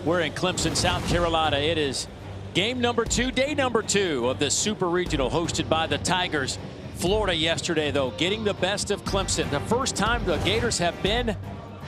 We're in Clemson, South Carolina. It is game number 2, day number 2 of the Super Regional hosted by the Tigers. Florida yesterday, though, getting the best of Clemson. The first time the Gators have been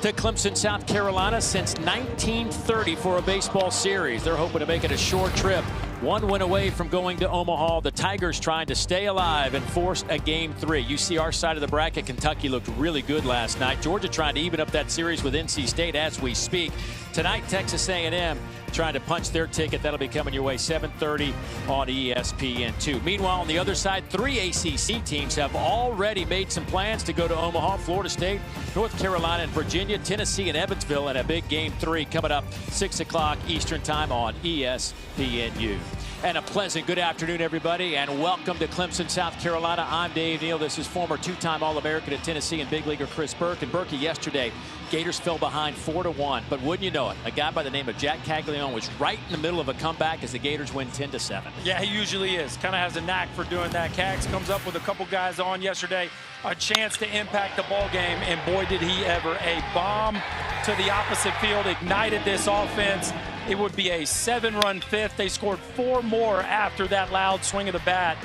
to Clemson, South Carolina since 1930 for a baseball series. They're hoping to make it a short trip. One win away from going to Omaha. The Tigers trying to stay alive and force a game 3. You see our side of the bracket. Kentucky looked really good last night. Georgia trying to even up that series with NC State as we speak. Tonight, Texas A&M trying to punch their ticket. That'll be coming your way 7:30 on ESPN2. Meanwhile, on the other side, 3 ACC teams have already made some plans to go to Omaha. Florida State, North Carolina, and Virginia, Tennessee, and Evansville, and a big game 3 coming up 6 o'clock Eastern time on ESPNU. And a pleasant good afternoon, everybody, and welcome to Clemson, South Carolina. I'm Dave Neal. This is former 2-time All-American at Tennessee and big leaguer Chris Burke. And Burke, yesterday, Gators fell behind 4-1. But wouldn't you know it, a guy by the name of Jack Caglianone was right in the middle of a comeback as the Gators win 10-7. Yeah, he usually is. Kind of has a knack for doing that. Cags comes up with a couple guys on yesterday, a chance to impact the ball game, and boy, did he ever. A bomb to the opposite field ignited this offense. It would be a 7-run fifth. They scored 4 more after that loud swing of the bat.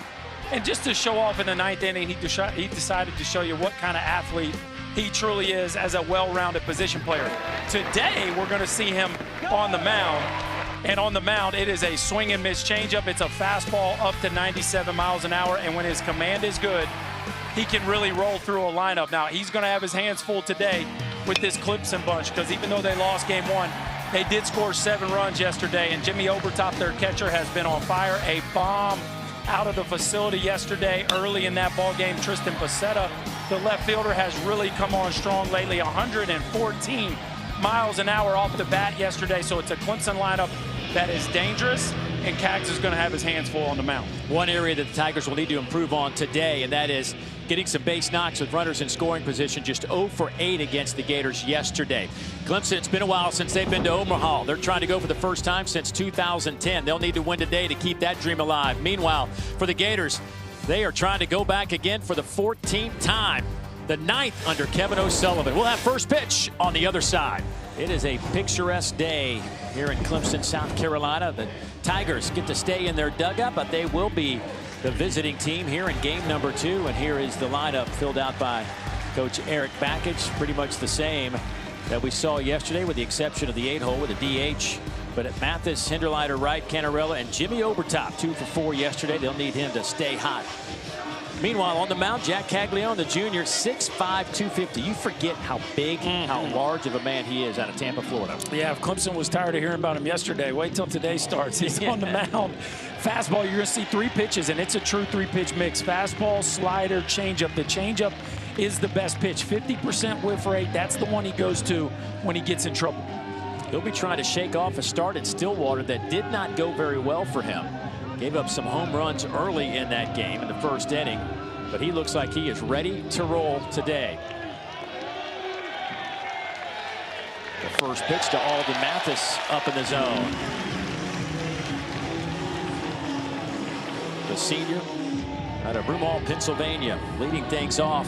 And just to show off in the 9th inning, he decided to show you what kind of athlete he truly is as a well-rounded position player. Today, we're going to see him on the mound. And on the mound, it is a swing and miss changeup. It's a fastball up to 97 miles an hour. And when his command is good, he can really roll through a lineup. Now, he's going to have his hands full today with this Clemson bunch, because even though they lost game 1, they did score 7 runs yesterday, and Jimmy Obertop, their catcher, has been on fire. A bomb out of the facility yesterday early in that ball game. Tristan Pacetta, the left fielder, has really come on strong lately. 114 miles an hour off the bat yesterday, so it's a Clemson lineup that is dangerous, and Cags is going to have his hands full on the mound. One area that the Tigers will need to improve on today, and that is getting some base knocks with runners in scoring position. Just 0 for 8 against the Gators yesterday. Clemson, it's been a while since they've been to Omaha. They're trying to go for the first time since 2010. They'll need to win today to keep that dream alive. Meanwhile, for the Gators, they are trying to go back again for the 14th time. The 9th under Kevin O'Sullivan. We'll have first pitch on the other side. It is a picturesque day here in Clemson, South Carolina. The Tigers get to stay in their dugout, but they will be the visiting team here in game number 2. And here is the lineup filled out by Coach Eric Bakich. Pretty much the same that we saw yesterday, with the exception of the 8-hole with a DH. But at Mathis, Hinderleiter right, Canella, and Jimmy Obertop, 2 for 4 yesterday. They'll need him to stay hot. Meanwhile, on the mound, Jack Caglianone, the junior, 6'5", 250. You forget how big, how large of a man he is out of Tampa, Florida. Yeah, if Clemson was tired of hearing about him yesterday, wait till today starts. He's on the mound. Fastball, you're going to see 3 pitches, and it's a true 3-pitch mix. Fastball, slider, changeup. The changeup is the best pitch. 50% whiff rate. That's the one he goes to when he gets in trouble. He'll be trying to shake off a start at Stillwater that did not go very well for him. Gave up some home runs early in that game in the first inning, but he looks like he is ready to roll today. The first pitch to Alden Mathis up in the zone. The senior out of Broomall, Pennsylvania, leading things off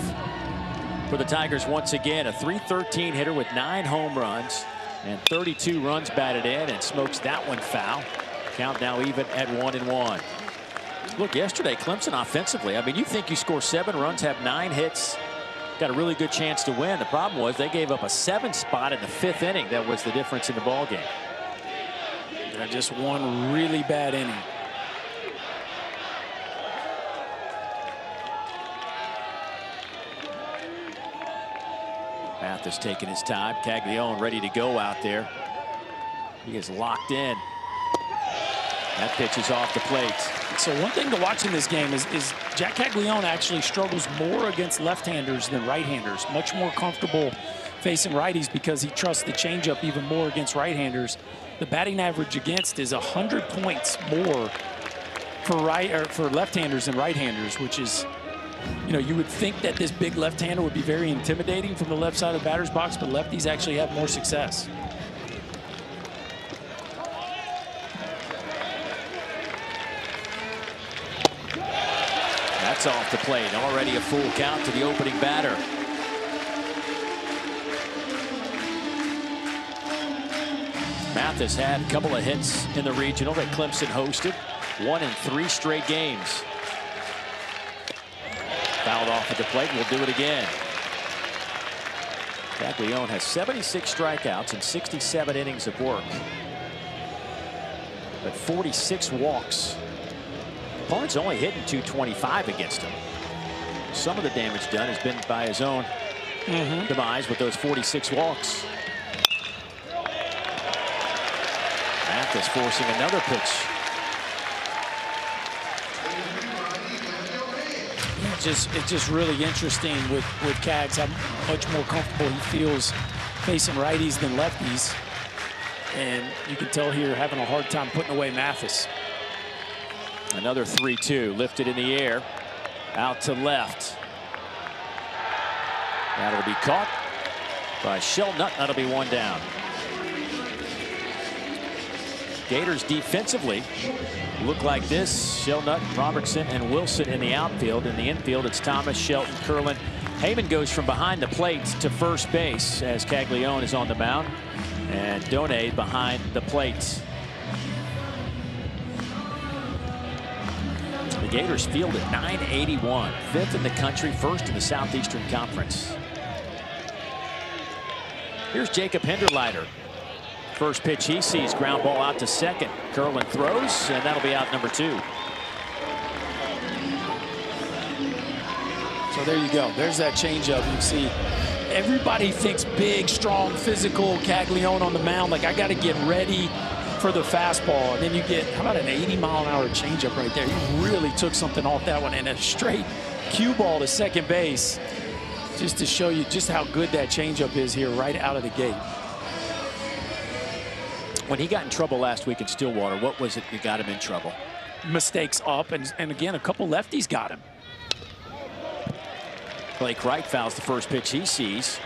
for the Tigers once again. A .313 hitter with 9 home runs and 32 runs batted in, and smokes that one foul. Count now even at 1-1. Look, yesterday, Clemson offensively, I mean, you think you score 7 runs, have 9 hits, got a really good chance to win. The problem was they gave up a 7 spot in the 5th inning. That was the difference in the ball game. Just one really bad inning. Mathis taking his time. Caglianone ready to go out there. He is locked in. That pitch is off the plate. So one thing to watch in this game is Jack Caglianone actually struggles more against left-handers than right-handers. Much more comfortable facing righties because he trusts the changeup even more against right-handers. The batting average against is 100 points more for left-handers than right-handers, which is, you know, you would think that this big left-hander would be very intimidating from the left side of the batter's box, but lefties actually have more success. That's off the plate. Already a full count to the opening batter. Mathis had a couple of hits in the regional that Clemson hosted. 1 in 3 straight games. Fouled off at the plate. We'll do it again. Caglianone has 76 strikeouts and 67 innings of work, but 46 walks. Opponent's only hitting .225 against him. Some of the damage done has been by his own demise with those 46 walks. Mathis forcing another pitch. It's just really interesting with Cags how much more comfortable he feels facing righties than lefties. And you can tell here having a hard time putting away Mathis. Another 3-2 lifted in the air out to left. That'll be caught by Shellnut. That'll be 1 down. Gators defensively look like this. Shellnut, Robertson, and Wilson in the outfield. In the infield, it's Thomas, Shelton, Curlin. Heyman goes from behind the plate to first base as Caglianone is on the mound. And Done behind the plate. The Gators field at 981. 5th in the country, 1st in the Southeastern Conference. Here's Jacob Hinderleiter. First pitch he sees, ground ball out to second. Curlin throws, and that'll be out number 2. So there you go. There's that changeup. You see, everybody thinks big, strong, physical Caglianone on the mound. Like, I got to get ready for the fastball. And then you get, how about an 80-mile-an-hour changeup right there? He really took something off that one, and a straight cue ball to second base, just to show you just how good that changeup is here right out of the gate. When he got in trouble last week in Stillwater, what was it that got him in trouble? Mistakes up, and again, a couple lefties got him. Blake Wright fouls the first pitch he sees.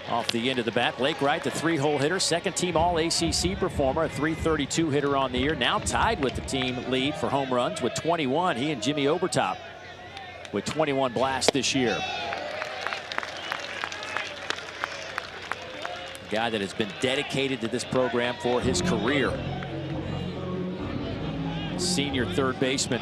Off the end of the bat, Blake Wright, the 3-hole hitter, second-team All-ACC performer, a .332 hitter on the year, now tied with the team lead for home runs with 21. He and Jimmy Obertop with 21 blasts this year. A guy that has been dedicated to this program for his career. Senior third baseman.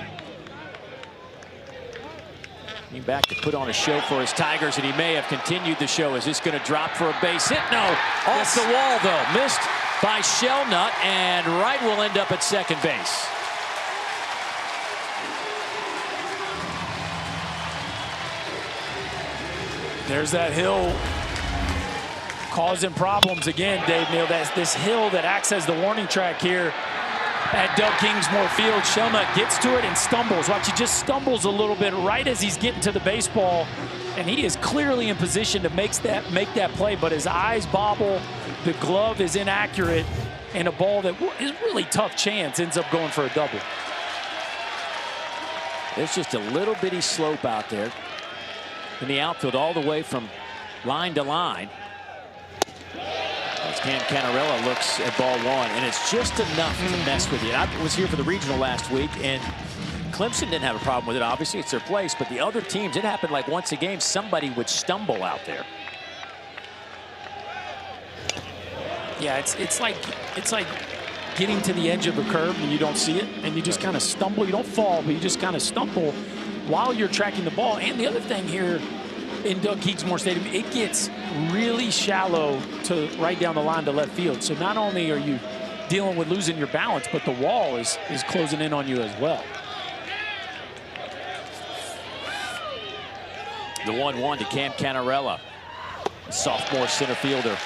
Came back to put on a show for his Tigers, and he may have continued the show. Is this going to drop for a base hit? No, off the wall though. Missed by Shellnut, and Wright will end up at second base. There's that hill causing problems again, Dave Neal. That's this hill that acts as the warning track here at Doug Kingsmore Field. Shellnut gets to it and stumbles. Watch, he just stumbles a little bit right as he's getting to the baseball, and he is clearly in position to make that play, but his eyes bobble, the glove is inaccurate, and a ball that is really tough chance ends up going for a double. There's just a little bitty slope out there in the outfield all the way from line to line. As Canella looks at ball 1, and it's just enough to mess with you. I was here for the regional last week, and Clemson didn't have a problem with it. Obviously, it's their place, but the other teams, it happened like once a game, somebody would stumble out there. Yeah, it's like getting to the edge of a curve and you don't see it, and you just kind of stumble. You don't fall, but you just kind of stumble while you're tracking the ball. And the other thing here in Doug Kingsmore Stadium, it gets really shallow to right down the line to left field. So not only are you dealing with losing your balance, but the wall is closing in on you as well. The 1-1 to Cam Canella, sophomore center fielder.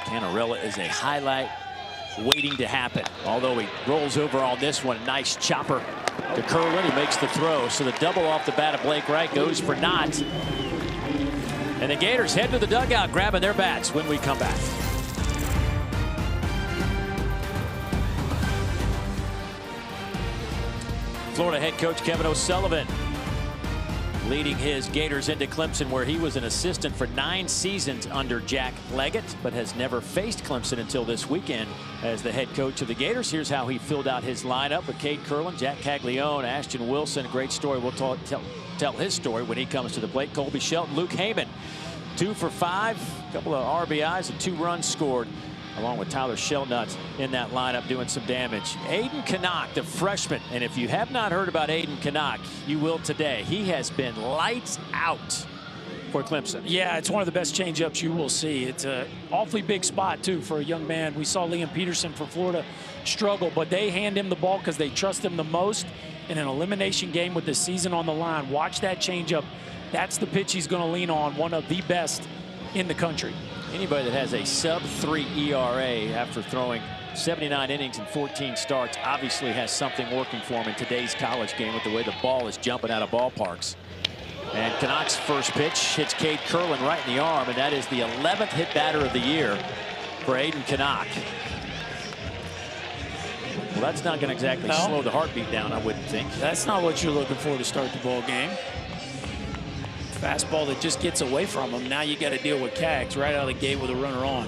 Canella is a highlight waiting to happen. Although he rolls over on this one, nice chopper to Curlin. He makes the throw. So the double off the bat of Blake Wright goes for naught. And the Gators head to the dugout, grabbing their bats when we come back. Florida head coach Kevin O'Sullivan leading his Gators into Clemson, where he was an assistant for 9 seasons under Jack Leggett, but has never faced Clemson until this weekend as the head coach of the Gators. Here's how he filled out his lineup with Cade Curlin, Jack Caglianone, Ashton Wilson. Great story. We'll tell his story when he comes to the plate. Colby Shelton, Luke Heyman, 2 for 5, a couple of RBIs and 2 runs scored, along with Tyler Shelnut in that lineup doing some damage. Aiden Knaak, the freshman, and if you have not heard about Aiden Knaak, you will today. He has been lights out for Clemson. Yeah, it's one of the best changeups you will see. It's an awfully big spot, too, for a young man. We saw Liam Peterson for Florida struggle, but they hand him the ball because they trust him the most in an elimination game with the season on the line. Watch that changeup. That's the pitch he's going to lean on, one of the best in the country. Anybody that has a sub-3 ERA after throwing 79 innings and 14 starts obviously has something working for him in today's college game with the way the ball is jumping out of ballparks. And Knaak's first pitch hits Cade Curlin right in the arm, and that is the 11th hit batter of the year for Aiden Knaak. Well, that's not going to exactly slow the heartbeat down, I wouldn't think. That's not what you're looking for to start the ball game. Fastball that just gets away from him. Now you got to deal with Cags right out of the gate with a runner on.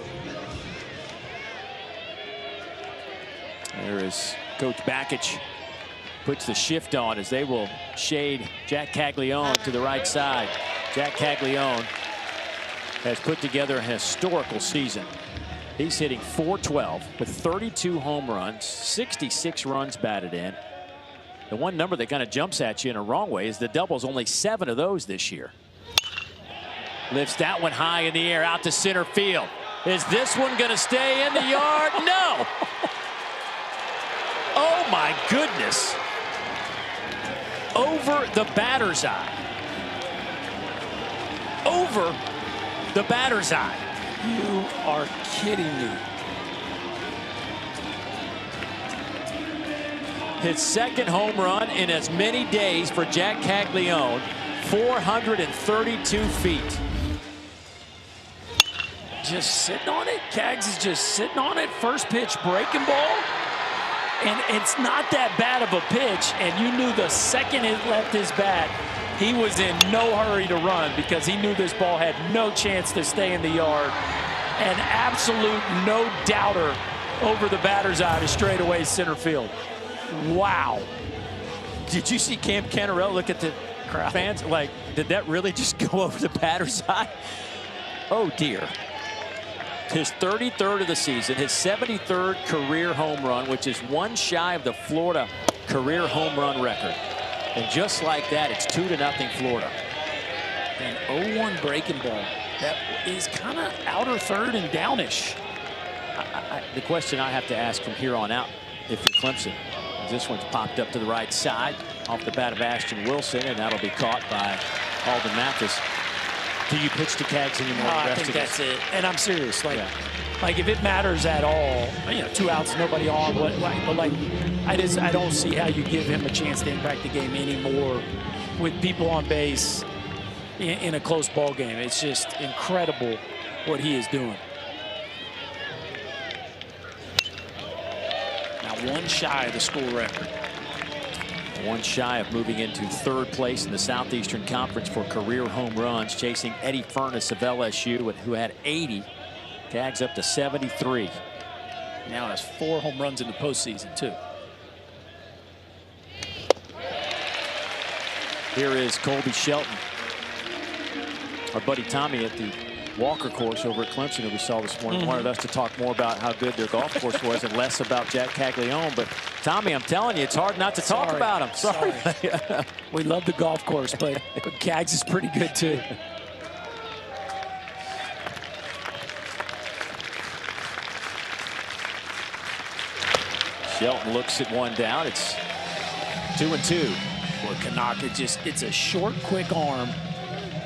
There is Coach Bakich. Puts the shift on as they will shade Jack Caglianone to the right side. Jack Caglianone has put together a historical season. He's hitting .412 with 32 home runs, 66 runs batted in. The one number that kind of jumps at you in a wrong way is the doubles, only 7 of those this year. Lifts that one high in the air out to center field. Is this one going to stay in the yard? No! Oh my goodness. Over the batter's eye. Over the batter's eye. You are kidding me. His second home run in as many days for Jack Caglianone, 432 feet. Just sitting on it. Cags is just sitting on it. First pitch breaking ball. And it's not that bad of a pitch. And you knew the second it left his bat, he was in no hurry to run because he knew this ball had no chance to stay in the yard. An absolute no doubter over the batter's eye to straightaway center field. Wow. Did you see Cam Canella look at the fans? Like, did that really just go over the batter's eye? Oh, dear. His 33rd of the season, his 73rd career home run, which is one shy of the Florida career home run record. And just like that, it's 2-0 Florida. An 0-1 breaking ball. That is kind of outer third and downish. The question I have to ask from here on out, if you're Clemson, is this one's popped up to the right side off the bat of Ashton Wilson, and that'll be caught by Alden Mathis. Do you pitch to Cags anymore? I think that's it. And I'm serious. Like, like if it matters at all, you know, 2 outs, nobody on. But like, I don't see how you give him a chance to impact the game anymore with people on base in a close ball game. It's just incredible what he is doing. Now 1 shy of the school record. 1 shy of moving into 3rd place in the Southeastern Conference for career home runs, chasing Eddie Furness of LSU, who had 80. Cags up to 73. Now has 4 home runs in the postseason, too. Here is Colby Shelton. Our buddy Tommy at the Walker course over at Clemson, who we saw this morning, wanted us to talk more about how good their golf course was and less about Jack Caglianone. But Tommy, I'm telling you, it's hard not to talk about him. Sorry. We love the golf course, but Cags is pretty good too. Shelton looks at 1 down. It's 2-2. Well, Knaak, it's a short, quick arm.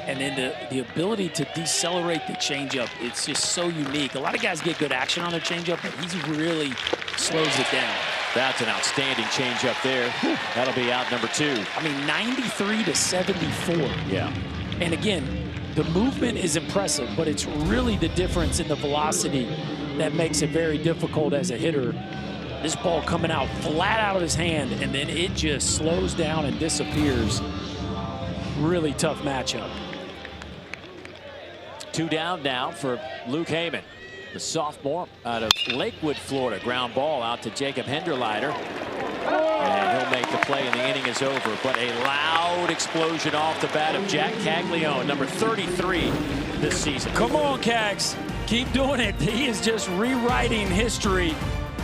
And then the ability to decelerate the changeup, it's just so unique. A lot of guys get good action on their changeup, but he really slows it down. That's an outstanding changeup there. That'll be out number 2. I mean, 93 to 74. Yeah. And again, the movement is impressive, but it's really the difference in the velocity that makes it very difficult as a hitter. This ball coming out flat out of his hand, and then it just slows down and disappears. really tough matchup. 2 down now for Luke Heyman, the sophomore out of Lakewood, Florida. Ground ball out to Jacob Hinderleiter. And he'll make the play, and the inning is over. But a loud explosion off the bat of Jack Caglianone, number 33 this season. Come on, Cags. Keep doing it. He is just rewriting history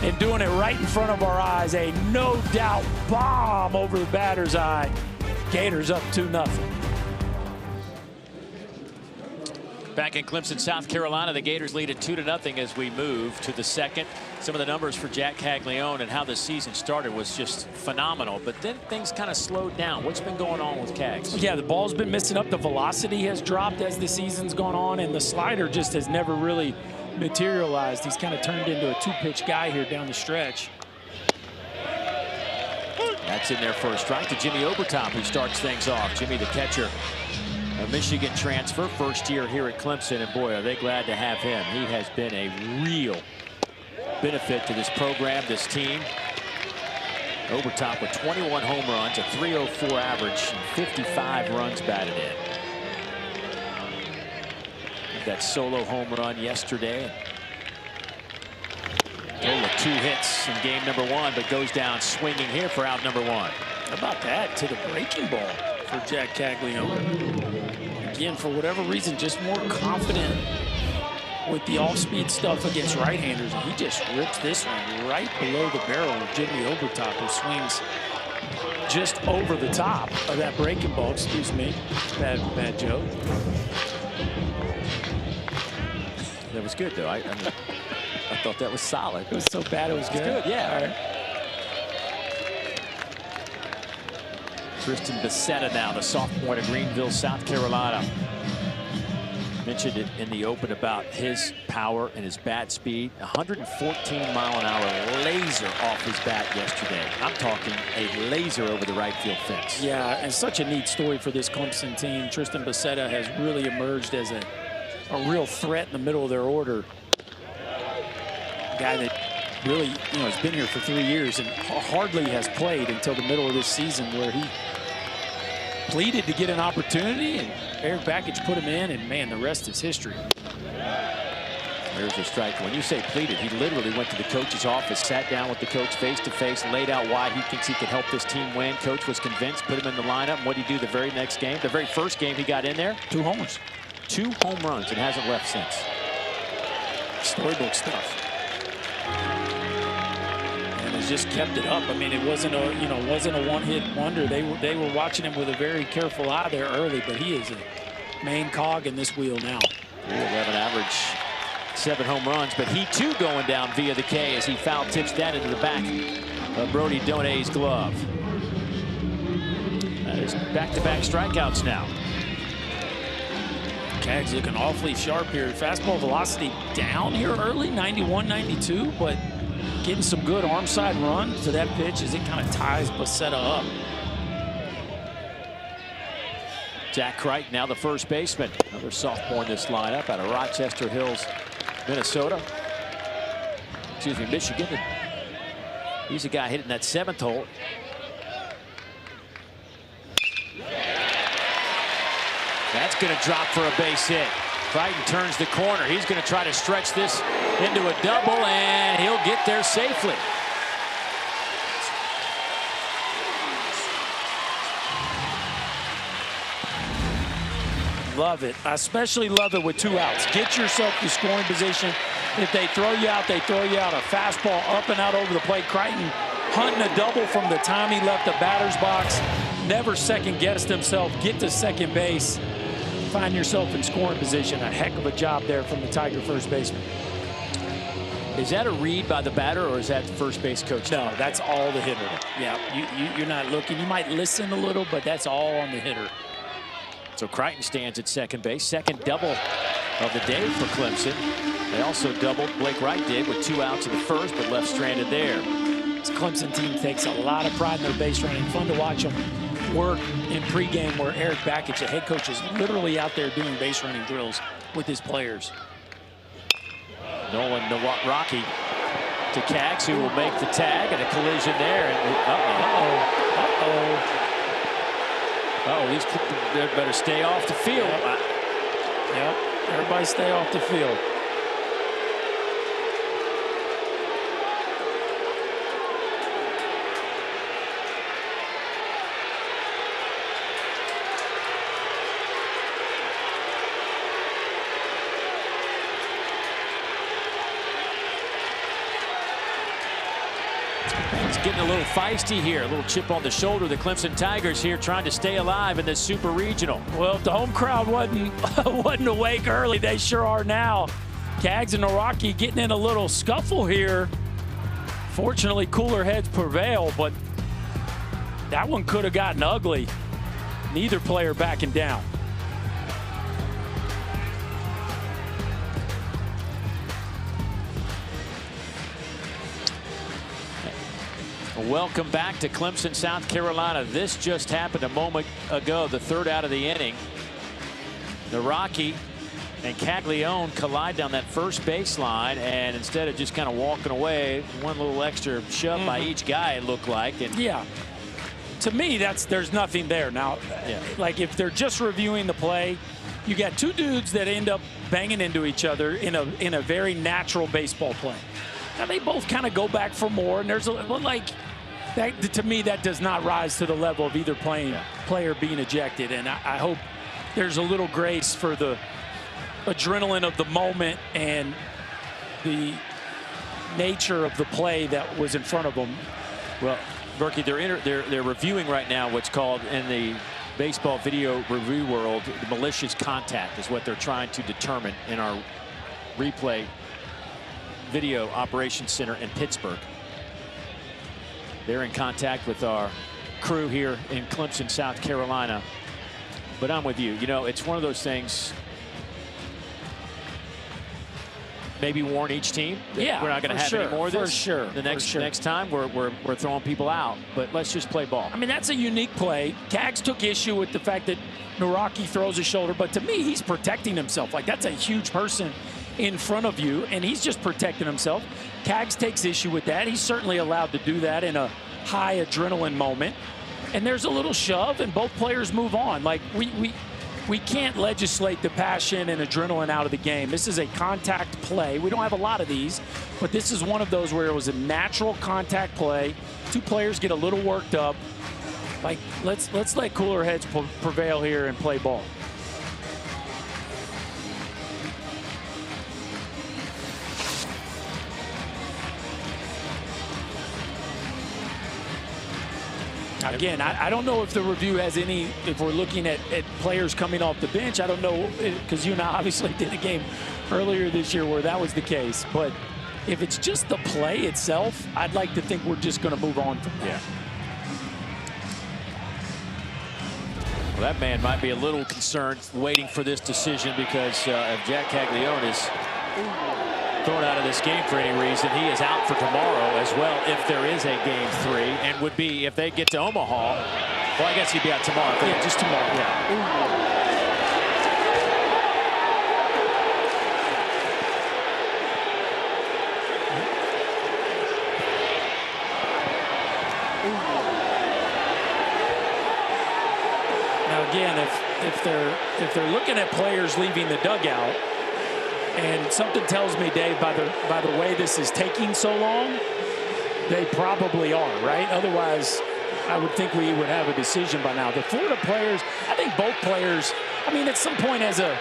and doing it right in front of our eyes. A no-doubt bomb over the batter's eye. Gators up 2-0. Back in Clemson, South Carolina, the Gators lead at 2-0 as we move to the second. Some of the numbers for Jack Caglianone and how the season started was just phenomenal, but then things kind of slowed down. What's been going on with Cags? Yeah, the ball's been missing up. The velocity has dropped as the season's gone on, and the slider just has never really materialized. He's kind of turned into a 2-pitch guy here down the stretch. That's in there for a strike to Jimmy Obertop, who starts things off. Jimmy, the catcher, a Michigan transfer, first year here at Clemson, and boy, are they glad to have him. He has been a real benefit to this program, this team. Obertop with 21 home runs, a .304 average, and 55 runs batted in. That solo home run yesterday. With 2 hits in game number 1, but goes down swinging here for out number 1. How about that to the breaking ball for Jack Caglianone? Again, for whatever reason, just more confident with the off-speed stuff against right-handers. And he just rips this one right below the barrel of Jimmy Obertop, who swings just over the top of that breaking ball. Excuse me, bad joke. That was good, though. I thought that was solid. It was so bad it was good. Good, yeah. All right. Tristan Becerra now, the sophomore to Greenville, South Carolina. Mentioned it in the open about his power and his bat speed. 114-mile-an-hour laser off his bat yesterday. I'm talking a laser over the right field fence. Yeah, and such a neat story for this Clemson team. Tristan Becerra has really emerged as a real threat in the middle of their order. A guy that really, has been here for 3 years and hardly has played until the middle of this season, where he pleaded to get an opportunity, and Eric Bakich put him in, and man, the rest is history. There's a strike. When you say pleaded, he literally went to the coach's office, sat down with the coach face to face, laid out why he thinks he could help this team win. Coach was convinced, put him in the lineup. And what did he do the very next game? The very first game he got in there, 2 homers. 2 home runs, and hasn't left since. Storybook stuff. And has just kept it up. I mean, it wasn't a wasn't a one-hit wonder. They were watching him with a very careful eye there early, but he is a main cog in this wheel now. 11 average, 7 home runs, but he too going down via the K as he foul tips that into the back of Brody Donet's glove. That is back-to-back strikeouts now. Cags looking awfully sharp here. Fastball velocity down here early, 91, 92, but getting some good arm side run to that pitch as it kind of ties Becerra up. Jack Crichton, now the first baseman. Another sophomore in this lineup out of Rochester Hills, Minnesota. Excuse me, Michigan. He's a guy hitting that 7th hole. That's going to drop for a base hit. Crichton turns the corner. He's going to try to stretch this into a double, and he'll get there safely. Love it. I especially love it with 2 outs. Get yourself to scoring position. If they throw you out, they throw you out. A fastball up and out over the plate. Crichton hunting a double from the time he left the batter's box. Never second-guessed himself. Get to second base. Find yourself in scoring position. A heck of a job there from the Tiger first baseman. Is that a read by the batter, or is that the first base coach? No, that's all the hitter. Yeah, you're not looking. You might listen a little, but that's all on the hitter. So Crichton stands at second base. Second double of the day for Clemson. They also doubled, Blake Wright did, with 2 outs in the first, but left stranded there. This Clemson team takes a lot of pride in their base running. Fun to watch them work in pregame, where Eric Bakich, the head coach, is literally out there doing base running drills with his players. Nolan Rocky to Cags, who will make the tag, and a collision there. Oh, these they better stay off the field. Yep. Everybody stay off the field. It's getting a little feisty here. A little chip on the shoulder. The Clemson Tigers here trying to stay alive in this super regional. Well, if the home crowd wasn't awake early, they sure are now. Cags and Rocky getting in a little scuffle here. Fortunately, cooler heads prevail, but that one could have gotten ugly. Neither player backing down. Welcome back to Clemson, South Carolina. This just happened a moment ago, the third out of the inning. The Rocky and Caglianone collide down that first baseline, and instead of just kind of walking away, one little extra shove by each guy, it looked like. And yeah, to me, there's nothing there. Now, like if they're just reviewing the play, you got two dudes that end up banging into each other in a very natural baseball play. Now, they both kind of go back for more, and there's that, to me, that does not rise to the level of either player being ejected. And I hope there's a little grace for the adrenaline of the moment and the nature of the play that was in front of them. Well, Berkey, they're reviewing right now what's called in the baseball video review world, the malicious contact is what they're trying to determine in our replay video operations center in Pittsburgh. They're in contact with our crew here in Clemson, South Carolina. But I'm with you. You know, it's one of those things. Maybe warn each team. Yeah, we're not going to have any more of this. For sure. The next time we're throwing people out. But let's just play ball. I mean, that's a unique play. Cags took issue with the fact that Naraki throws his shoulder, but to me, he's protecting himself. Like, that's a huge person in front of you, and he's just protecting himself. Cags takes issue with that. He's certainly allowed to do that in a high adrenaline moment. And there's a little shove, and both players move on. Like, we can't legislate the passion and adrenaline out of the game. This is a contact play. We don't have a lot of these, but this is one of those where it was a natural contact play. Two players get a little worked up. Like, let's let cooler heads prevail here and play ball. Again, I don't know if the review has any, if we're looking at players coming off the bench. I don't know, because you and I obviously did a game earlier this year where that was the case. But if it's just the play itself, I'd like to think we're just going to move on from that. Yeah. Well, that man might be a little concerned waiting for this decision, because if Jack Caglianone is thrown out of this game for any reason, he is out for tomorrow as well if there is a game 3, and would be if they get to Omaha. Well, I guess he'd be out tomorrow. Yeah, just tomorrow. Yeah. Now again, if they're looking at players leaving the dugout, and something tells me, Dave, by the way this is taking so long, they probably are, right? Otherwise, I would think we would have a decision by now. The Florida players, I think both players, I mean, at some point as a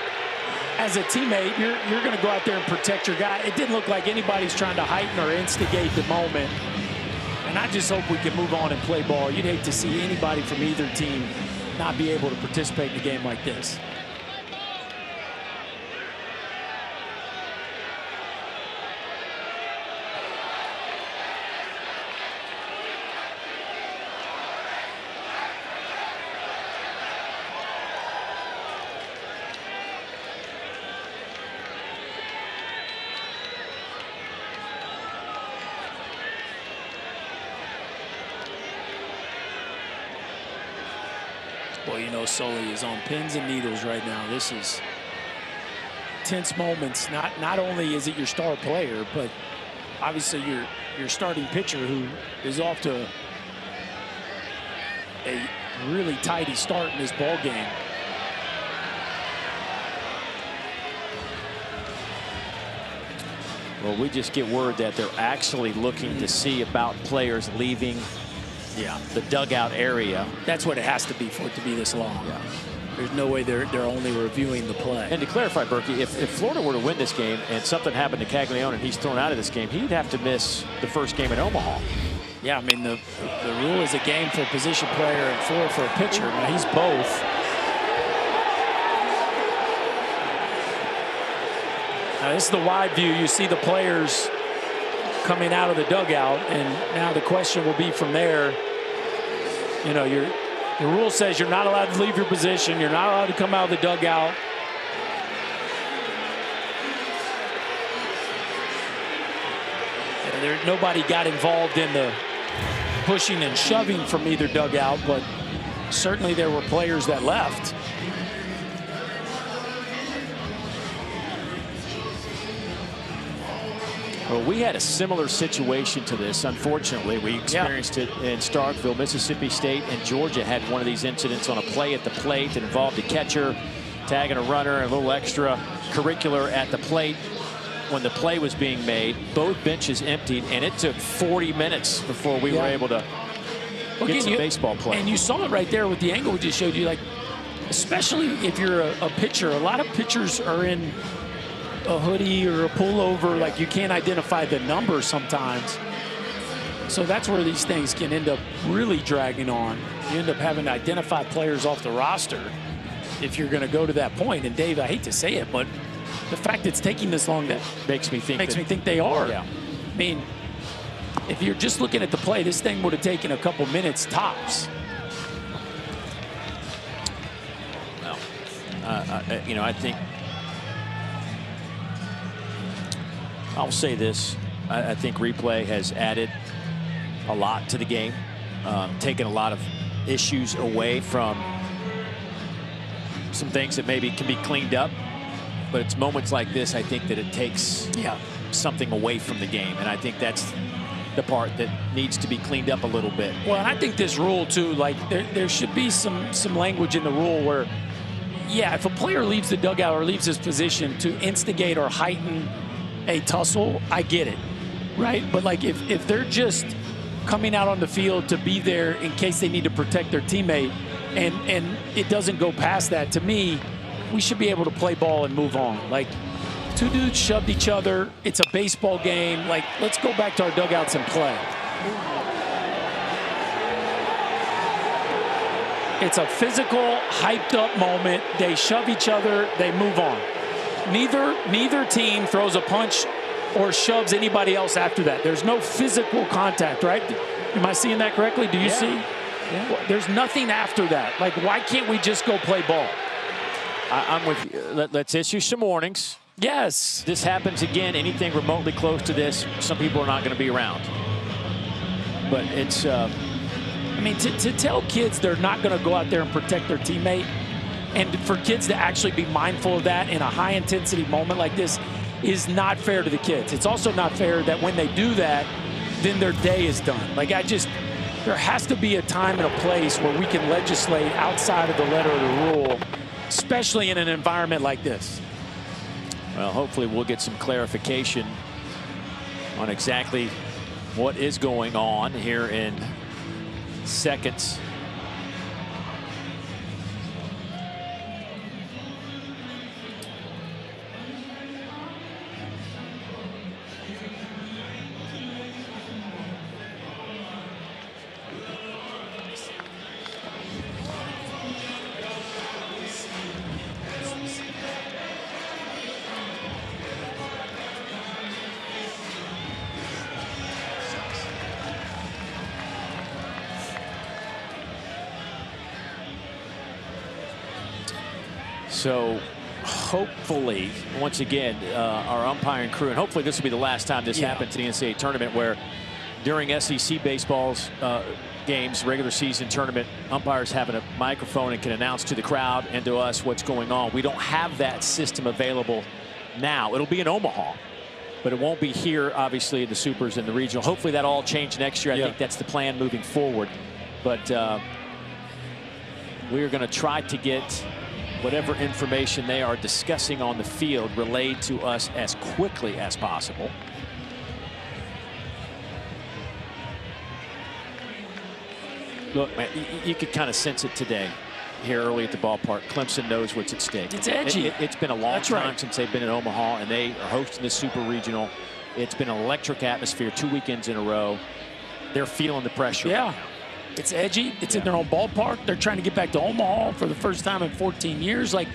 teammate, you're going to go out there and protect your guy. It didn't look like anybody's trying to heighten or instigate the moment. And I just hope we can move on and play ball. You'd hate to see anybody from either team not be able to participate in a game like this. Well, you know, Sully is on pins and needles right now. This is tense moments. Not only is it your star player, but obviously your starting pitcher who is off to a really tidy start in this ball game. Well, we just get word that they're actually looking to see about players leaving the dugout area. That's what it has to be for it to be this long. Yeah. There's no way they're only reviewing the play. And to clarify, Berkey, if Florida were to win this game and something happened to Caglianone and he's thrown out of this game, he'd have to miss the first game in Omaha. Yeah, I mean, the rule is a game for a position player and 4 for a pitcher. Now, he's both. Now, this is the wide view. You see the players coming out of the dugout, and now the question will be from there. You know, the rule says you're not allowed to leave your position. You're not allowed to come out of the dugout. Nobody got involved in the pushing and shoving from either dugout, but certainly there were players that left. Well, we had a similar situation to this. Unfortunately, we experienced it in Starkville. Mississippi State and Georgia had one of these incidents on a play at the plate that involved a catcher tagging a runner and a little extra curricular at the plate. When the play was being made, both benches emptied, and it took 40 minutes before we were able to get some baseball play. And you saw it right there with the angle we just showed you. Like, especially if you're a pitcher, a lot of pitchers are in a hoodie or a pullover, like you can't identify the number sometimes. So that's where these things can end up really dragging on. You end up having to identify players off the roster if you're going to go to that point. And Dave, I hate to say it, but the fact it's taking this long, that makes me think they are. Yeah. I mean, if you're just looking at the play, this thing would have taken a couple minutes tops. Well, you know, I think I'll say this. I think replay has added a lot to the game, taken a lot of issues away from some things that maybe can be cleaned up. But it's moments like this, I think, that it takes something away from the game. And I think that's the part that needs to be cleaned up a little bit. Well, and I think this rule, too, like there should be some language in the rule where, if a player leaves the dugout or leaves his position to instigate or heighten a tussle, I get it, right? But, like, if they're just coming out on the field to be there in case they need to protect their teammate and it doesn't go past that, to me, we should be able to play ball and move on. Like, two dudes shoved each other. It's a baseball game. Like, let's go back to our dugouts and play. It's a physical, hyped up moment. They shove each other. They move on. Neither team throws a punch or shoves anybody else after that. There's no physical contact, right? Am I seeing that correctly? Do you see? Yeah. There's nothing after that. Like, why can't we just go play ball? I'm with you. Let's issue some warnings. Yes. This happens again, anything remotely close to this, some people are not going to be around. But it's... I mean, to tell kids they're not going to go out there and protect their teammate, and for kids to actually be mindful of that in a high-intensity moment like this is not fair to the kids. It's also not fair that when they do that, then their day is done. Like, there has to be a time and a place where we can legislate outside of the letter of the rule, especially in an environment like this. Well, hopefully we'll get some clarification on exactly what is going on here in seconds. So hopefully, once again, our umpiring crew, and hopefully this will be the last time this happens in the NCAA tournament, where during SEC baseball's games, regular season tournament, umpires have a microphone and can announce to the crowd and to us what's going on. We don't have that system available now. It'll be in Omaha, but it won't be here, obviously, in the Supers and the regional. Hopefully that all change next year. I think that's the plan moving forward. But we're going to try to get whatever information they are discussing on the field relayed to us as quickly as possible. Look, man, you could kind of sense it today here early at the ballpark. Clemson knows what's at stake. It's edgy. It's been a long time since they've been in Omaha, and they are hosting the Super Regional. It's been an electric atmosphere 2 weekends in a row. They're feeling the pressure. Yeah, it's edgy. It's in their own ballpark. They're trying to get back to Omaha for the first time in 14 years. Like,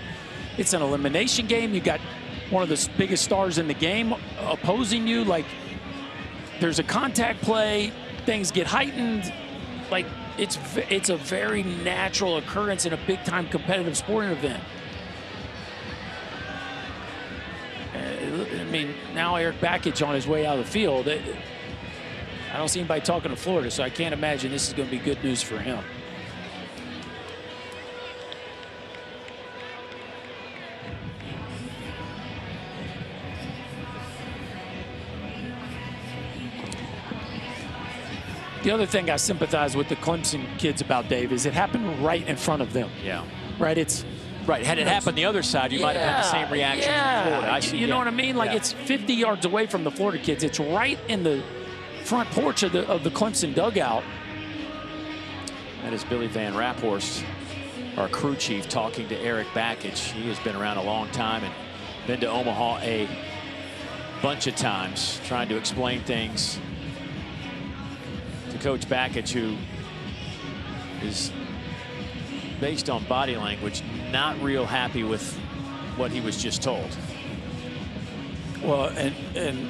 it's an elimination game. You got one of the biggest stars in the game opposing you. Like, there's a contact play. Things get heightened. Like, it's a very natural occurrence in a big-time competitive sporting event. I mean, now Eric Bakich on his way out of the field. I don't see anybody talking to Florida, so I can't imagine this is going to be good news for him. The other thing I sympathize with the Clemson kids about, Dave, is it happened right in front of them. Yeah. Right? It's right. Had it happened the other side, you might have had the same reaction from Florida. I see, you know what I mean? Like, it's 50 yards away from the Florida kids. It's right in the front porch of the Clemson dugout. That is Billy Van Raphorst, our crew chief, talking to Eric Bakich. He has been around a long time and been to Omaha a bunch of times, trying to explain things to Coach Bakich, who is, based on body language, not real happy with what he was just told. Well, and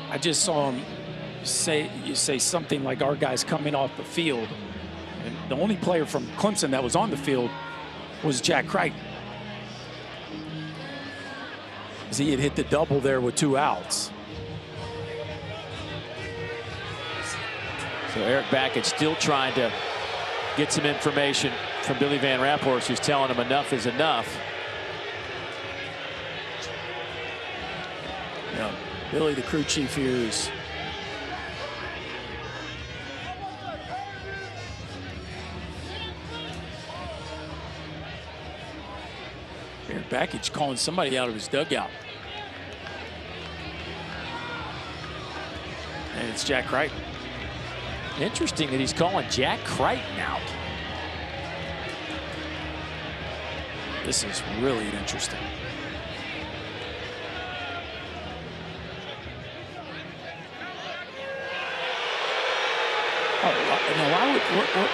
I just saw him say something like, our guy's coming off the field. And the only player from Clemson that was on the field was Jack Crichton. Because he had hit the double there with 2 outs. So Eric Bakich still trying to get some information from Billy Van Raphorst, who's telling him enough is enough. Yeah, Billy, the crew chief here, is Eric Bakich calling somebody out of his dugout. And it's Jack Crichton. Interesting that he's calling Jack Crichton out. This is really interesting. Oh, no, why would... What?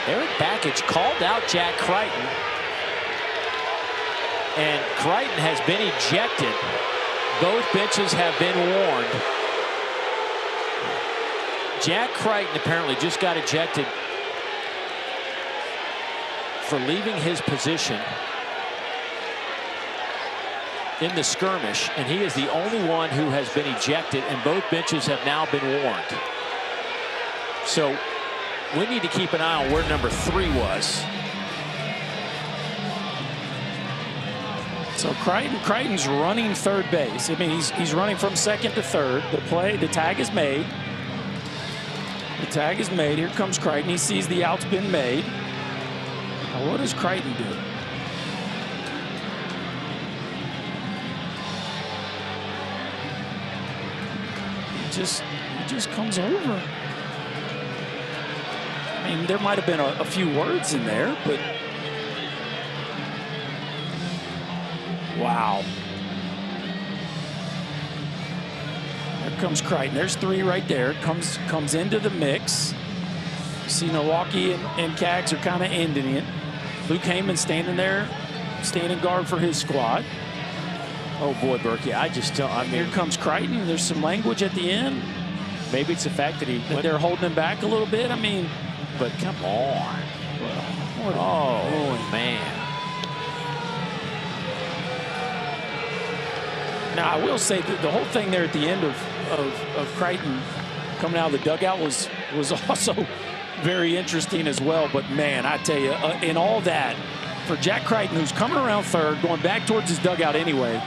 Eric Bakich called out Jack Crichton. And Crichton has been ejected. Both benches have been warned. Jack Crichton apparently just got ejected for leaving his position in the skirmish, and he is the only one who has been ejected, and both benches have now been warned. So we need to keep an eye on where number 3 was. So Crichton's running third base. I mean, he's running from second to third. The tag is made. The tag is made. Here comes Crichton. He sees the out's been made. Now, what does Crichton do? He just comes over. I mean, there might have been a few words in there, but wow. There comes Crichton. There's 3 right there. Comes into the mix. You see Milwaukee and Cags are kind of ending it. Luke Heyman standing there, standing guard for his squad. Oh boy, Berkey, I mean, here comes Crichton. There's some language at the end. Maybe it's the fact that they're holding him back a little bit. I mean, but come on. Oh man. Now, I will say that the whole thing there at the end of Crichton coming out of the dugout was also very interesting as well. But, man, I tell you, in all that, for Jack Crichton, who's coming around third, going back towards his dugout anyway,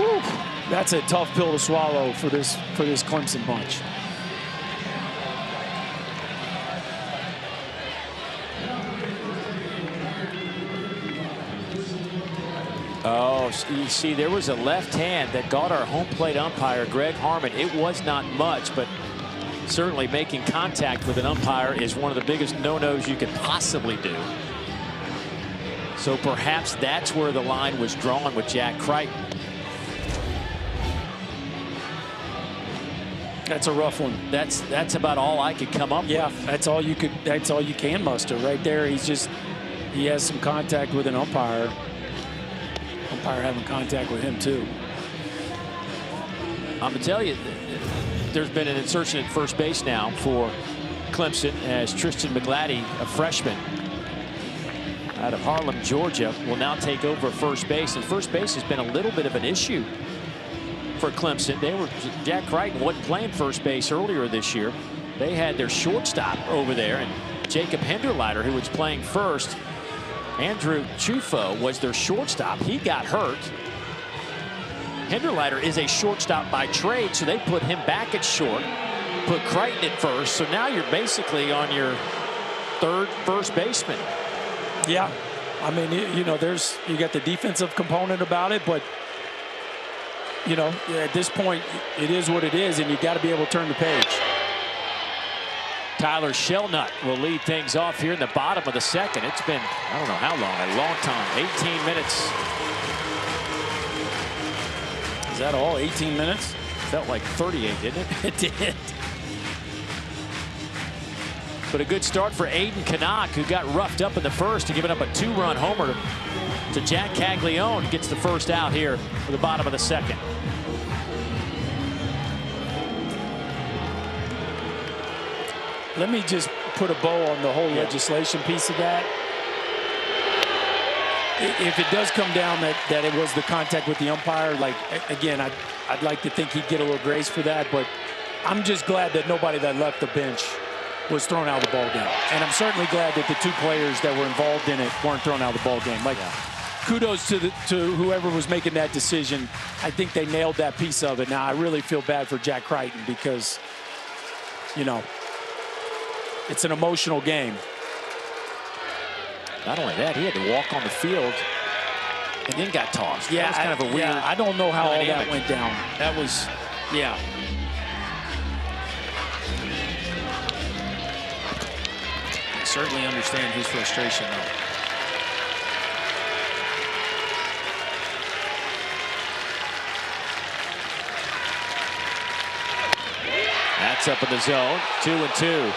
Whew, that's a tough pill to swallow for this Clemson bunch. Oh, you see, there was a left hand that got our home plate umpire, Greg Harmon. It was not much, but certainly making contact with an umpire is one of the biggest no-nos you could possibly do. So perhaps that's where the line was drawn with Jack Crichton. That's a rough one. That's about all I could come up with. That's all you can muster right there. He has some contact with an umpire. Umpire having contact with him too. I'm gonna tell you, there's been an insertion at first base now for Clemson as Tristan McGladdy, a freshman out of Harlem, Georgia, will now take over first base. And first base has been a little bit of an issue for Clemson. Jack Crichton wasn't playing first base earlier this year. They had their shortstop over there, and Jacob Hinderleiter, who was playing first. Andrew Chufo was their shortstop. He got hurt. Hinderleiter is a shortstop by trade, so they put him back at short, put Crichton at first. So now you're basically on your third first baseman. Yeah, I mean, you know, you got the defensive component about it, but you know, at this point, it is what it is, and you got to be able to turn the page. Tyler Shelnut will lead things off here in the bottom of the second. It's been, I don't know how long, a long time, 18 minutes. Is that all, 18 minutes? Felt like 38, didn't it? It did. But a good start for Aiden Knaak, who got roughed up in the first and giving up a 2-run homer to Jack Caglianone. Gets the first out here for the bottom of the second. Let me just put a bow on the whole legislation piece of that. If it does come down that it was the contact with the umpire, like, again, I'd like to think he'd get a little grace for that, but I'm just glad that nobody that left the bench was thrown out of the ball game. And I'm certainly glad that the two players that were involved in it weren't thrown out of the ball game. Like, kudos to whoever was making that decision. I think they nailed that piece of it. Now, I really feel bad for Jack Crichton because, you know, it's an emotional game. Not only that, he had to walk on the field and then got tossed. Yeah, that was kind of a weird. Yeah, I don't know how dynamic. all that went down. That was, yeah. I certainly understand his frustration, though. That's up in the zone. 2-2.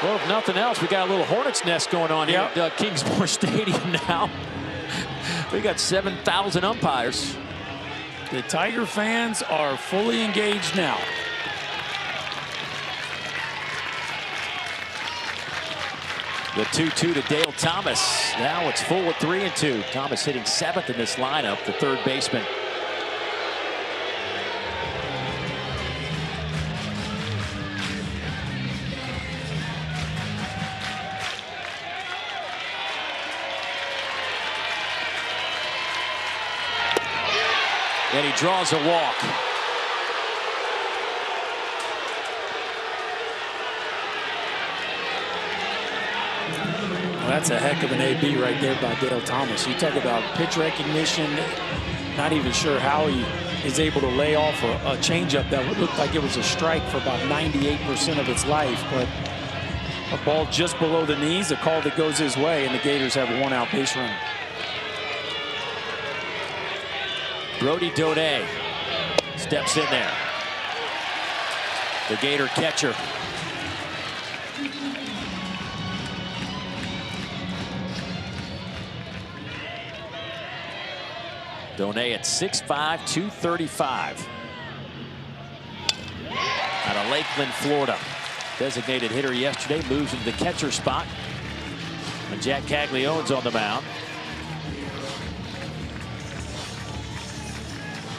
Well, if nothing else, we got a little hornet's nest going on here at Kingsmore Stadium now. We got 7,000 umpires. The Tiger fans are fully engaged now. The 2-2 to Dale Thomas. Now it's full with 3-2. Thomas hitting 7th in this lineup, the third baseman. And he draws a walk. Well, that's a heck of an AB right there by Dale Thomas. You talk about pitch recognition. Not even sure how he is able to lay off a changeup that looked like it was a strike for about 98% of its life. But a ball just below the knees, a call that goes his way, and the Gators have a one-out base runner. Brody Donay steps in there. The Gator catcher. Donay at 6'5", 235. Out of Lakeland, Florida. Designated hitter yesterday, moves into the catcher spot. And Jack Caglianone's on the mound.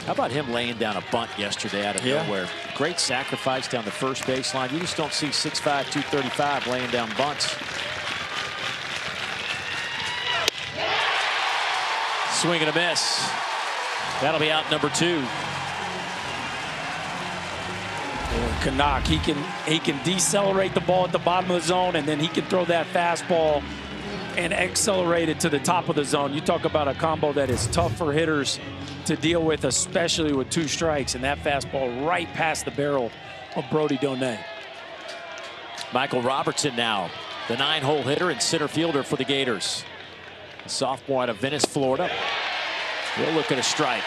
How about him laying down a bunt yesterday out of nowhere? Great sacrifice down the first baseline. You just don't see 6'5", 235 laying down bunts. Swing and a miss. That'll be out number 2. Knaak, he can decelerate the ball at the bottom of the zone, and then he can throw that fastball and accelerate it to the top of the zone. You talk about a combo that is tough for hitters to deal with, especially with 2 strikes, and that fastball right past the barrel of Brody Donay. Michael Robertson now, the 9-hole hitter and center fielder for the Gators. A sophomore out of Venice, Florida. We'll look at a strike.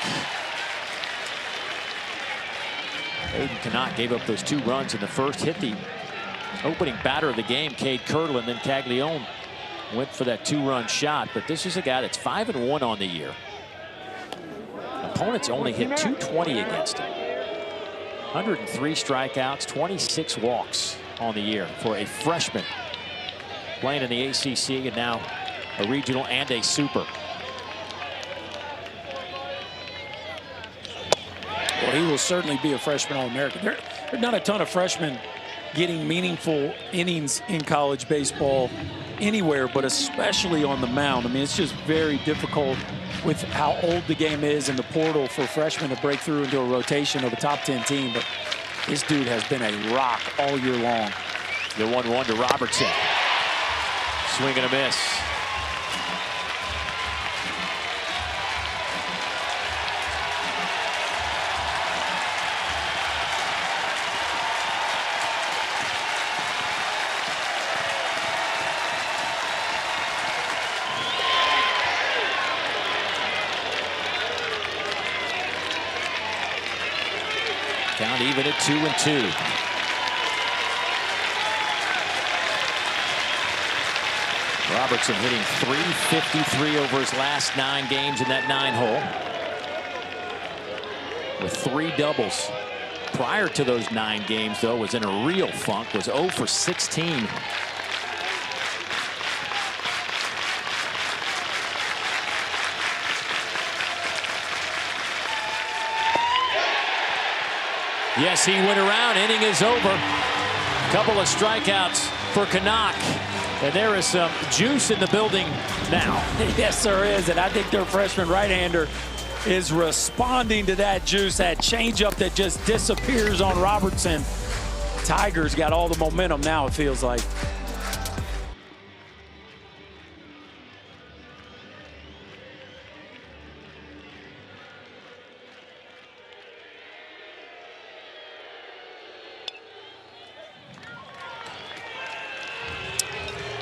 Aiden Knaak gave up those 2 runs in the first, hit the opening batter of the game, Cade Curlin, then Caglianone went for that 2-run shot, but this is a guy that's 5-1 on the year. Opponents only hit .220 against him. 103 strikeouts, 26 walks on the year for a freshman playing in the ACC and now a regional and a super. Well, he will certainly be a freshman All-American. There are not a ton of freshmen getting meaningful innings in college baseball anywhere, but especially on the mound. I mean, it's just very difficult with how old the game is in the portal for freshmen to break through into a rotation of a top 10 team. But this dude has been a rock all year long. The 1-1 to Robertson. Swing and a miss. Count even at 2-2. Robertson hitting .353 over his last 9 games in that 9-hole. With 3 doubles. Prior to those 9 games, though, was in a real funk, was 0 for 16. Yes, he went around. Inning is over. Couple of strikeouts for Knaak. And there is some juice in the building now. Yes, there is. And I think their freshman right-hander is responding to that juice, that changeup that just disappears on Robertson. Tigers got all the momentum now, it feels like.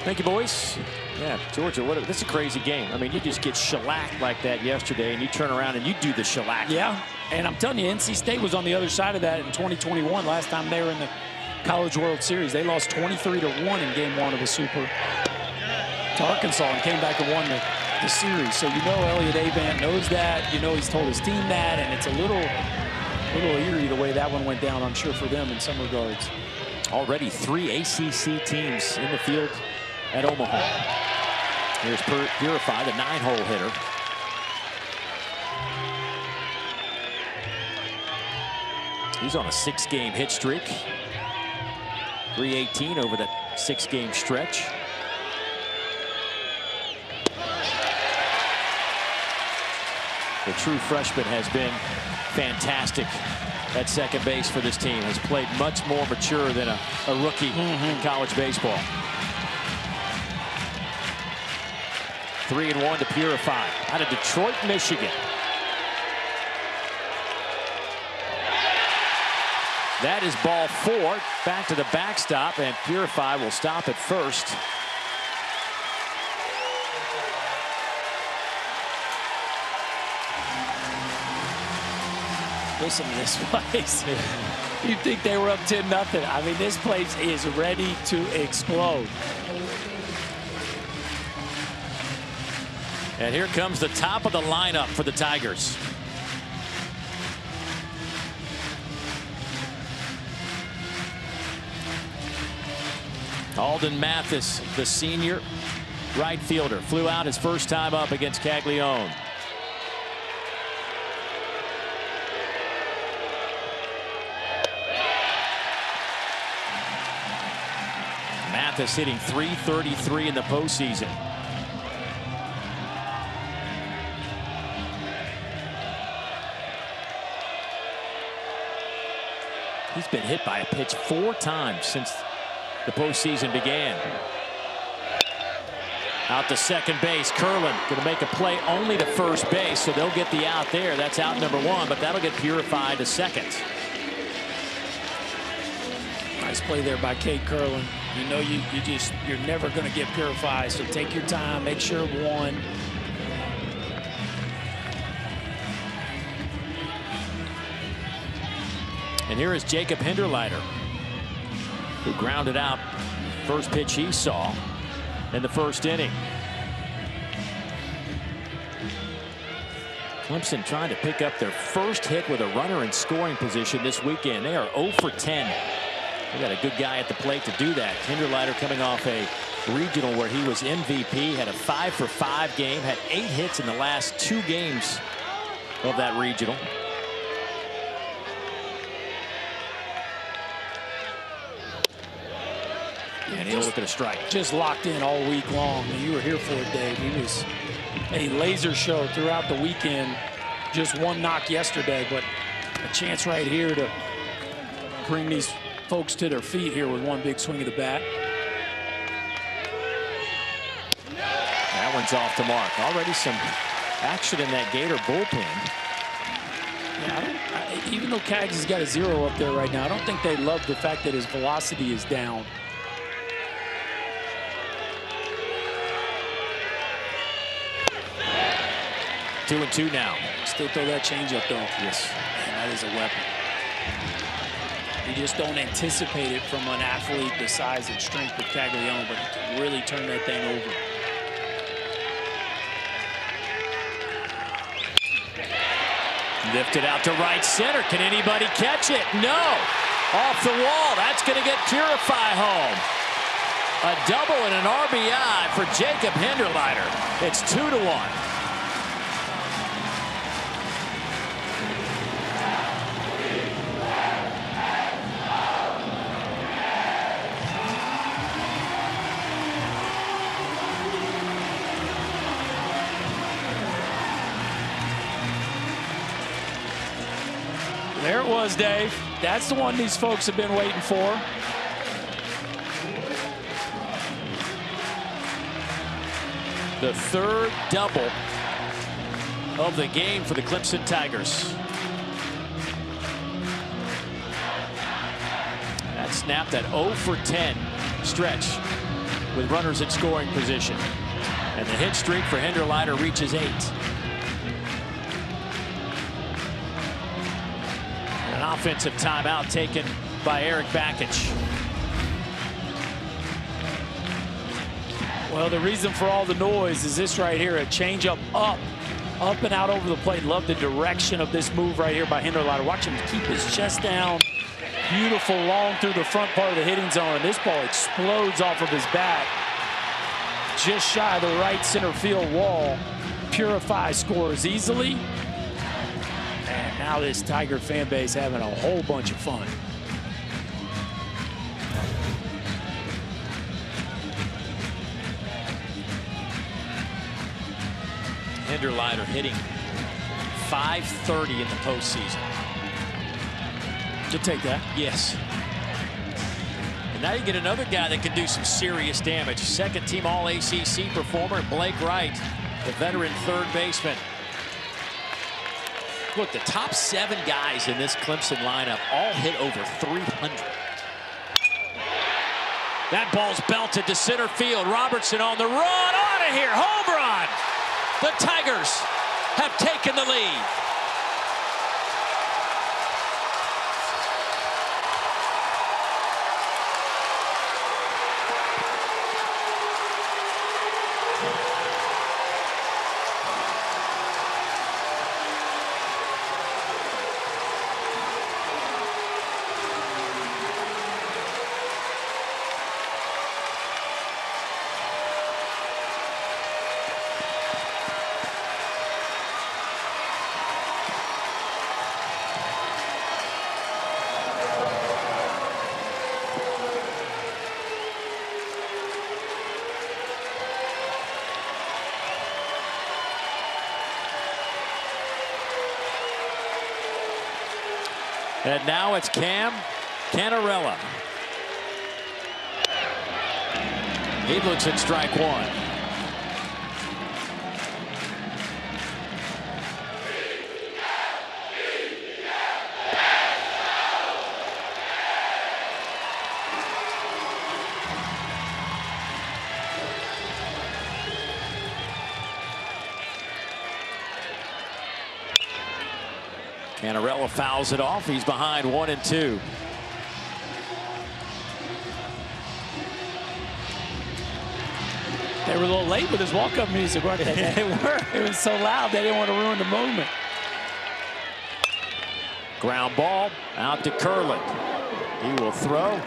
Thank you, boys. Yeah, Georgia, this is a crazy game. I mean, you just get shellacked like that yesterday, and you turn around and you do the shellac. Yeah, and I'm telling you, NC State was on the other side of that in 2021, last time they were in the College World Series. They lost 23-1 in Game 1 of the Super to Arkansas and came back and won the series. So you know Elliott Avent knows that. You know he's told his team that, and it's a little eerie the way that one went down, I'm sure, for them in some regards. Already 3 ACC teams in the field at Omaha. Here's Purify, the 9-hole hitter. He's on a 6-game hit streak. 318 over that 6-game stretch. The true freshman has been fantastic at second base for this team. Has played much more mature than a rookie in college baseball. 3-1 to Purify out of Detroit, Michigan. That is ball 4. Back to the backstop, and Purify will stop at first. Listen to this place. You'd think they were up 10-0. I mean, this place is ready to explode. And here comes the top of the lineup for the Tigers. Alden Mathis, the senior right fielder, flew out his first time up against Caglianone. Mathis hitting .333 in the postseason. He's been hit by a pitch 4 times since the postseason began. Out to second base, Curlin going to make a play only to first base, so they'll get the out there. That's out number 1, but that'll get purified to second. Nice play there by Kate Curlin. You know you're never going to get purified, so take your time, make sure 1. And here is Jacob Hinderleiter, who grounded out first pitch he saw in the first inning. Clemson trying to pick up their first hit with a runner in scoring position this weekend. They are 0 for 10. They got a good guy at the plate to do that. Hinderleiter coming off a regional where he was MVP, had a 5 for 5 game, had 8 hits in the last 2 games of that regional. And he'll look at a strike. Just locked in all week long. And you were here for it, Dave. He was a laser show throughout the weekend. Just 1 knock yesterday, but a chance right here to bring these folks to their feet here with 1 big swing of the bat. That one's off the mark. Already some action in that Gator bullpen. Yeah, even though Cags has got a 0 up there right now, I don't think they love the fact that his velocity is down. Two and two now. Still throw that changeup though. Yes. Man, that is a weapon. You just don't anticipate it from an athlete the size and strength of Caglianone, but he can really turn that thing over. Lifted out to right center. Can anybody catch it? No. Off the wall. That's going to get Purify home. A double and an RBI for Jacob Hinderleiter. It's 2-1. There it was, Dave. That's the one these folks have been waiting for. The 3rd double of the game for the Clemson Tigers. That snapped that 0 for 10 stretch with runners in scoring position. And the hit streak for Hinderleiter reaches 8. An offensive timeout taken by Eric Bakich. Well, the reason for all the noise is this right here, a changeup up and out over the plate. Love the direction of this move right here by Hinderleiter. Watch him keep his chest down. Beautiful long through the front part of the hitting zone. And this ball explodes off of his bat. Just shy of the right center field wall. Purify scores easily. And now this Tiger fan base having a whole bunch of fun. Hinderleiter hitting .530 in the postseason. You take that. Yes. And now you get another guy that can do some serious damage. Second team All-ACC performer, Blake Wright, the veteran 3rd baseman. Look, the top 7 guys in this Clemson lineup all hit over 300. That ball's belted to center field. Robertson on the run, out of here, home run! The Tigers have taken the lead. And now it's Cam Canella. He looks at strike one. Canella fouls it off. He's behind 1-2. They were a little late with his walk-up music, weren't they? They were. It was so loud they didn't want to ruin the moment. Ground ball out to Curlin. He will throw,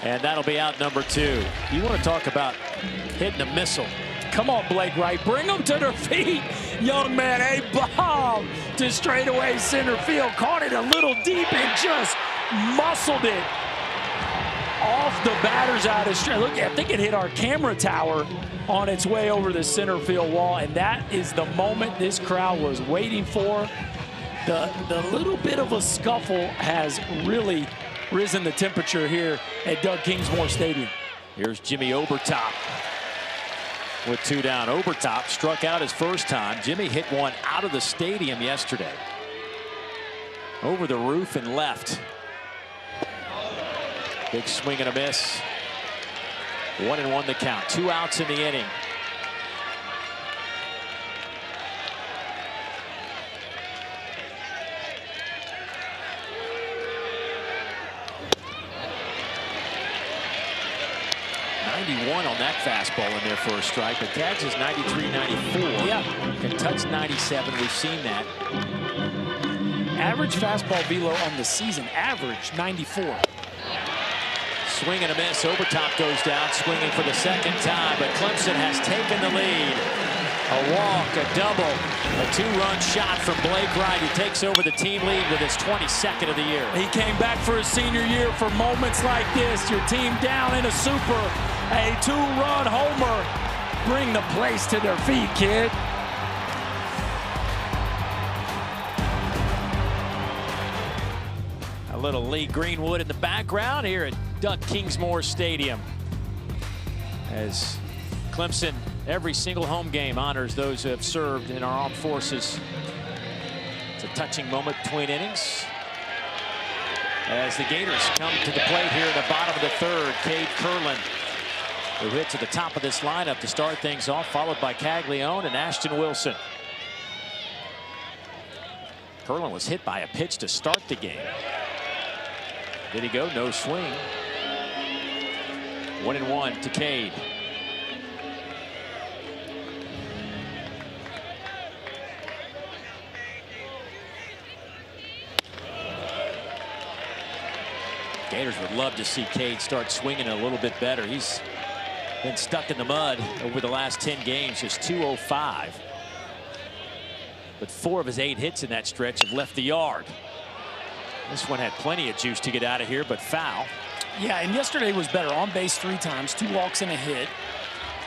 and that'll be out number 2. You want to talk about hitting a missile. Come on, Blake Wright. Bring them to their feet. Young man, a bomb to straightaway center field. Caught it a little deep and just muscled it off the batter's eye to straight. Look, I think it hit our camera tower on its way over the center field wall, and that is the moment this crowd was waiting for. The little bit of a scuffle has really risen the temperature here at Doug Kingsmore Stadium. Here's Jimmy Obertop with 2 down. Obertop struck out his first time. Jimmy hit one out of the stadium yesterday. Over the roof and left. Big swing and a miss. 1-1 the count. 2 outs in the inning. On that fastball in there for a strike, but Cags is 93, 94. Yeah. Can touch 97. We've seen that. Average fastball velo on the season, average 94. Swing and a miss. Obertop goes down, swinging for the second time, but Clemson has taken the lead. A walk, a double, a 2-run shot from Blake Wright, who takes over the team lead with his 22nd of the year. He came back for his senior year for moments like this. Your team down in a super, a 2-run homer. Bring the place to their feet, kid. A little Lee Greenwood in the background here at Doug Kingsmore Stadium, as Clemson, every single home game, honors those who have served in our armed forces. It's a touching moment between innings as the Gators come to the plate here in the bottom of the 3rd. Cade Curlin, who hit to the top of this lineup to start things off, followed by Caglianone and Ashton Wilson. Curlin was hit by a pitch to start the game. Did he go? No swing. 1-1 to Cade. Gators would love to see Cade start swinging a little bit better. He's been stuck in the mud over the last 10 games, just 205. But 4 of his 8 hits in that stretch have left the yard. This one had plenty of juice to get out of here, but foul. Yeah, and yesterday was better. On base 3 times, 2 walks and a hit.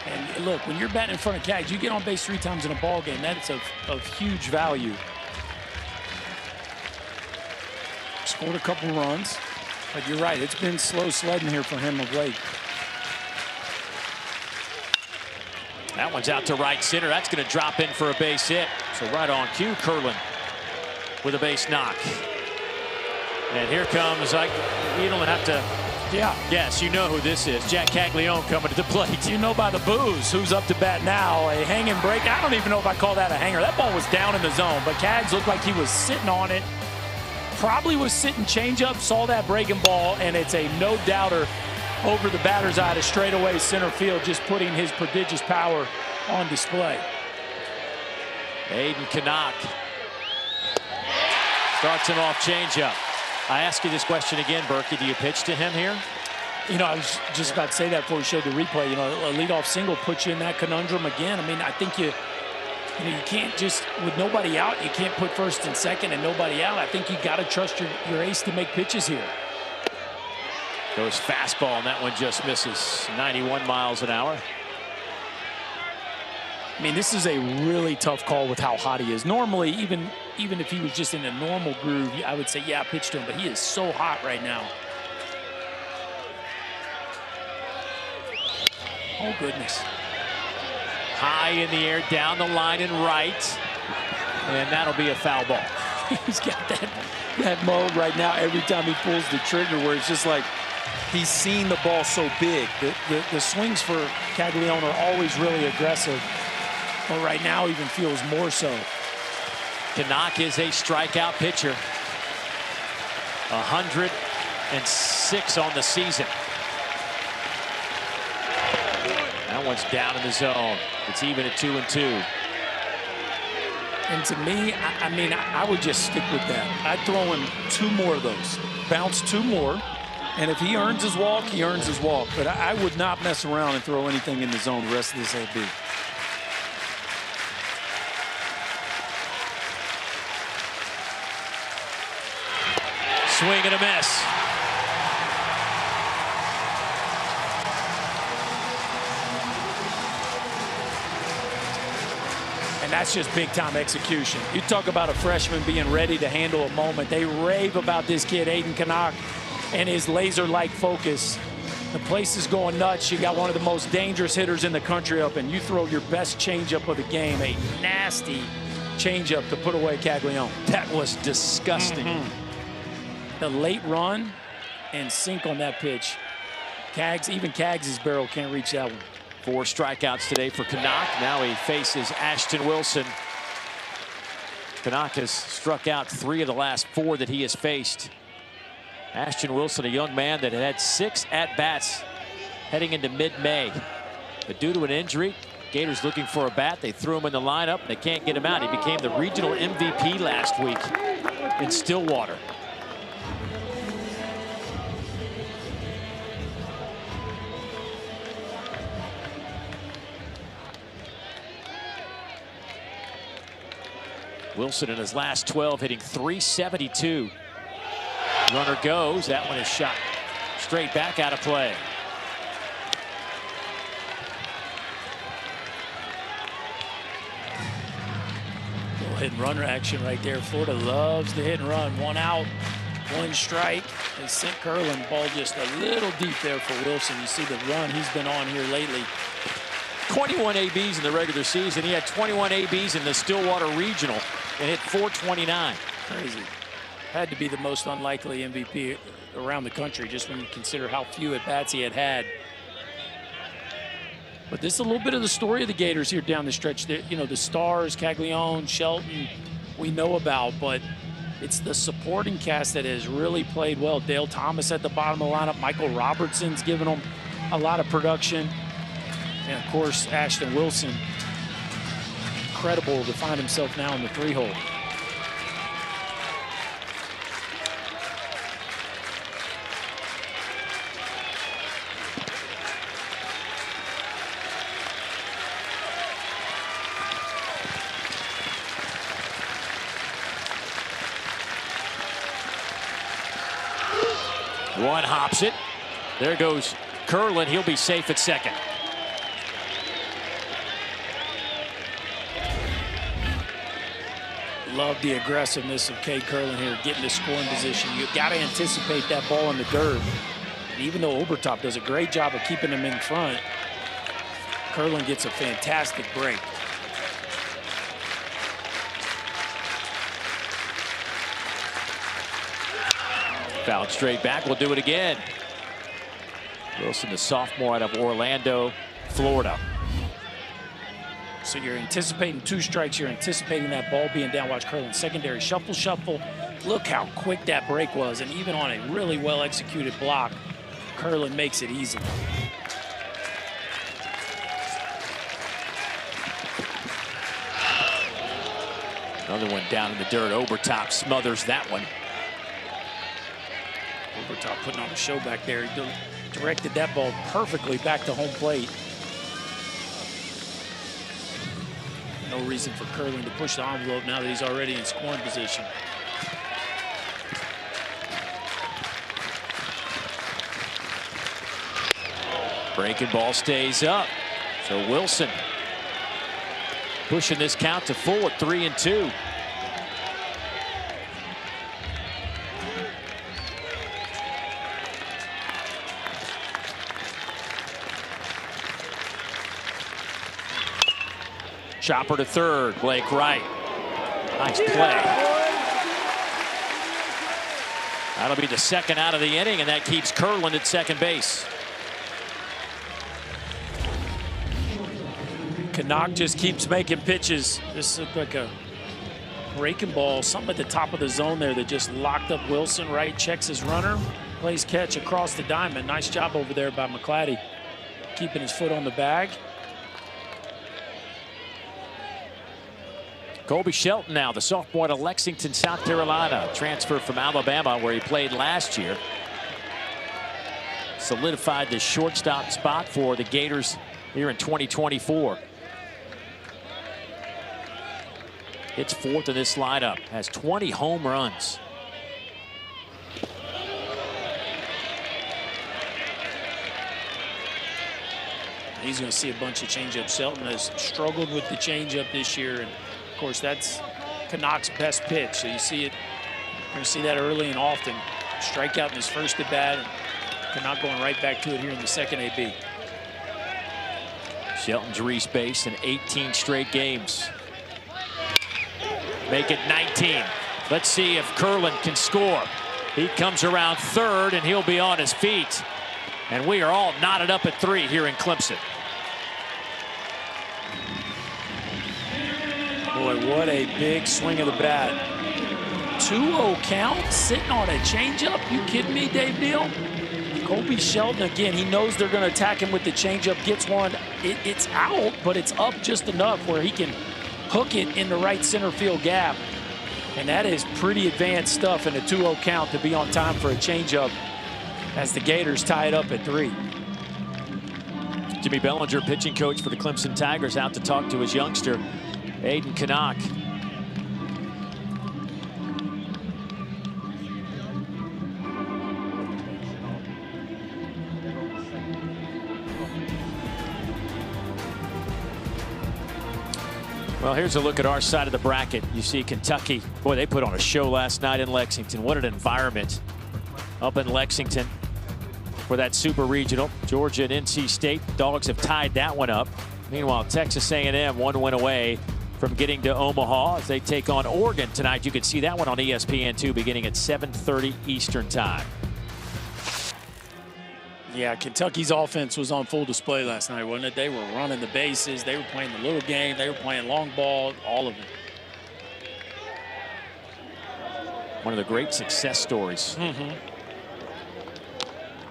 And look, when you're batting in front of Cags, you get on base 3 times in a ball game. That's of huge value. Scored a couple runs, but you're right. It's been slow sledding here for him of late. That one's out to right center. That's going to drop in for a base hit. So right on cue, Curlin with a base knock. And here comes, you don't have to guess, you know who this is. Jack Caglianone coming to the plate. You know by the boos who's up to bat now. A hanging break. I don't even know if I call that a hanger. That ball was down in the zone, but Cags looked like he was sitting on it. Probably was sitting changeup, saw that breaking ball, and it's a no-doubter over the batter's eye to straightaway center field, just putting his prodigious power on display. Aiden Knaak starts him off changeup. I ask you this question again, Berkey. Do you pitch to him here? You know, I was just about to say that before we showed the replay. You know, a leadoff single puts you in that conundrum again. I mean, I think you can't just, with nobody out, you can't put first and second and nobody out. I think you got to trust your ace to make pitches here. Goes fastball, and that one just misses. 91 miles an hour. I mean, this is a really tough call with how hot he is. Normally, even if he was just in a normal groove, I would say, yeah, pitch to him, but he is so hot right now. Oh, goodness. High in the air, down the line and right. And that'll be a foul ball. He's got that mode right now every time he pulls the trigger where it's just like he's seen the ball so big. The swings for Caglianone are always really aggressive, but right now even feels more so. Knaak is a strikeout pitcher. 106 on the season. That one's down in the zone. It's even at 2-2. And to me, I would just stick with that. I'd throw him 2 more of those. Bounce 2 more. And if he earns his walk, he earns his walk. But I would not mess around and throw anything in the zone the rest of this AB. Swing and a miss. And that's just big-time execution. You talk about a freshman being ready to handle a moment. They rave about this kid, Knaak, and his laser-like focus. The place is going nuts. You got one of the most dangerous hitters in the country up, and you throw your best changeup of the game, a nasty changeup to put away Caglianone. That was disgusting. The late run and sink on that pitch. Even Cags' barrel can't reach that one. 4 strikeouts today for Knaak. Now he faces Ashton Wilson. Knaak has struck out 3 of the last 4 that he has faced. Ashton Wilson, a young man that had 6 at-bats heading into mid-May. But due to an injury, Gators looking for a bat. They threw him in the lineup, and they can't get him out. He became the regional MVP last week in Stillwater. Wilson in his last 12 hitting .372. Runner goes. That one is shot straight back out of play. Little hit and runner action right there. Florida loves the hit and run. 1 out, 1 strike. They sent Curlin. Ball just a little deep there for Wilson. You see the run he's been on here lately. 21 ABs in the regular season. He had 21 ABs in the Stillwater Regional and hit .429. Crazy. Had to be the most unlikely MVP around the country, just when you consider how few at-bats he had. But this is a little bit of the story of the Gators here down the stretch. You know, the stars, Caglianone, Shelton, we know about, but it's the supporting cast that has really played well. Dale Thomas at the bottom of the lineup. Michael Robertson's given them a lot of production. And, of course, Ashton Wilson, incredible to find himself now in the 3-hole. One hops it. There goes Curlin. He'll be safe at second. Love the aggressiveness of Cade Curlin here, getting to scoring position. You got to anticipate that ball in the dirt. And even though Obertop does a great job of keeping him in front, Curlin gets a fantastic break. Fouled straight back. We'll do it again. Wilson, the sophomore out of Orlando, Florida. So you're anticipating 2 strikes. You're anticipating that ball being down. Watch Curlin. Secondary shuffle, shuffle. Look how quick that break was. And even on a really well-executed block, Curlin makes it easy. Another one down in the dirt. Obertop smothers that one. Obertop putting on a show back there. He directed that ball perfectly back to home plate. No reason for Curlin to push the envelope now that he's already in scoring position. Breaking ball stays up. So Wilson pushing this count to full at 3-2. Chopper to third. Blake Wright. Nice play. That'll be the second out of the inning, and that keeps Kurland at second base. Knaak just keeps making pitches. This looked like a breaking ball, something at the top of the zone there that just locked up Wilson. Right, checks his runner, plays catch across the diamond. Nice job over there by McClatty, keeping his foot on the bag. Colby Shelton now, the sophomore to Lexington, South Carolina. Transfer from Alabama, where he played last year. Solidified the shortstop spot for the Gators here in 2024. Hits fourth in this lineup. Has 20 home runs. He's going to see a bunch of changeups. Shelton has struggled with the changeup this year, and of course, that's Knaak's best pitch. So you see it, you're going to see that early and often. Strikeout in his first at bat, and Knaak going right back to it here in the second AB. Shelton's reached base in 18 straight games. Make it 19. Let's see if Kurland can score. He comes around third, and he'll be on his feet. And we are all knotted up at 3 here in Clemson. Boy, what a big swing of the bat. 2-0 count, sitting on a changeup. You kidding me, Dave Neal? Colby Shelton, again, he knows they're going to attack him with the changeup. Gets one. It's out, but it's up just enough where he can hook it in the right center field gap. And that is pretty advanced stuff in a 2-0 count to be on time for a changeup as the Gators tie it up at 3. Jimmy Bellinger, pitching coach for the Clemson Tigers, out to talk to his youngster, Aiden Knaak. Well, here's a look at our side of the bracket. You see Kentucky. Boy, they put on a show last night in Lexington. What an environment up in Lexington for that super regional. Georgia and NC State Dogs have tied that one up. Meanwhile, Texas A&M 1 win away from getting to Omaha as they take on Oregon tonight. You can see that one on ESPN2 beginning at 7:30 Eastern time. Yeah, Kentucky's offense was on full display last night, wasn't it? They were running the bases. They were playing the little game. They were playing long ball, all of it. One of the great success stories.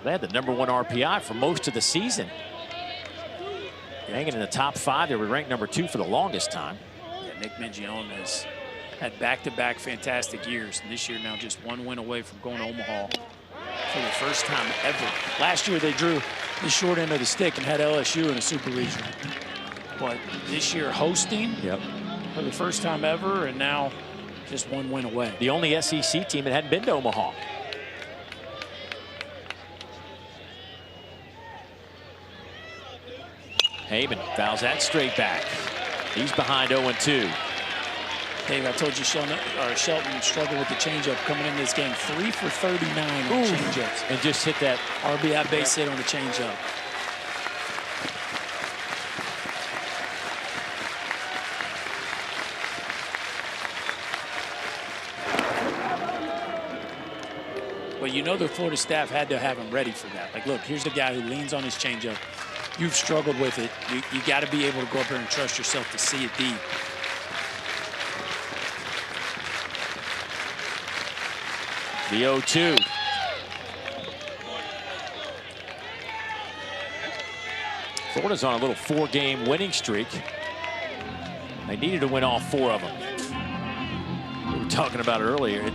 They had the #1 RPI for most of the season. Hanging in the top 5. They were ranked #2 for the longest time. Yeah, Nick Mingione has had back-to-back fantastic years. And this year now just 1 win away from going to Omaha for the first time ever. Last year they drew the short end of the stick and had LSU in a super regional. But this year hosting for the first time ever, and now just 1 win away. The only SEC team that hadn't been to Omaha. Heyman fouls that straight back. He's behind 0-2. Dave, I told you Shelton struggled with the changeup coming into this game. 3 for 39 on changeups. And just hit that RBI base hit on the changeup. Well, you know the Florida staff had to have him ready for that. Like, look, here's the guy who leans on his changeup. You've struggled with it. You got to be able to go up there and trust yourself to see it deep. The 0-2. Florida's on a little 4-game winning streak. They needed to win all 4 of them. We were talking about it earlier.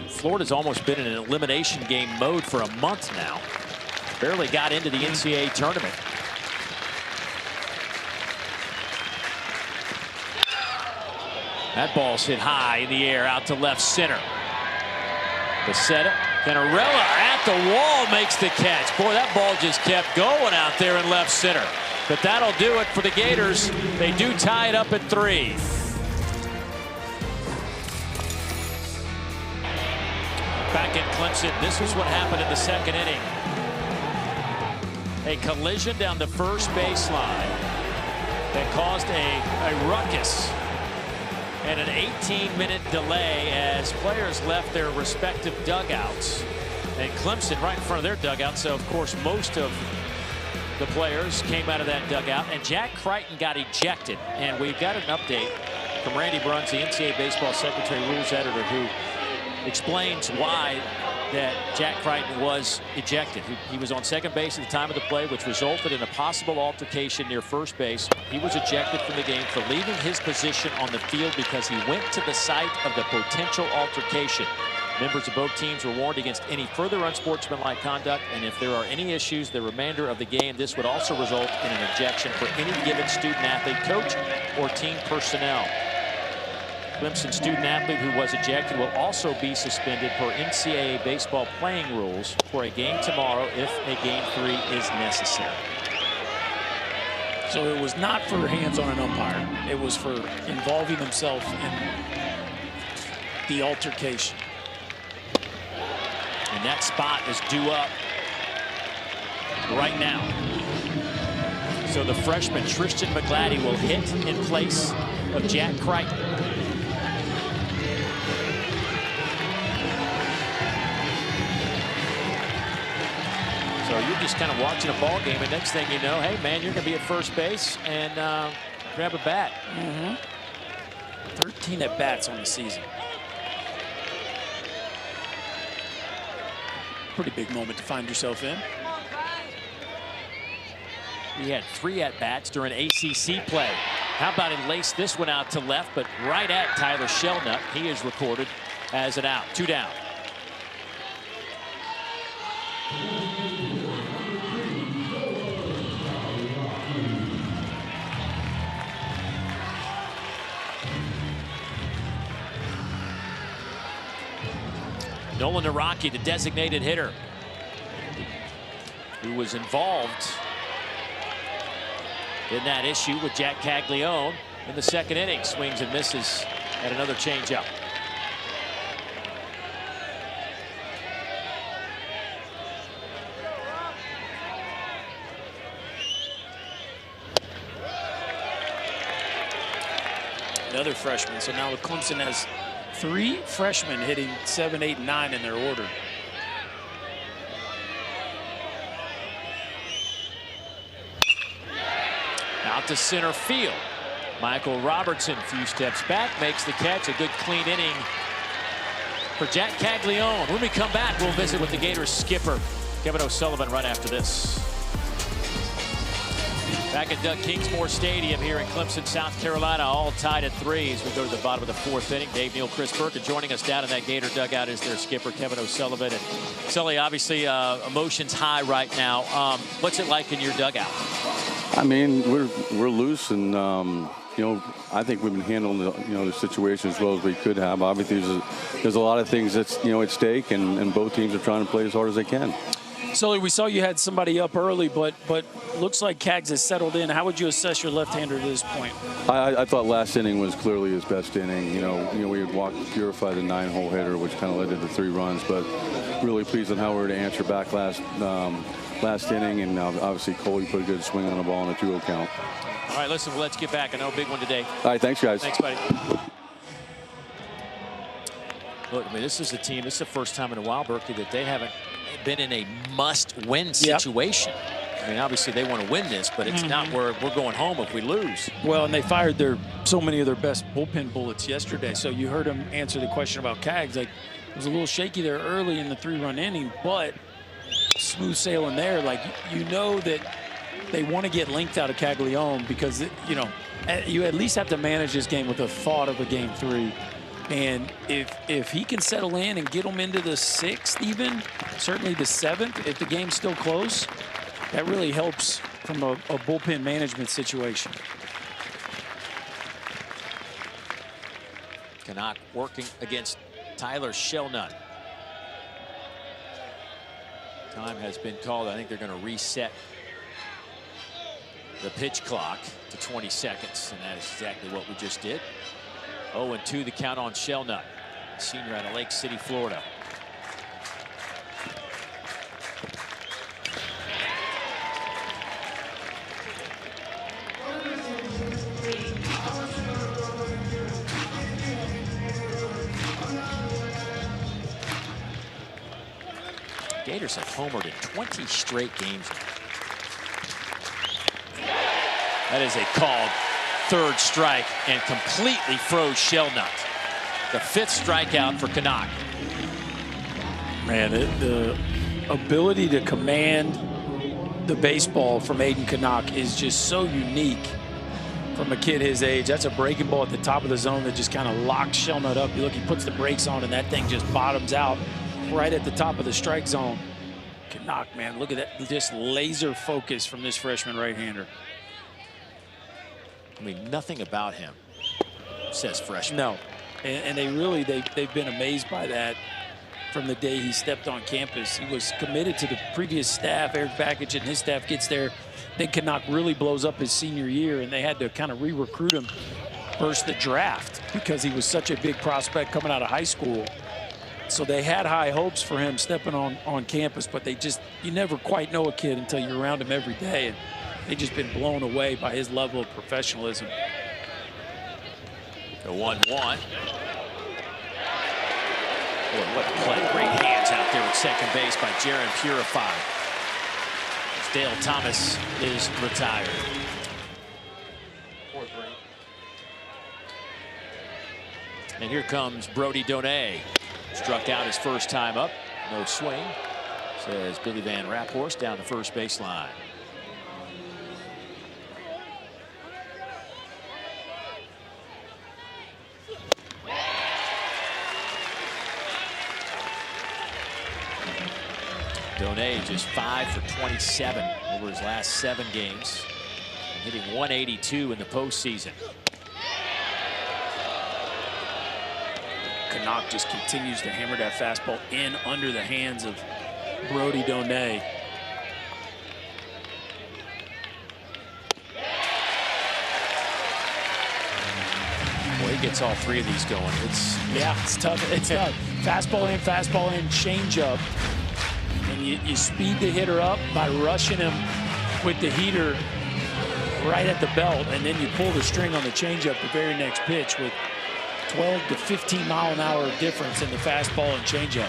Florida's almost been in an elimination game mode for a month now. Barely got into the NCAA tournament. That ball's hit high in the air out to left center. The setup. Canella at the wall makes the catch. Boy, that ball just kept going out there in left center. But that'll do it for the Gators. They do tie it up at 3. Back in Clemson, this was what happened in the second inning. A collision down the first baseline. that caused a ruckus and an 18-minute delay as players left their respective dugouts. And Clemson right in front of their dugout, so of course most of the players came out of that dugout, and Jack Crichton got ejected. And we've got an update from Randy Bruns, the NCAA baseball secretary rules editor, who explains why that Jack Crichton was ejected. He was on second base at the time of the play, which resulted in a possible altercation near first base. He was ejected from the game for leaving his position on the field because he went to the site of the potential altercation. Members of both teams were warned against any further unsportsmanlike conduct, and if there are any issues the remainder of the game, this would also result in an ejection for any given student athlete, coach, or team personnel. Clemson student athlete who was ejected will also be suspended per NCAA baseball playing rules for a game tomorrow if a game 3 is necessary. So it was not for hands on an umpire. It was for involving himself in the altercation. And that spot is due up right now. So the freshman Tristan McGladdy will hit in place of Jack Crichton. So you're just kind of watching a ball game, and next thing you know, hey man, you're going to be at first base and grab a bat. 13 at bats on the season. Pretty big moment to find yourself in. He had 3 at-bats during ACC play. How about he laced this one out to left, but right at Tyler Shellnut. He is recorded as an out. 2 down. Nolan Naraki, the designated hitter, who was involved in that issue with Jack Caglianone in the second inning. Swings and misses at another changeup. Another freshman. So now Clemson has 3 freshmen hitting 7, 8, and 9 in their order. Out to center field. Michael Robertson, a few steps back, makes the catch. A good clean inning for Jack Caglianone. When we come back, we'll visit with the Gators skipper, Kevin O'Sullivan, right after this. Back at Doug Kingsmore Stadium here in Clemson, South Carolina, all tied at 3 as we go to the bottom of the 4th inning. Dave Neal, Chris Burke, and joining us down in that Gator dugout is their skipper, Kevin O'Sullivan. And Sully, obviously, emotions high right now. What's it like in your dugout? I mean, we're loose, and you know, I think we've been handling the situation as well as we could have. Obviously, there's a lot of things that's at stake, and both teams are trying to play as hard as they can. Sully, we saw you had somebody up early, but looks like Cags has settled in. How would you assess your left-hander at this point? I thought last inning was clearly his best inning. We had walked Purify, the 9-hole hitter, which kind of led to the 3 runs, but really pleased on how we were to answer back last inning, and obviously Coley put a good swing on the ball on a 2-0 count. All right, listen, let's get back. I know a big one today. All right, thanks, guys. Thanks, buddy. Look, I mean, this is a team, this is the first time in a while, Berkey, that they haven't been in a must-win situation. Yep. I mean, obviously they want to win this, but it's not where we're going home if we lose. Well, and they fired so many of their best bullpen bullets yesterday. So you heard him answer the question about Cags. Like, it was a little shaky there early in the 3-run inning, but smooth sailing there. Like, you know that they want to get length out of Caglianone because, you at least have to manage this game with the thought of a game 3. And if he can settle in and get them into the 6th even, certainly the 7th, if the game's still close, that really helps from a bullpen management situation. Knaak working against Tyler Shellnut. Time has been called. I think they're going to reset the pitch clock to 20 seconds, and that is exactly what we just did. 0-2 the count on Shellnut, senior out of Lake City, Florida. Gators have homered in 20 straight games. That is a called third strike and completely froze Shellnut. The 5th strikeout for Knaak. Man, the ability to command the baseball from Aiden Knaak is just so unique from a kid his age. That's a breaking ball at the top of the zone that just kind of locks Shellnut up. You look, he puts the brakes on, and that thing just bottoms out right at the top of the strike zone. Knaak, man, look at that, just laser focus from this freshman right-hander. I mean, nothing about him says freshman. No, and they've been amazed by that from the day he stepped on campus. He was committed to the previous staff. Eric Bakich and his staff gets there. Then Knaak really blows up his senior year, and they had to kind of re-recruit him versus the draft because he was such a big prospect coming out of high school. So they had high hopes for him stepping on campus, but you never quite know a kid until you're around him every day. And they've just been blown away by his level of professionalism. The 1-1. Boy, what a play. Great hands out there at second base by Jaron Purify. Dale Thomas is retired. And here comes Brody Donay. Struck out his first time up. No swing, says Billy Van Raphorst down the first baseline. Donay just 5 for 27 over his last 7 games, hitting 182 in the postseason. Knaak just continues to hammer that fastball in under the hands of Brody Donay. Boy, he gets all 3 of these going. It's tough. It's tough. Fastball in, changeup. And you speed the hitter up by rushing him with the heater right at the belt, and then you pull the string on the changeup the very next pitch with 12 to 15 mile an hour difference in the fastball and changeup.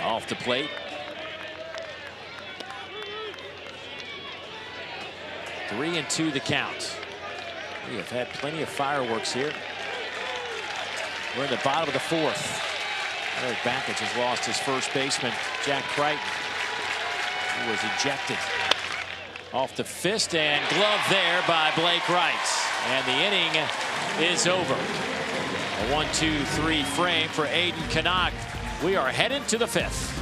Off the plate. 3-2 the count. We have had plenty of fireworks here. We're in the bottom of the 4th. Eric Bakich has lost his first baseman, Jack Crichton, who was ejected. Off the fist and glove there by Blake Wright. And the inning is over. A 1-2-3 frame for Aiden Knaak. We are headed to the 5th.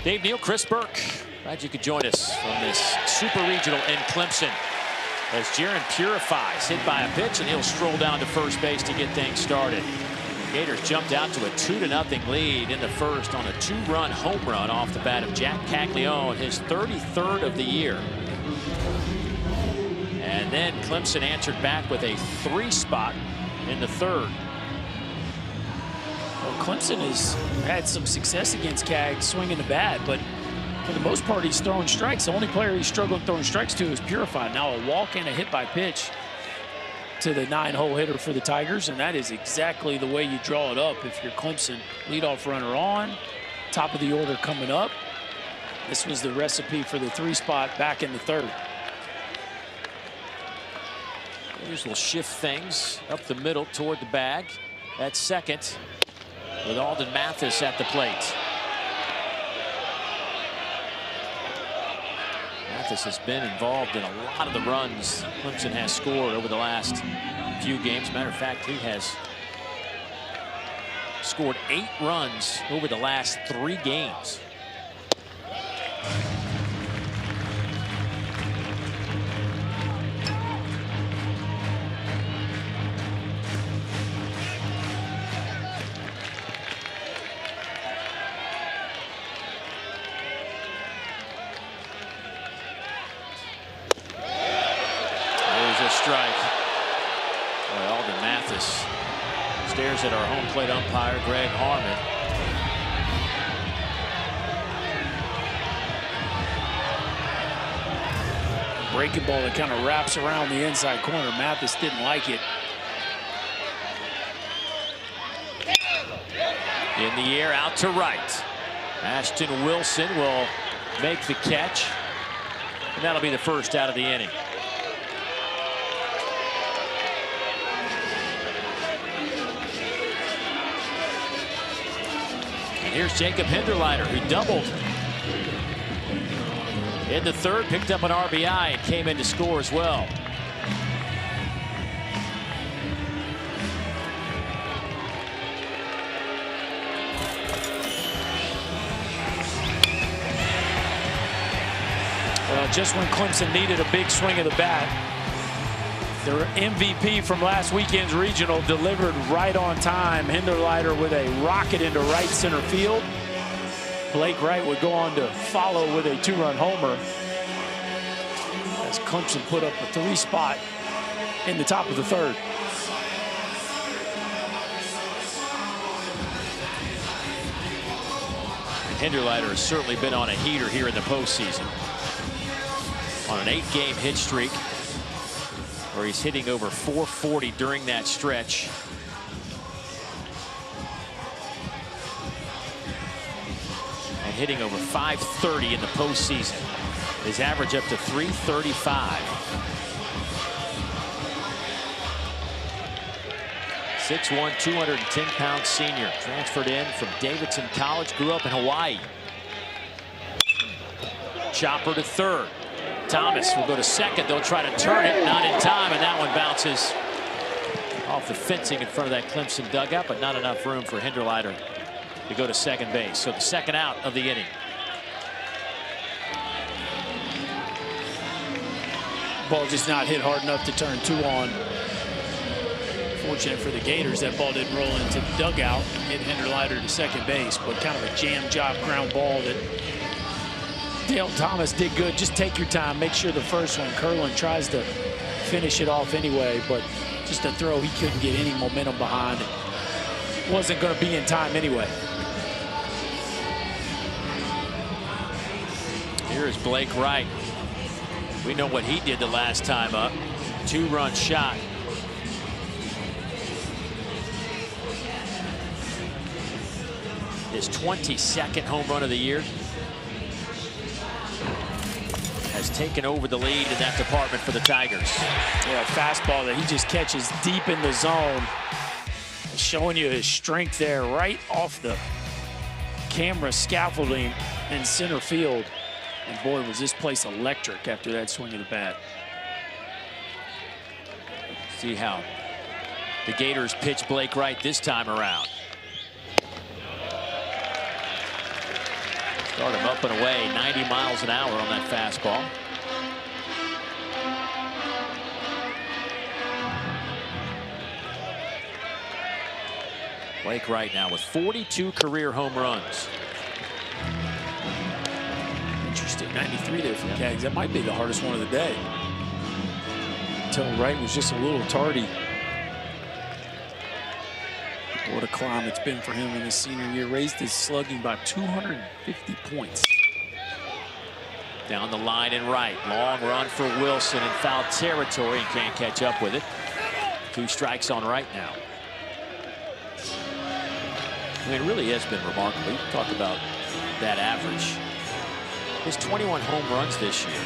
Dave Neal, Chris Burke. Glad you could join us from this Super Regional in Clemson as Jaron Purifies hit by a pitch, and he'll stroll down to first base to get things started. Gators jumped out to a 2-0 lead in the first on a 2-run home run off the bat of Jack Caglianone, his 33rd of the year. And then Clemson answered back with a 3-spot in the 3rd. Well, Clemson has had some success against Cag swinging the bat, but for the most part, he's throwing strikes. The only player he's struggled throwing strikes to is Purify. Now a walk and a hit by pitch to the 9-hole hitter for the Tigers, and that is exactly the way you draw it up if you're Clemson. Leadoff runner on, top of the order coming up. This was the recipe for the 3-spot back in the 3rd. Gators will shift things up the middle toward the bag at second with Alden Mathis at the plate. Mathis has been involved in a lot of the runs Clemson has scored over the last few games. Matter of fact, he has scored 8 runs over the last 3 games. Strike. Boy, Alden Mathis stares at our home plate umpire, Greg Harmon. breaking ball that kind of wraps around the inside corner. Mathis didn't like it. In the air, out to right. Ashton Wilson will make the catch. And that'll be the first out of the inning. And here's Jacob Hinderleiter, who doubled in the third, picked up an RBI, and came in to score as well. Just when Clemson needed a big swing of the bat, their MVP from last weekend's regional delivered right on time. Hinderleiter with a rocket into right center field. Blake Wright would go on to follow with a 2-run homer as Clemson put up a 3 spot in the top of the third. Hinderleiter has certainly been on a heater here in the postseason. On an 8-game hit streak, where he's hitting over .440 during that stretch. And hitting over .530 in the postseason. His average up to .335. 6'1", 210-pound senior. Transferred in from Davidson College, grew up in Hawaii. Chopper to third. Thomas will go to second. They'll try to turn it, not in time, and that one bounces off the fencing in front of that Clemson dugout, but not enough room for Hinderleiter to go to second base. So the second out of the inning. Ball just not hit hard enough to turn 2 on. Fortunate for the Gators, that ball didn't roll into the dugout and hit Hinderleiter to second base, but kind of a jam job ground ball that Dale Thomas did good. Just take your time, make sure the first one, Curlin tries to finish it off anyway, but just a throw he couldn't get any momentum behind. It wasn't going to be in time anyway. Here is Blake Wright. We know what he did the last time up. 2-run shot. His 22nd home run of the year. Has taken over the lead in that department for the Tigers. Yeah, fastball that he just catches deep in the zone. Showing you his strength there right off the camera scaffolding in center field. And boy, was this place electric after that swing of the bat. See how the Gators pitch Blake Wright this time around. Start him up and away, 90 miles an hour on that fastball. Blake Wright now with 42 career home runs. Interesting, 93 there from Cags. That might be the hardest one of the day. Until Wright was just a little tardy. What a climb it's been for him in his senior year. Raised his slugging by 250 points. Down the line and right. Long run for Wilson in foul territory and can't catch up with it. 2 strikes on Wright now. I mean, it really has been remarkable. You talk about that average. His 21 home runs this year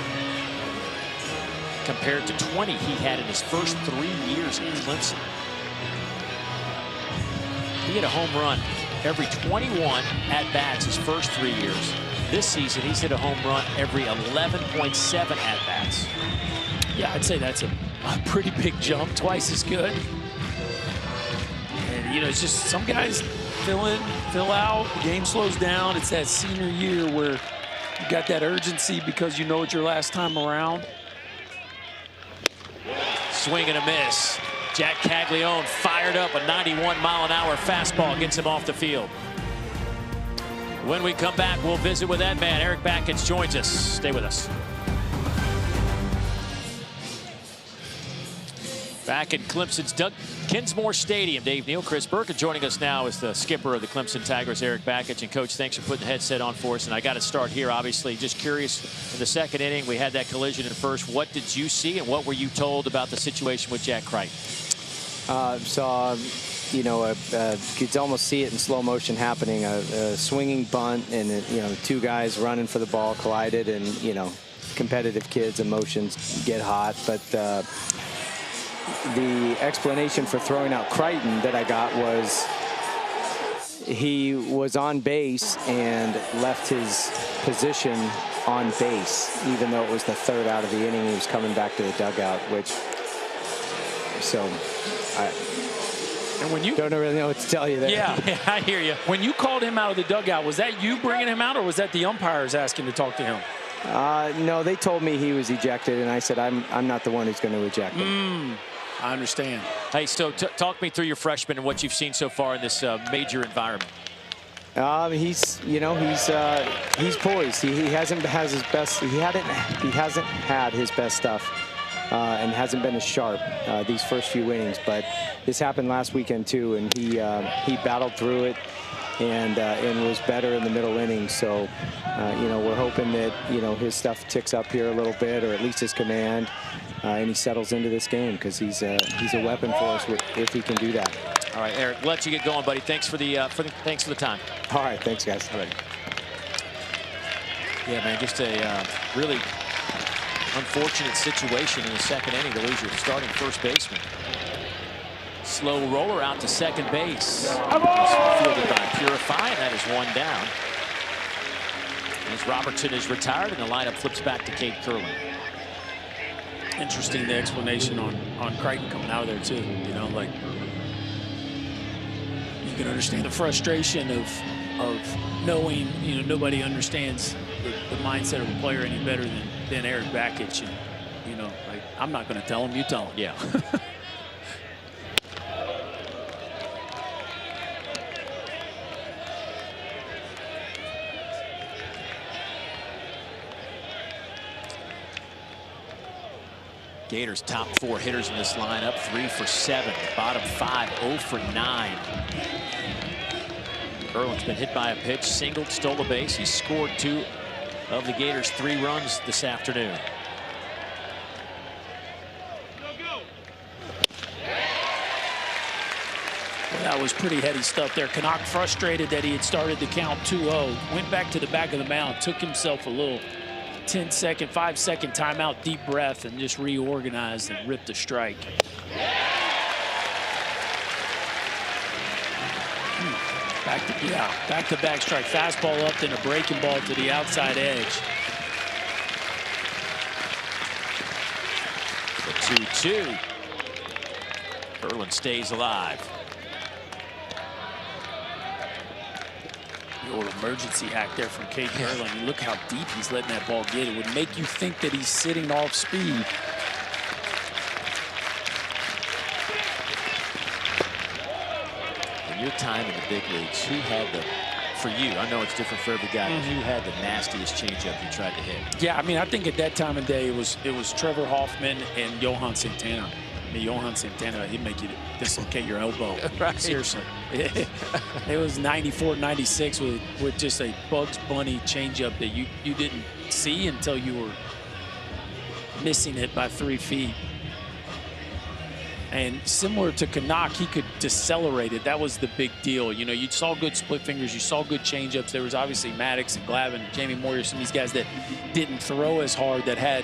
compared to 20 he had in his first 3 years at Clemson. He hit a home run every 21 at-bats his first 3 years. This season, he's hit a home run every 11.7 at-bats. Yeah, I'd say that's a pretty big jump, twice as good. And, you know, it's just some guys fill in, fill out, the game slows down. It's that senior year where you got that urgency because you know it's your last time around. Swing and a miss. Jack Caglianone fired up a 91-mile-an-hour fastball, gets him off the field. When we come back, we'll visit with that man. Eric Backens joins us. Stay with us. Back in Clemson's Doug Kinsmore Stadium, Dave Neal, Chris Burke, joining us now is the skipper of the Clemson Tigers, Erik Bakich. And Coach, thanks for putting the headset on for us. And I got to start here, obviously, just curious, in the second inning, we had that collision in first. What did you see, and what were you told about the situation with Jack Crichton? Saw, you know, could almost see it in slow motion happening. A swinging bunt, and you know, two guys running for the ball collided, and you know, competitive kids, emotions get hot. But the explanation for throwing out Crichton that I got was he was on base and left his position on base, even though it was the third out of the inning. He was coming back to the dugout, which, so and when you don't really know what to tell you there. Yeah, I hear you. When you called him out of the dugout, was that you bringing him out, or was that the umpires asking to talk to him? No, they told me he was ejected, and I said I'm not the one who's going to eject him. I understand. Hey, so talk me through your freshman and what you've seen so far in this major environment. He's poised. He hasn't had his best. He hasn't had his best stuff, and hasn't been as sharp these first few innings. But this happened last weekend too, and he battled through it, and was better in the middle innings. So you know, we're hoping that, you know, his stuff ticks up here a little bit, or at least his command, and he settles into this game, because he's a weapon for us if he can do that. All right, Erik, we'll let you get going, buddy. Thanks for the time. All right, thanks, guys. All right. Yeah, man, just a really unfortunate situation in the second inning to lose your starting first baseman. Slow roller out to second base. Fielded by Purify, and that is one down. As Robertson is retired, and the lineup flips back to Cade Curlin. Interesting, the explanation on Crichton coming out of there too. You know, like, you can understand the frustration of knowing, you know, nobody understands the mindset of a player any better than Erik Bakich. And, you know, like, I'm not going to tell him, you tell him. Yeah. Gators' top 4 hitters in this lineup, 3 for 7. Bottom 5, 0 for 9. Curlin's been hit by a pitch, singled, stole a base. He scored 2 of the Gators' 3 runs this afternoon. Well, that was pretty heady stuff there. Knaak, frustrated that he had started the count 2-0, went back to the back of the mound, took himself a little 10-second, 5-second timeout, deep breath, and just reorganized and ripped a strike. Back-to-back strike. Fastball up, then a breaking ball to the outside edge. The 2-2. Curlin stays alive. The old emergency hack there from Cade Curlin. Look how deep he's letting that ball get. It would make you think that he's sitting off speed. In your time in the big leagues, who had the, for you, I know it's different for every guy, but who had the nastiest changeup you tried to hit? Yeah, I mean, I think at that time of day, it was Trevor Hoffman and Johan Santana. I mean, Johan Santana, he'd make you dislocate your elbow. Right. Seriously. It was 94, 96 with just a Bugs Bunny changeup that you didn't see until you were missing it by 3 feet. And similar to Knaak, he could decelerate it. That was the big deal. You know, you saw good split fingers, you saw good changeups. There was obviously Maddox and Glavin and Jamie Moyer, some of these guys that didn't throw as hard, that had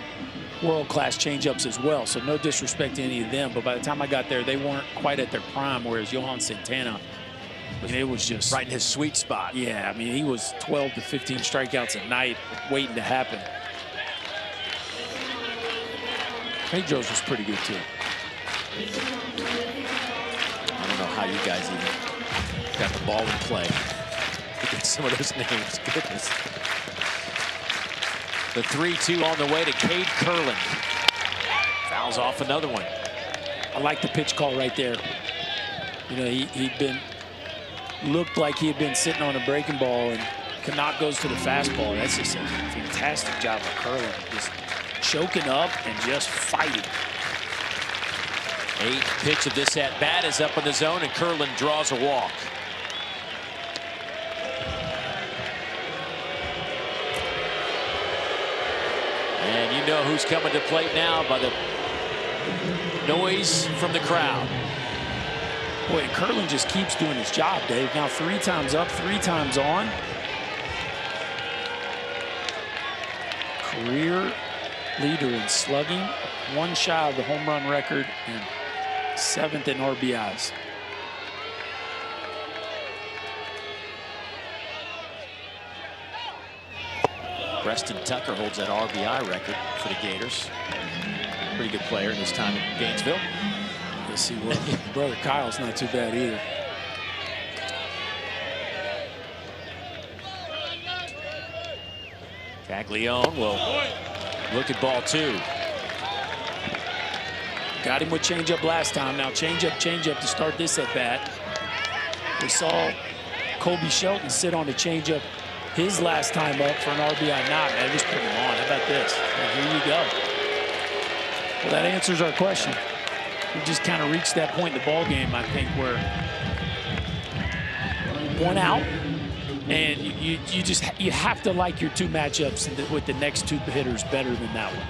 world-class changeups as well. So no disrespect to any of them, but by the time I got there, they weren't quite at their prime, whereas Johan Santana, I mean, it was just right in his sweet spot. Yeah, I mean, he was 12 to 15 strikeouts a night waiting to happen. Pedro's was pretty good too. I don't know how you guys even got the ball in play. Look at some of those names. Goodness. The 3-2 on the way to Cade Curlin. Fouls off another one. I like the pitch call right there. You know, he'd been, looked like he had been sitting on a breaking ball, and Knaak goes to the fastball. That's just a fantastic job of Curlin. Just choking up and just fighting. Eighth pitch of this at bat is up in the zone, and Curlin draws a walk. And you know who's coming to plate now by the noise from the crowd. Boy, Curlin just keeps doing his job, Dave. Now 3 times up, 3 times on. Career leader in slugging, 1 shy of the home run record, and 7th in RBIs. Preston Tucker holds that RBI record for the Gators. Pretty good player in his time in Gainesville. Let's see what brother Kyle's not too bad either. Caglianone will look at ball 2. Got him with changeup last time. Now changeup to start this at bat. We saw Colby Shelton sit on the changeup his last time up for an RBI knock. Man, just put him on. How about this? Well, here you go. Well, that answers our question. We just kind of reached that point in the ball game, I think, where 1 out, and you have to like your 2 matchups with the next 2 hitters better than that one.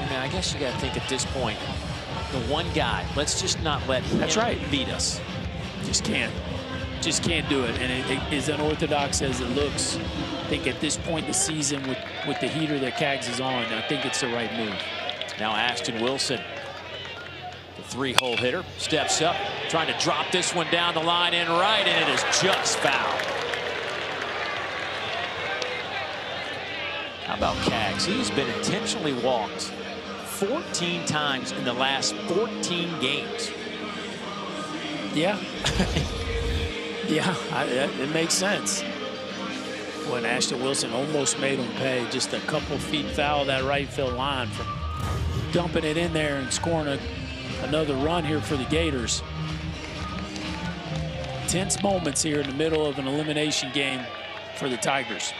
I mean, I guess you got to think at this point, the one guy, let's just not let That's him right. beat us. Just can't do it. And it is unorthodox as it looks. I think at this point in the season, with the heater that Cags is on, I think it's the right move. Now Ashton Wilson, the 3-hole hitter, steps up, trying to drop this one down the line and right, and it is just foul. How about Cags? He's been intentionally walked 14 times in the last 14 games. Yeah. Yeah, it makes sense. When Ashton Wilson almost made him pay, just a couple feet foul of that right field line from dumping it in there and scoring another run here for the Gators. Tense moments here in the middle of an elimination game for the Tigers.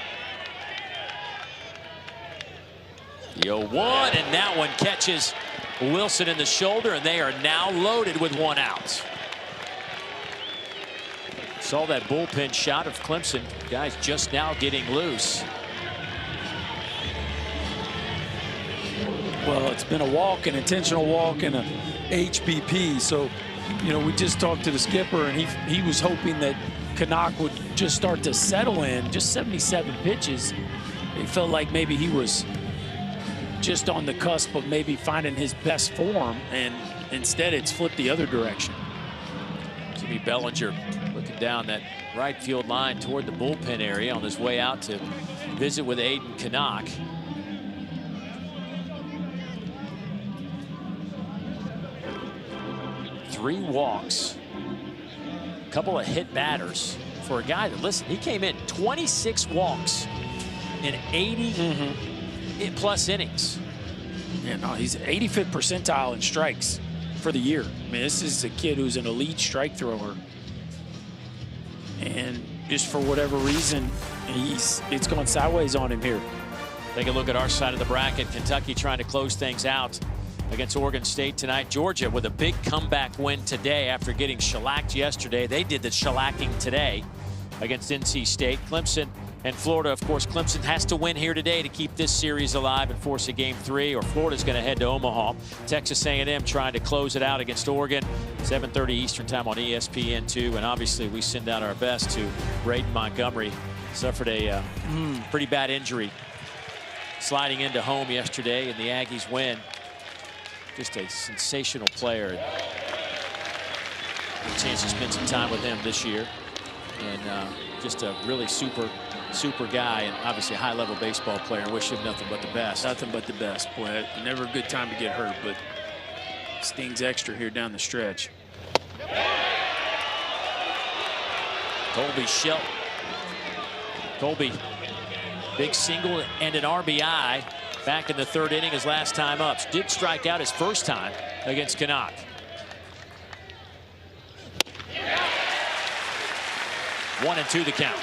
The 0-1, and that one catches Wilson in the shoulder, and they are now loaded with 1 out. Saw that bullpen shot of Clemson. Guys just now getting loose. Well, it's been a walk, an intentional walk, and a HBP. So, you know, we just talked to the skipper, and he was hoping that Knaak would just start to settle in. Just 77 pitches. It felt like maybe he was just on the cusp of maybe finding his best form, and instead it's flipped the other direction. Jimmy Bellinger looking down that right field line toward the bullpen area on his way out to visit with Aiden Knaak. Three walks, a couple of hit batters for a guy that, listen, he came in 26 walks in 80 plus innings. Yeah, no, he's 85th percentile in strikes for the year. I mean, this is a kid who's an elite strike thrower. And just for whatever reason, it's gone sideways on him here. Take a look at our side of the bracket. Kentucky trying to close things out against Oregon State tonight. Georgia with a big comeback win today after getting shellacked yesterday. They did the shellacking today against NC State. Clemson and Florida, of course, Clemson has to win here today to keep this series alive and force a Game 3, or Florida's going to head to Omaha. Texas A&M trying to close it out against Oregon. 7:30 Eastern time on ESPN2. And obviously, we send out our best to Braden Montgomery. Suffered a pretty bad injury sliding into home yesterday, and the Aggies win. Just a sensational player. A chance to spend some time with him this year. And just a really super guy, and obviously a high-level baseball player. Wish him nothing but the best. Nothing but the best. Boy, never a good time to get hurt, but stings extra here down the stretch. Colby Shelton. Colby, big single and an RBI back in the 3rd inning his last time up. Did strike out his first time against Knaak. One and two the count.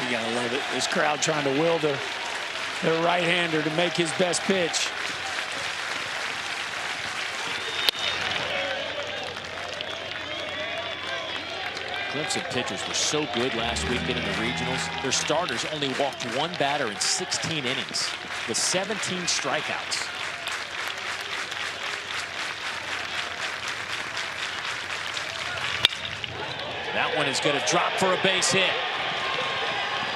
You gotta love it. This crowd trying to will their right-hander, to make his best pitch. Clemson pitchers were so good last weekend in the regionals. Their starters only walked one batter in 16 innings with 17 strikeouts. That one is going to drop for a base hit.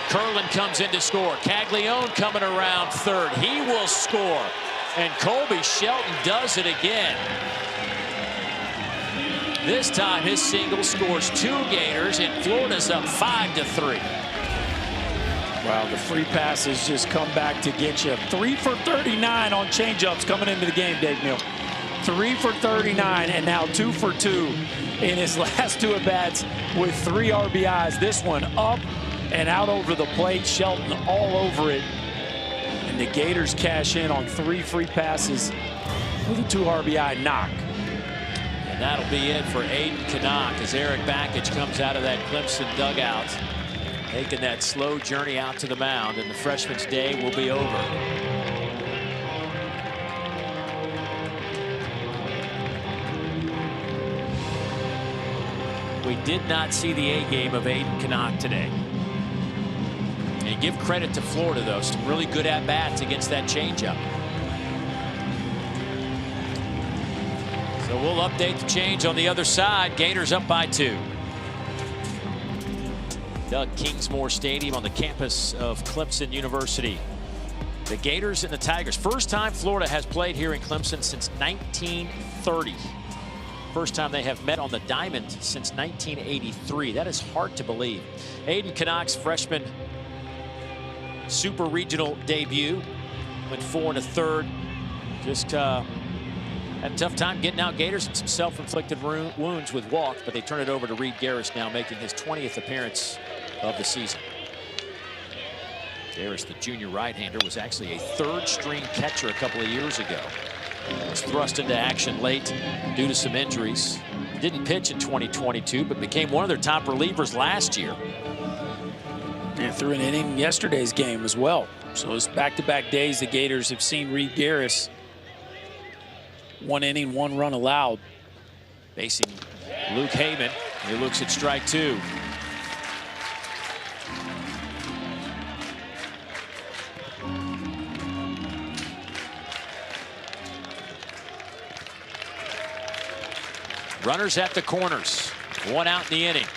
Curlin comes in to score. Caglianone coming around third. He will score. And Colby Shelton does it again. This time his single scores 2 Gators, and Florida's up 5-3. Wow, the free passes just come back to get you. 3 for 39 on changeups coming into the game, Dave Neal. 3 for 39, and now 2 for 2 in his last 2 at-bats with 3 RBIs. This one up and out over the plate. Shelton all over it. And the Gators cash in on 3 free passes with a 2 RBI knock. And that'll be it for Knaak as Eric Bakich comes out of that Clemson dugout, taking that slow journey out to the mound, and the freshman's day will be over. We did not see the A game of Knaak today. And give credit to Florida, though. Some really good at-bats against that changeup. So we'll update the change on the other side. Gators up by 2. Doug Kingsmore Stadium on the campus of Clemson University. The Gators and the Tigers. First time Florida has played here in Clemson since 1930. First time they have met on the diamond since 1983. That is hard to believe. Knaak's freshman super regional debut. Went 4 1/3. Just had a tough time getting out Gators and some self-inflicted wounds with walks, but they turn it over to Reed Garris now, making his 20th appearance of the season. Garris, the junior right-hander, was actually a 3rd-string catcher a couple of years ago. Was thrust into action late due to some injuries. Didn't pitch in 2022, but became one of their top relievers last year. And threw an inning in yesterday's game as well. So it's back-to-back days the Gators have seen Reed Garris. 1 inning, 1 run allowed. Facing Luke Heyman. He looks at strike 2. Runners at the corners. 1 out in the inning.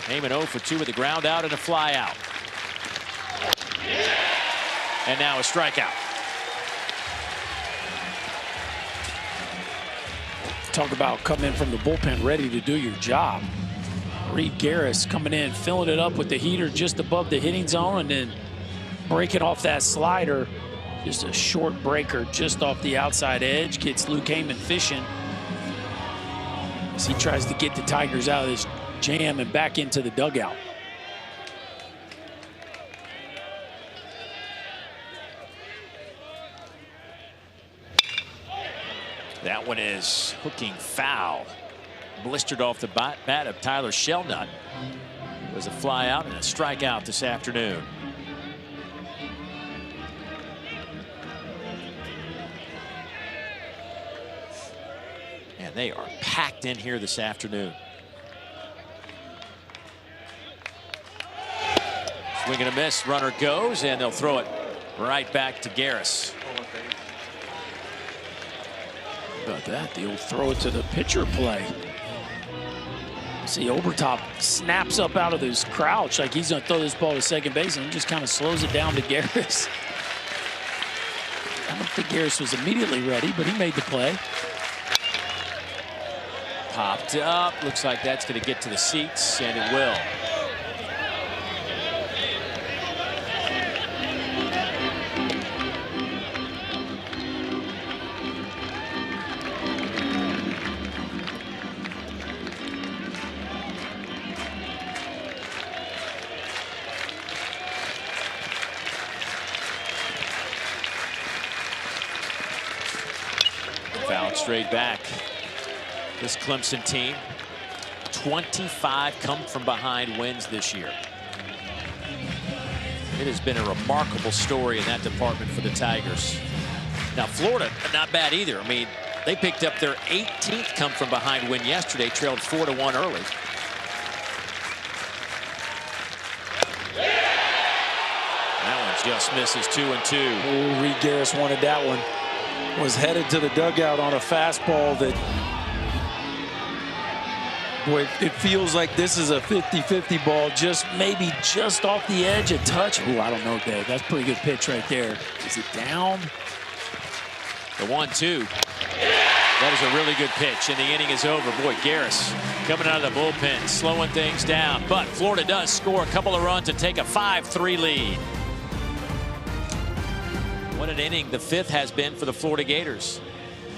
Heyman 0 for 2 with a ground out and a fly out. And now a strikeout. Talk about coming in from the bullpen ready to do your job. Reed Garris coming in, filling it up with the heater just above the hitting zone, and then breaking off that slider. Just a short breaker just off the outside edge. Gets Luke Heyman fishing as he tries to get the Tigers out of this jam and back into the dugout. That one is hooking foul. Blistered off the bat of Tyler Shelnut. It was a fly out and a strikeout this afternoon. And they are packed in here this afternoon. Swing and a miss. Runner goes, and they'll throw it right back to Garris. About that, the old throw it to the pitcher play. See, Obertop snaps up out of his crouch like he's going to throw this ball to second base, and he just kind of slows it down to Garris. I don't think Garris was immediately ready, but he made the play. Popped up. Looks like that's going to get to the seats, and it will. Fouled straight back. This Clemson team, 25 come from behind wins this year. It has been a remarkable story in that department for the Tigers. Now, Florida, not bad either. I mean, they picked up their 18th come-from-behind win yesterday, trailed 4-1 early. That one just misses 2-2. Oh, Reed Garris wanted that one. Was headed to the dugout on a fastball that, boy, it feels like this is a 50-50 ball, maybe just off the edge, a touch. Oh, I don't know, Dave. That's a pretty good pitch right there. Is it down? The 1-2. That is a really good pitch, and the inning is over. Boy, Garris coming out of the bullpen, slowing things down. But Florida does score a couple of runs and take a 5-3 lead. What an inning the fifth has been for the Florida Gators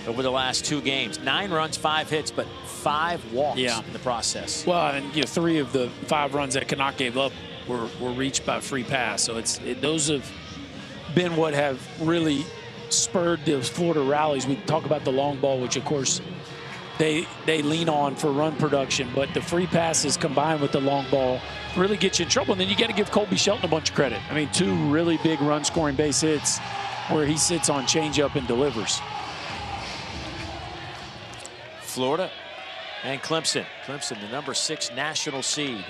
over the last 2 games. 9 runs, 5 hits, but 5 walks in the process. Well, and 3 of the 5 runs that Knaak gave up were reached by free pass. So those have been what have really spurred those Florida rallies. We talk about the long ball, which of course they lean on for run production, but the free passes combined with the long ball really get you in trouble. And then you got to give Colby Shelton a bunch of credit. I mean, 2 really big run scoring base hits where he sits on changeup and delivers. Florida and Clemson. Clemson, the number 6 national seed.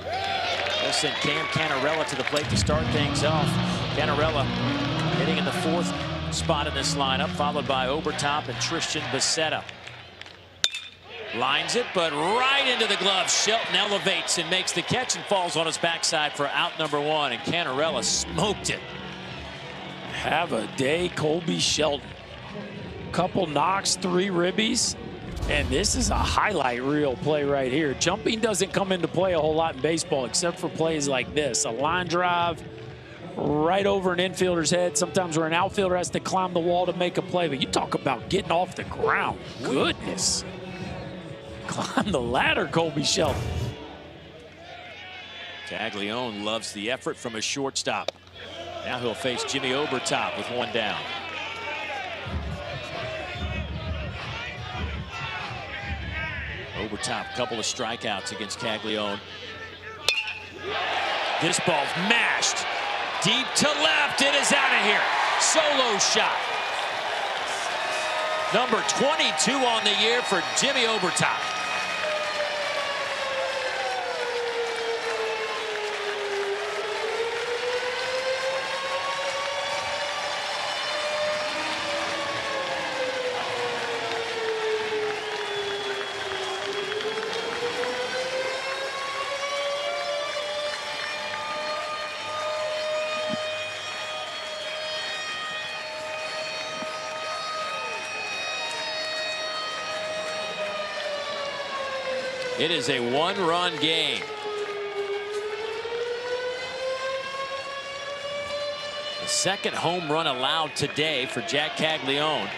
They'll send Cam Canella to the plate to start things off. Canella hitting in the 4th spot in this lineup, followed by Obertop and Tristan Becerra. Lines it, but right into the glove. Shelton elevates and makes the catch and falls on his backside for out number 1, and Canella smoked it. Have a day, Colby Shelton. Couple knocks, 3 ribbies, and this is a highlight reel play right here. Jumping doesn't come into play a whole lot in baseball except for plays like this. A line drive right over an infielder's head, sometimes where an outfielder has to climb the wall to make a play. But you talk about getting off the ground. Goodness. Climb the ladder, Colby Shelton. Caglianone loves the effort from a shortstop. Now he'll face Jimmy Obertop with 1 down. Obertop, couple of strikeouts against Caglianone. This ball's mashed. Deep to left, it is out of here. Solo shot. Number 22 on the year for Jimmy Obertop. It is a 1-run game. The 2nd home run allowed today for Jack Caglianone.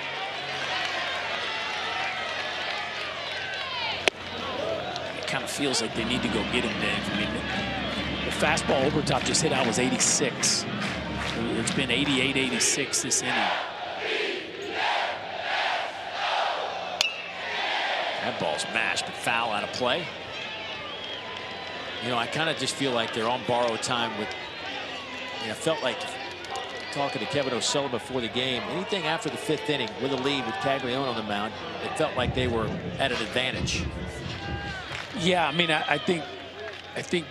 It kind of feels like they need to go get him, Dave. I mean, the fastball Obertop just hit out was 86. It's been 88, 86 this inning. That ball's mashed, but foul out of play. You know, I kind of just feel like they're on borrowed time with, I felt like talking to Kevin O'Sullivan before the game, anything after the 5th inning with a lead with Caglianone on the mound, it felt like they were at an advantage. Yeah, I mean, I think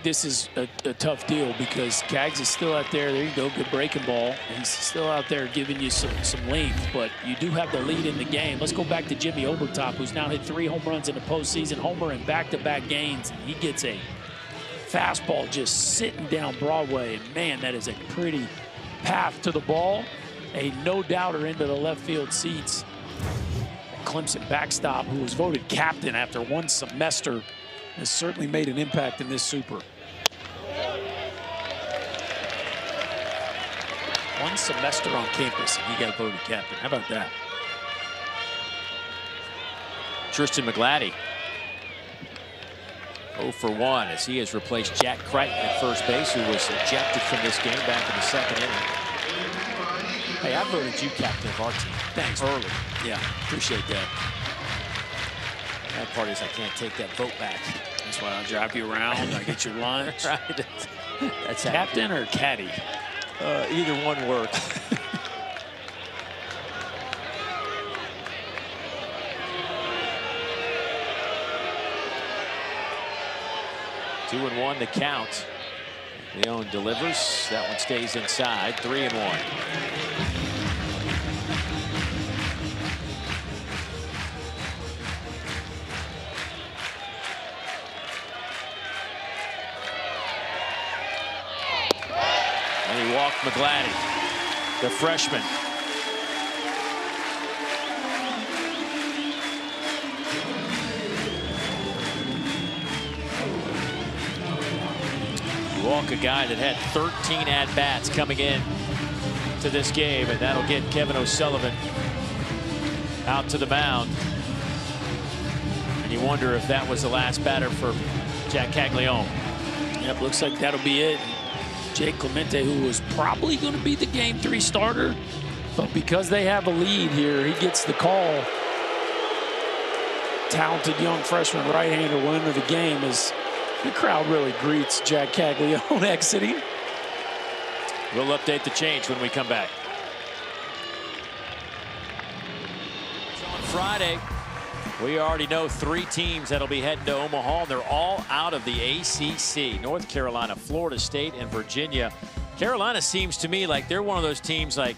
this is a tough deal because Cags is still out there. There you go, good breaking ball. He's still out there giving you some length, but you do have the lead in the game. Let's go back to Jimmy Obertop, who's now hit 3 home runs in the postseason, homer in back-to-back games, and he gets a fastball just sitting down Broadway. And man, that is a pretty path to the ball. A no-doubter into the left field seats. Clemson backstop, who was voted captain after 1 semester, has certainly made an impact in this Super. 1 semester on campus, and he got voted captain. How about that? Tristan McGladdy 0 for 1 as he has replaced Jack Crichton at first base, who was ejected from this game back in the 2nd inning. Hey, I voted you captain of our team. Thanks. Early. Yeah, appreciate that. That part is I can't take that vote back. That's why I drive you around. I get your lunch. Right. That's captain or caddy? Either one works. 2-1 the count. Leone delivers. That one stays inside. 3-1. And he walked McGladdy, the freshman. Walk, a guy that had 13 at-bats coming in to this game, and that'll get Kevin O'Sullivan out to the mound. And you wonder if that was the last batter for Jack Caglianone. Yep, looks like that'll be it. Jake Clemente, who was probably going to be the Game 3 starter, but because they have a lead here, he gets the call. Talented young freshman right-hander winner of the game as the crowd really greets Jack Caglianone exiting. We'll update the change when we come back. So on Friday, we already know 3 teams that'll be heading to Omaha. They're all out of the ACC. North Carolina, Florida State, and Virginia. Carolina seems to me like they're one of those teams, like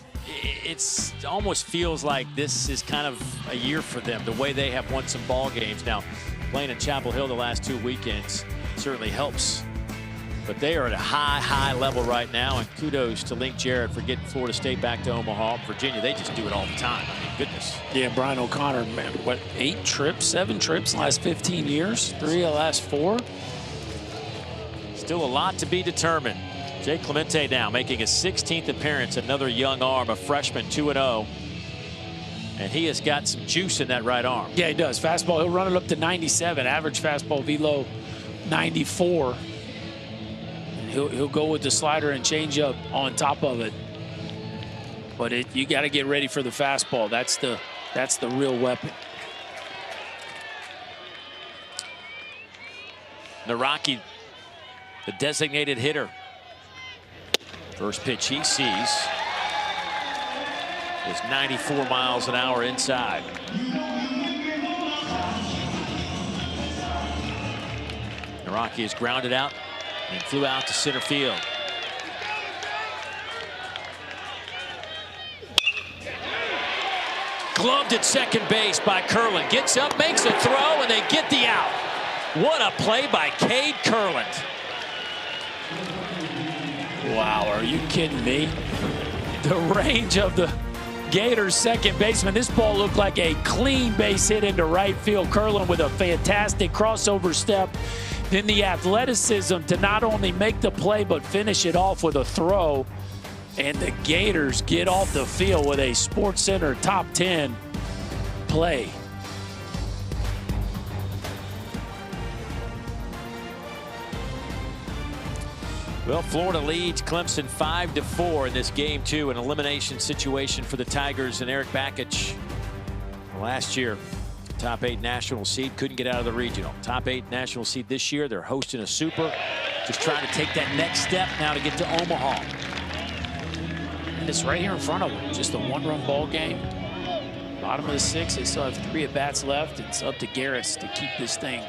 it's almost feels like this is kind of a year for them, the way they have won some ball games. Now, playing in Chapel Hill the last 2 weekends certainly helps. But they are at a high level right now, and kudos to Link Jarrett for getting Florida State back to Omaha. Virginia, they just do it all the time. I mean, goodness. Yeah, Brian O'Connor, man, what, 8 trips, 7 trips in the last 15 years? 3 of the last 4? Still a lot to be determined. Jake Clemente now making his 16th appearance, another young arm, a freshman, 2-0. And he has got some juice in that right arm. Yeah, he does. Fastball, he'll run it up to 97. Average fastball velo 94. He'll go with the slider and changeup on top of it. But you got to get ready for the fastball. That's the real weapon. Naraki, the designated hitter. First pitch he sees is 94 miles an hour inside. Naraki is grounded out and flew out to center field. Gloved at second base by Curlin. Gets up, makes a throw, and they get the out. What a play by Cade Curlin. Wow, are you kidding me? The range of the Gators second baseman. This ball looked like a clean base hit into right field. Curlin with a fantastic crossover step. Then the athleticism to not only make the play, but finish it off with a throw. And the Gators get off the field with a SportsCenter top 10 play. Well, Florida leads Clemson 5-4 in this game 2, an elimination situation for the Tigers and Eric Bakich. Last year, top 8 national seed, couldn't get out of the regional. Top 8 national seed this year, they're hosting a super. Just trying to take that next step now to get to Omaha. And it's right here in front of them, just a 1-run ball game. Bottom of the 6th, they still have 3 at-bats left. It's up to Garris to keep this thing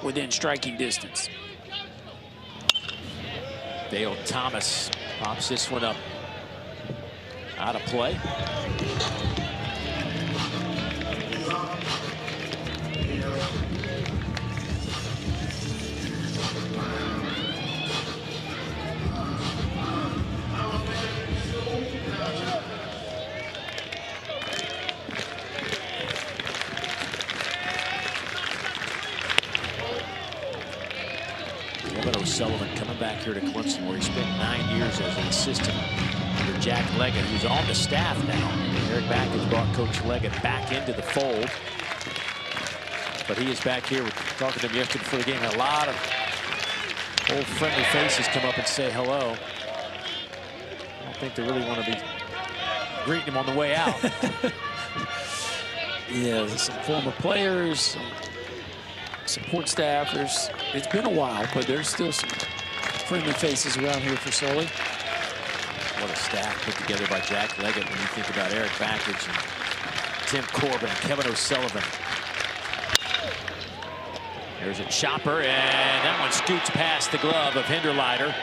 within striking distance. Dale Thomas pops this one up out of play. Kevin O'Sullivan coming back here to Clemson, where he spent 9 years as an assistant under Jack Leggett, who's on the staff now. Eric Bakich brought Coach Leggett back into the fold. But he is back here. We're talking to him yesterday before the game. A lot of old friendly faces come up and say hello. I don't think they really want to be greeting him on the way out. Yeah, there's some former players, some support staffers. It's been a while, but there's still some friendly faces around here for Sully. What a staff put together by Jack Leggett when you think about Eric Backage and Tim Corbin, Kevin O'Sullivan. There's a chopper, and that one scoots past the glove of Hinderleiter.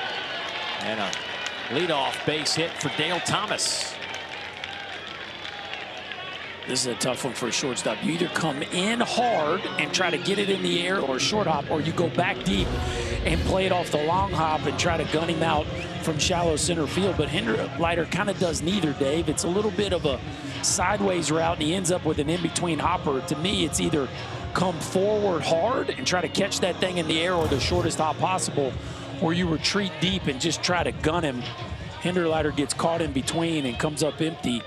And a leadoff base hit for Dale Thomas. This is a tough one for a shortstop. You either come in hard and try to get it in the air or short hop, or you go back deep and play it off the long hop and try to gun him out from shallow center field. But Hinderleiter kind of does neither, Dave. It's a little bit of a sideways route, and he ends up with an in-between hopper. To me, it's either come forward hard and try to catch that thing in the air or the shortest hop possible, or you retreat deep and just try to gun him. Hinderleiter gets caught in between and comes up empty.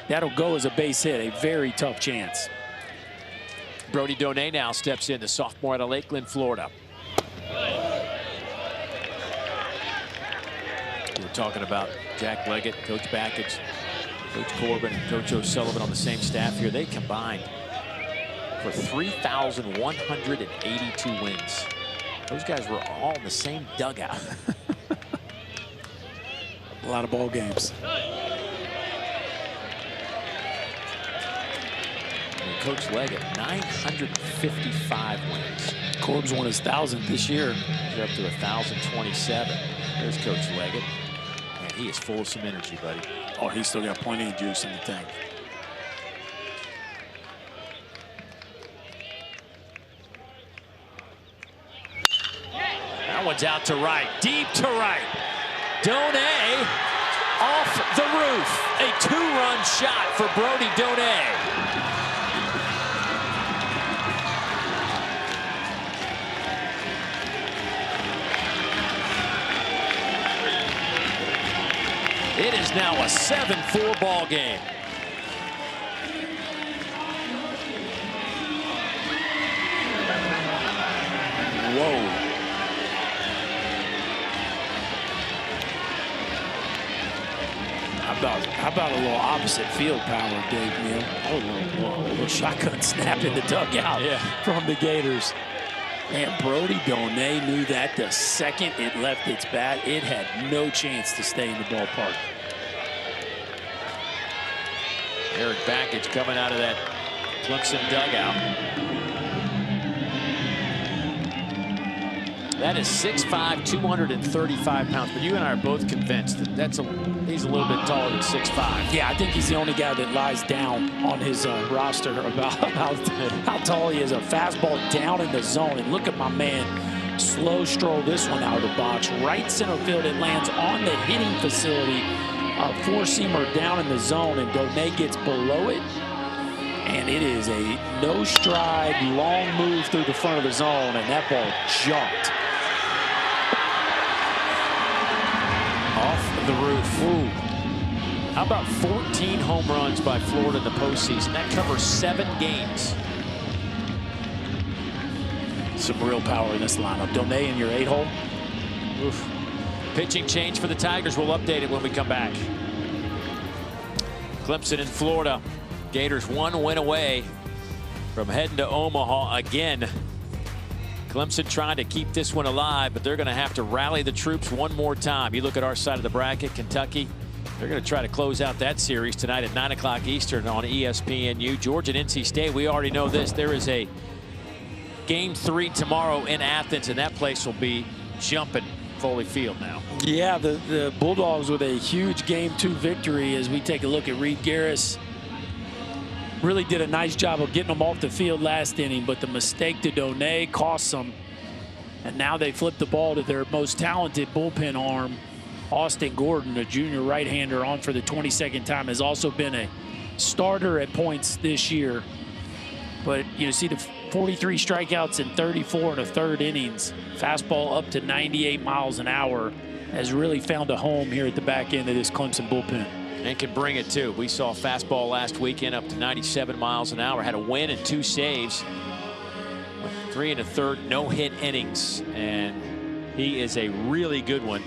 That'll go as a base hit, a very tough chance. Brody Donay now steps in, the sophomore out of Lakeland, Florida. We were talking about Jack Leggett, Coach Backage, Coach Corbin, and Coach O'Sullivan on the same staff here. They combined for 3,182 wins. Those guys were all in the same dugout. A lot of ball games. And Coach Leggett, 955 wins. Corb's won his 1,000th this year. He's up to 1,027. There's Coach Leggett. And he is full of some energy, buddy. Oh, he's still got plenty of juice in the tank. That one's out to right, deep to right. Donay off the roof. A two-run shot for Brody Donay. It is now a 7-4 ball game. Whoa. How about a little opposite field power, Dave Neal? Oh, a little shotgun snap in the dugout from the Gators. And Brody Donay knew that the second it left its bat, it had no chance to stay in the ballpark. Eric Backage coming out of that Clemson dugout. That is 6'5", 235 pounds. But you and I are both convinced that he's a little bit taller than 6'5". Yeah, I think he's the only guy that lies down on his roster about how tall he is. A fastball down in the zone. And look at my man slow stroll this one out of the box. Right center field. It lands on the hitting facility. A four-seamer down in the zone, and Donay gets below it. And it is a no-stride, long move through the front of the zone, and that ball jumped. Off the roof. Ooh. How about 14 home runs by Florida in the postseason? That covers 7 games. Some real power in this lineup. Donay in your 8-hole. Oof. Pitching change for the Tigers. We'll update it when we come back. Clemson in Florida. Gators 1 win away from heading to Omaha again. Clemson trying to keep this one alive, but they're going to have to rally the troops one more time. You look at our side of the bracket, Kentucky. They're going to try to close out that series tonight at 9 o'clock Eastern on ESPNU. Georgia and NC State, we already know this. There is a Game 3 tomorrow in Athens, and that place will be jumping Foley Field now. Yeah, the Bulldogs with a huge Game 2 victory as we take a look at Reed Garris. Really did a nice job of getting them off the field last inning, but the mistake to Donay cost them. And now they flip the ball to their most talented bullpen arm, Austin Gordon, a junior right-hander, on for the 22nd time, has also been a starter at points this year. But you see the 43 strikeouts in 34 and a third innings. Fastball up to 98 miles an hour has really found a home here at the back end of this Clemson bullpen. And can bring it too. We saw fastball last weekend up to 97 miles an hour. Had a win and 2 saves. With 3 1/3 no-hit innings. And he is a really good one.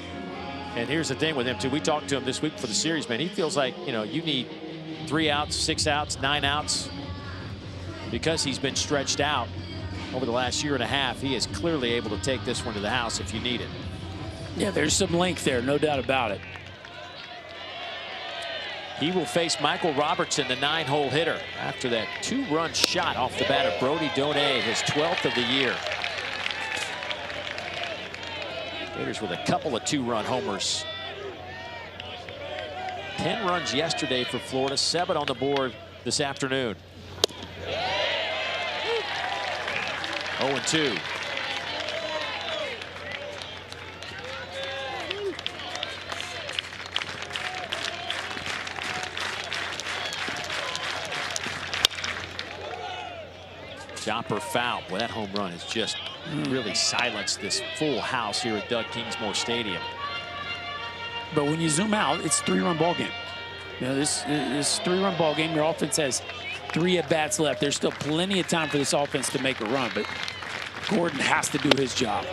And here's the thing with him too. We talked to him this week for the series, man. He feels like, you know, you need 3 outs, 6 outs, 9 outs. Because he's been stretched out over the last year and a half, he is clearly able to take this one to the house if you need it. Yeah, there's some length there, no doubt about it. He will face Michael Robertson, the 9-hole hitter, after that 2-run shot off the bat of Brody Donay, his 12th of the year. Gators with a couple of 2-run homers. 10 runs yesterday for Florida, 7 on the board this afternoon. 0-2. Chopper foul. Well, that home run has just really silenced this full house here at Doug Kingsmore Stadium. But when you zoom out, it's a 3-run ball game. You know, this 3-run ball game. Your offense has 3 at-bats left. There's still plenty of time for this offense to make a run, but Gordon has to do his job.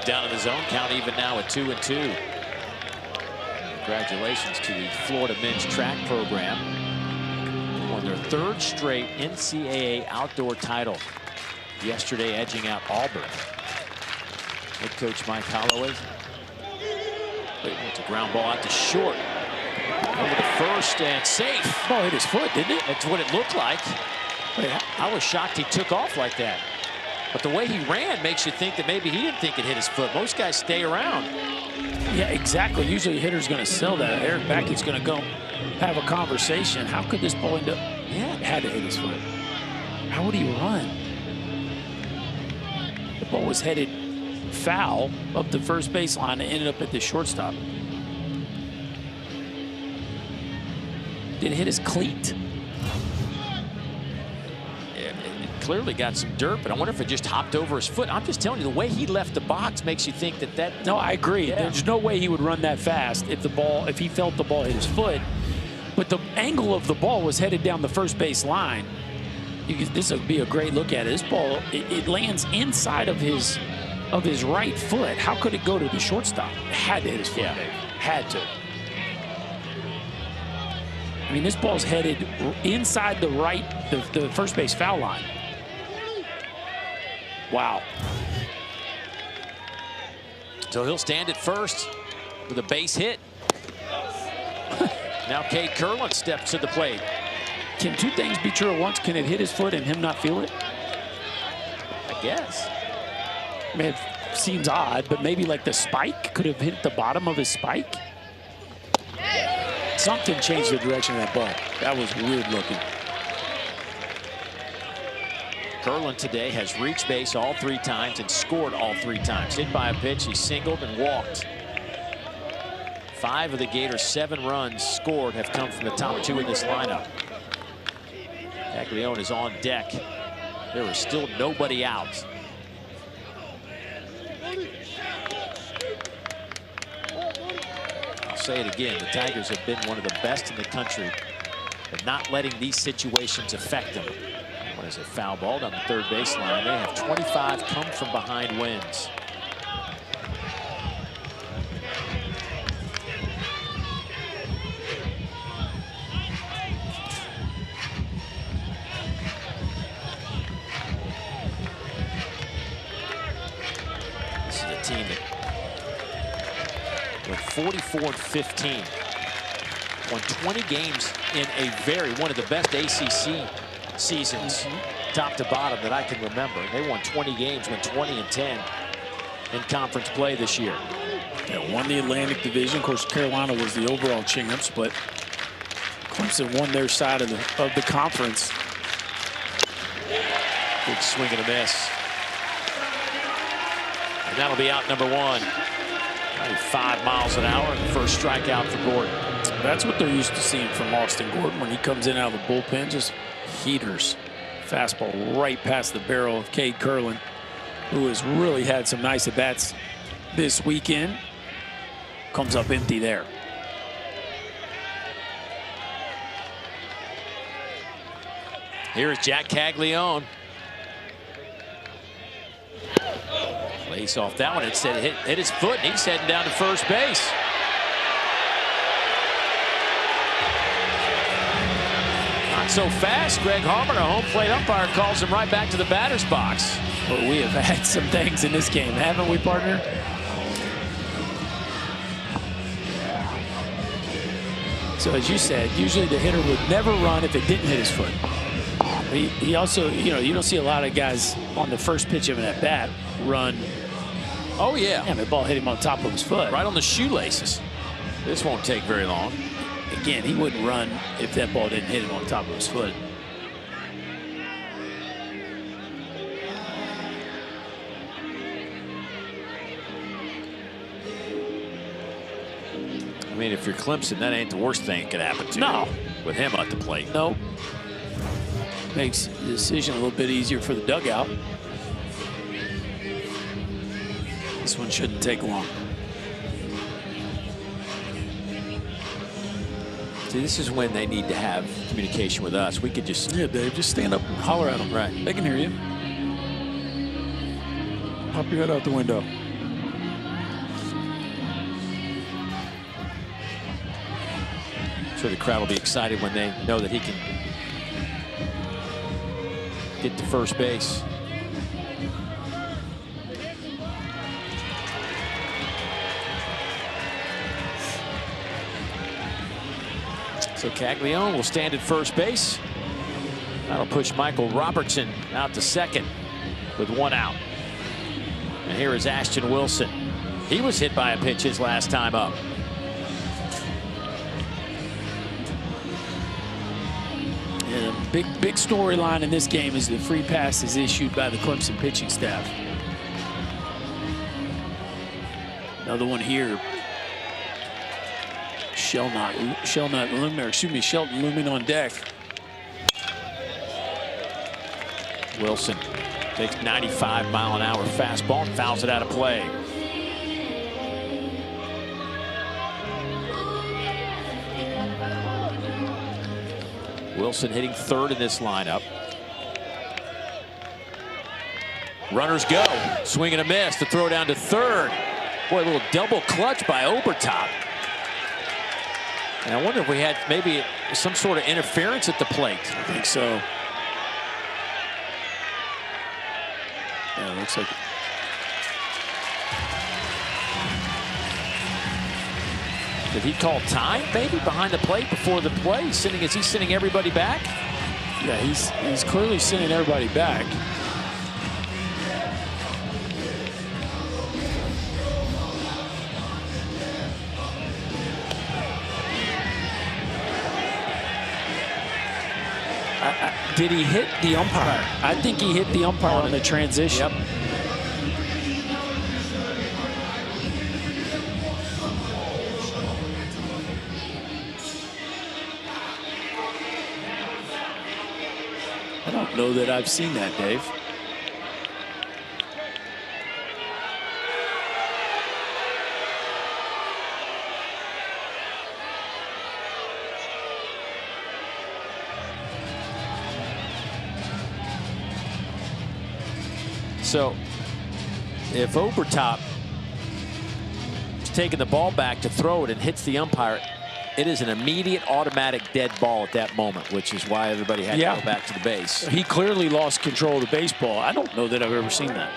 Down in the zone, count even now at 2-2. Congratulations to the Florida men's track program. They won their 3rd straight NCAA outdoor title yesterday, edging out Auburn. Head coach Mike Holloway. It's a ground ball out to short. Over to first and safe. Ball hit his foot, didn't it? That's what it looked like. I was shocked he took off like that. But the way he ran makes you think that maybe he didn't think it hit his foot. Most guys stay around. Yeah, exactly. Usually a hitter's going to sell that. Eric Backey's going to go have a conversation. How could this ball end up? Yeah, it had to hit his foot. How would he run? The ball was headed foul up the first baseline and ended up at the shortstop. Did it hit his cleat? Clearly got some dirt, but I wonder if it just hopped over his foot. I'm just telling you, the way he left the box makes you think that. No, I agree. Yeah. There's no way he would run that fast if he felt the ball hit his foot. But the angle of the ball was headed down the first base line. This would be a great look at it. This ball, it lands inside of his right foot. How could it go to the shortstop? It had to hit his foot. Yeah. Had to. I mean, this ball's headed inside the first base foul line. Wow. So he'll stand at first with a base hit. Now Cade Curlin steps to the plate. Can 2 things be true at once? Can it hit his foot and him not feel it? I guess. I mean, it seems odd, but maybe like the spike could have hit the bottom of his spike. Something changed the direction of that ball. That was weird looking. Curlin today has reached base all 3 times and scored all 3 times. Hit by a pitch, he singled and walked. 5 of the Gators' 7 runs scored have come from the top 2 in this lineup. Caglianone is on deck. There is still nobody out. I'll say it again, the Tigers have been one of the best in the country at not letting these situations affect them. What is it, foul ball down the 3rd baseline. They have 25 come from behind wins. This is a team that went 44-15. Won 20 games in one of the best ACC seasons, top to bottom, that I can remember. They won 20 games, went 20-10 in conference play this year. Yeah, won the Atlantic Division. Of course, Carolina was the overall champs, but Clemson won their side of the conference. Big swing and a miss. And that'll be out number 1. 95 miles an hour, the first strikeout for Gordon. That's what they're used to seeing from Austin Gordon when he comes in out of the bullpen. Just heaters. Fastball right past the barrel of Cade Curlin, who has really had some nice at-bats this weekend. Comes up empty there. Here's Jack Caglianone. Lace off that one. It said hit his foot, and he's heading down to first base. Not so fast. Greg Harmon, our home plate umpire, calls him right back to the batter's box. Well, we have had some things in this game, haven't we, partner? So as you said, usually the hitter would never run if it didn't hit his foot. He also, you don't see a lot of guys on the first pitch of an at-bat run. Oh, yeah. Yeah, the ball hit him on top of his foot. Right on the shoelaces. This won't take very long. Again, he wouldn't run if that ball didn't hit him on top of his foot. I mean, if you're Clemson, that ain't the worst thing that could happen to you. With him at the plate. No. Makes the decision a little bit easier for the dugout. This one shouldn't take long. See, this is when they need to have communication with us. We could just... Yeah, Dave, just stand up and holler at them. Right. They can hear you. Pop your head out the window. I'm sure the crowd will be excited when they know that he can get to first base. So Caglianone will stand at first base. That'll push Michael Robertson out to second with one out. And here is Ashton Wilson. He was hit by a pitch his last time up. Big storyline in this game is the free pass is issued by the Clemson pitching staff. Another one here. Shelton looming on deck. Wilson takes 95-mile-an-hour fastball and fouls it out of play. Wilson hitting third in this lineup. Runners go. Swing and a miss. The throw down to third. Boy, a little double clutch by Obertop. And I wonder if we had maybe some sort of interference at the plate. I think so. Yeah, it looks like it. Did he call time maybe behind the plate before the play? Is he sending everybody back? Yeah, he's clearly sending everybody back. Did he hit the umpire? I think he hit the umpire on the transition. Yep. I don't know that I've seen that, Dave. So if Obertop is taking the ball back to throw it and hits the umpire, it is an immediate automatic dead ball at that moment, which is why everybody had to go back to the base. He clearly lost control of the baseball. I don't know that I've ever seen that.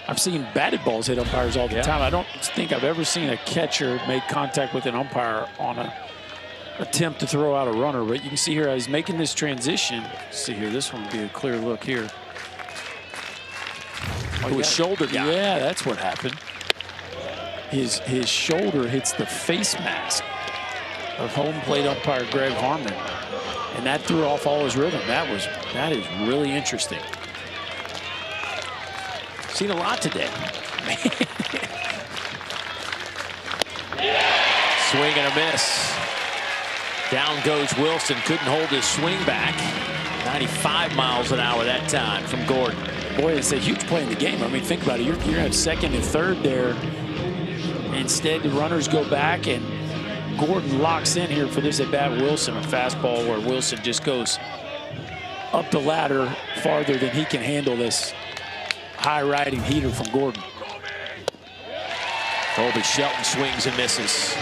I've seen batted balls hit umpires all the time. I don't think I've ever seen a catcher make contact with an umpire on an attempt to throw out a runner. But you can see here, he's making this transition. See here, this one would be a clear look here. Oh, his shoulder got it. Yeah, that's what happened. His shoulder hits the face mask of home plate umpire Greg Harmon, and that threw off all his rhythm. That is really interesting. Seen a lot today. Swing and a miss. Down goes Wilson. Couldn't hold his swing back. 95 miles an hour that time from Gordon. Boy, it's a huge play in the game. I mean, think about it. You're going to have second and third there. Instead, the runners go back, and Gordon locks in here for this at-bat. Wilson, a fastball where Wilson just goes up the ladder farther than he can handle this high riding heater from Gordon. Colby Shelton swings and misses.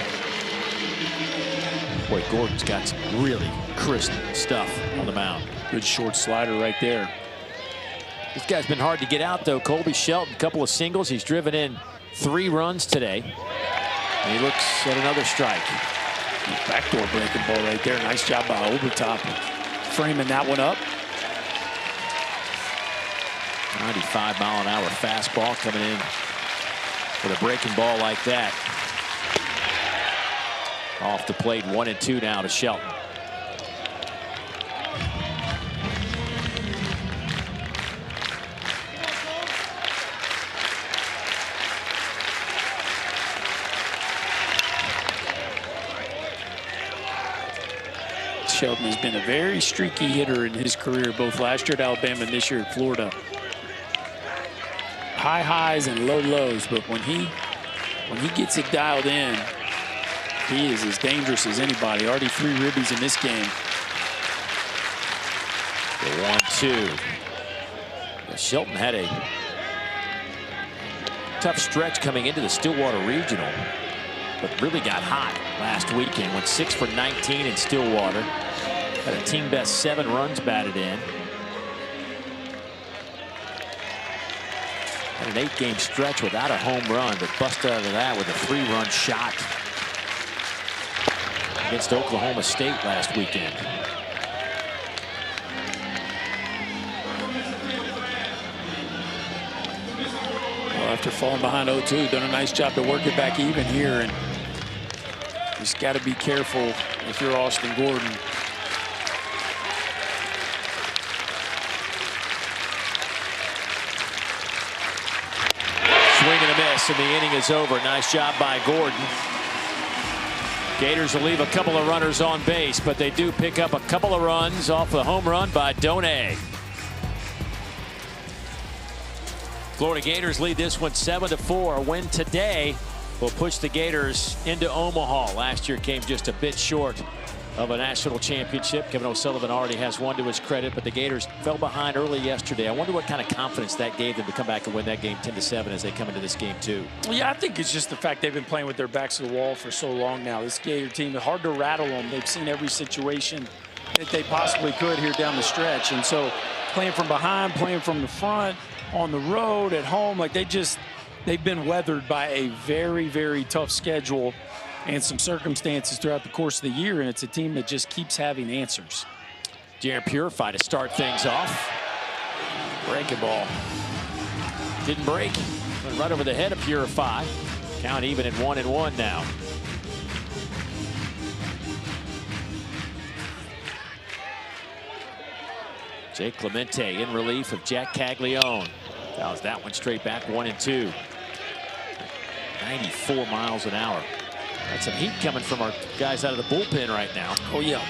Boy, Gordon's got some really crisp stuff on the mound. Good short slider right there. This guy's been hard to get out, though. Colby Shelton, a couple of singles. He's driven in 3 runs today. And he looks at another strike. Backdoor breaking ball right there. Nice job by Overtop framing that one up. 95-mile-an-hour fastball coming in with a breaking ball like that. Off the plate, 1-2 now to Shelton. Shelton has been a very streaky hitter in his career, both last year at Alabama and this year at Florida. High highs and low lows, but when he gets it dialed in, he is as dangerous as anybody. Already 3 ribbies in this game. The 1-2. Shelton had a tough stretch coming into the Stillwater Regional, but really got hot last weekend. Went 6 for 19 in Stillwater. Had a team best 7 runs batted in. Had an 8-game stretch without a home run, but busted out of that with a 3-run shot against Oklahoma State last weekend. Well, after falling behind 0-2, done a nice job to work it back even here, and just got to be careful if you're Austin Gordon. Swing and a miss, and the inning is over. Nice job by Gordon. Gators will leave a couple of runners on base, but they do pick up a couple of runs off the home run by Doane. Florida Gators lead this one 7-4. A win today will push the Gators into Omaha. Last year came just a bit short of a national championship. Kevin O'Sullivan already has one to his credit, but the Gators fell behind early yesterday. I wonder what kind of confidence that gave them to come back and win that game 10-7 as they come into this game too. Yeah, I think it's just the fact they've been playing with their backs to the wall for so long now. This Gator team, it's hard to rattle them. They've seen every situation that they possibly could here down the stretch. And so playing from behind, playing from the front, on the road, at home, like they've been weathered by a very, very tough schedule and some circumstances throughout the course of the year, and it's a team that just keeps having answers. Jaron Purify to start things off. Breaking ball. Didn't break. Went right over the head of Purify. Count even at 1-1 now. Jake Clemente in relief of Jack Caglianone. Fouls that one straight back, 1-2. 94 miles an hour. Got some heat coming from our guys out of the bullpen right now. Oh, yeah.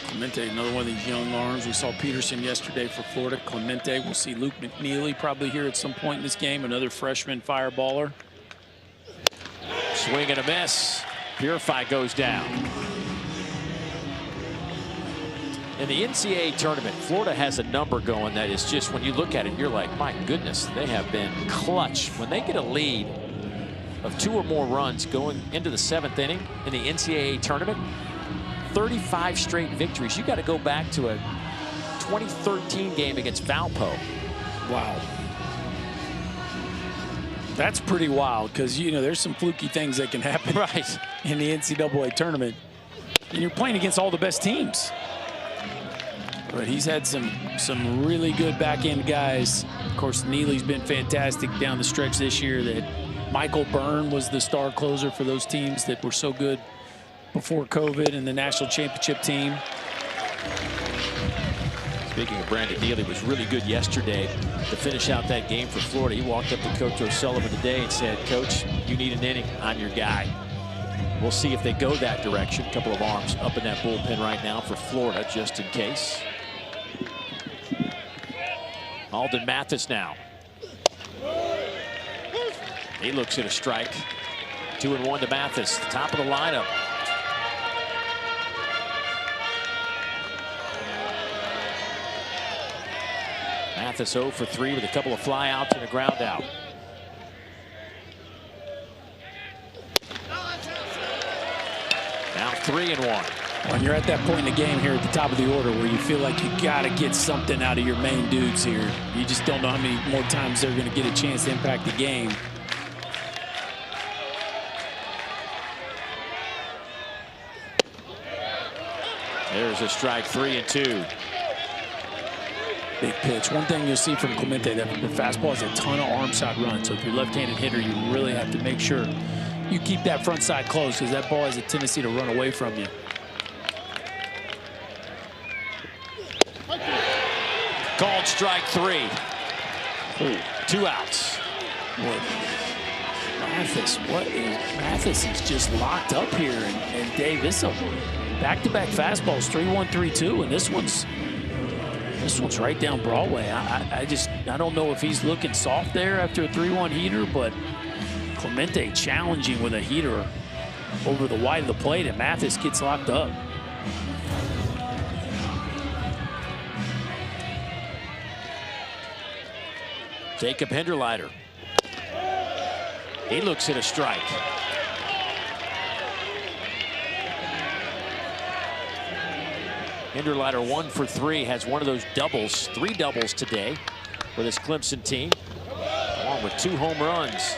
Clemente, another one of these young arms. We saw Peterson yesterday for Florida. Clemente, we'll see Luke McNeely probably here at some point in this game. Another freshman fireballer. Swing and a miss. Purify goes down. In the NCAA tournament, Florida has a number going that is just, when you look at it, you're like, my goodness, they have been clutch. When they get a lead of 2 or more runs going into the 7th inning in the NCAA tournament, 35 straight victories. You got to go back to a 2013 game against Valpo. Wow. That's pretty wild, because, you know, there's some fluky things that can happen right in the NCAA tournament. And you're playing against all the best teams. But he's had some really good back-end guys. Of course, Neely's been fantastic down the stretch this year. That Michael Byrne was the star closer for those teams that were so good before COVID, and the national championship team. Speaking of Brandon Neely, was really good yesterday to finish out that game for Florida. He walked up to Coach O'Sullivan today and said, Coach, you need an inning. I'm your guy. We'll see if they go that direction. A couple of arms up in that bullpen right now for Florida, just in case. Alden Mathis now. He looks at a strike. 2-1 to Mathis, top of the lineup. Mathis 0 for 3 with a couple of flyouts and a ground out. Now 3-1. When you're at that point in the game here at the top of the order where you feel like you got to get something out of your main dudes here, you just don't know how many more times they're going to get a chance to impact the game. There's a strike, 3-2. Big pitch. One thing you'll see from Clemente, that the fastball is a ton of arm side run. So if you're a left-handed hitter, you really have to make sure you keep that front side close because that ball has a tendency to run away from you. Called strike 3. Ooh, 2 outs. Boy, Mathis is just locked up here. And Dave, this is a back-to-back fastballs, 3-1, 3-2, and this one's right down Broadway. I don't know if he's looking soft there after a 3-1 heater, but Clemente challenging with a heater over the wide of the plate, and Mathis gets locked up. Jacob Hinderleiter. He looks at a strike. Hinderleiter 1 for 3, has one of those doubles, 3 doubles today for this Clemson team, along with 2 home runs.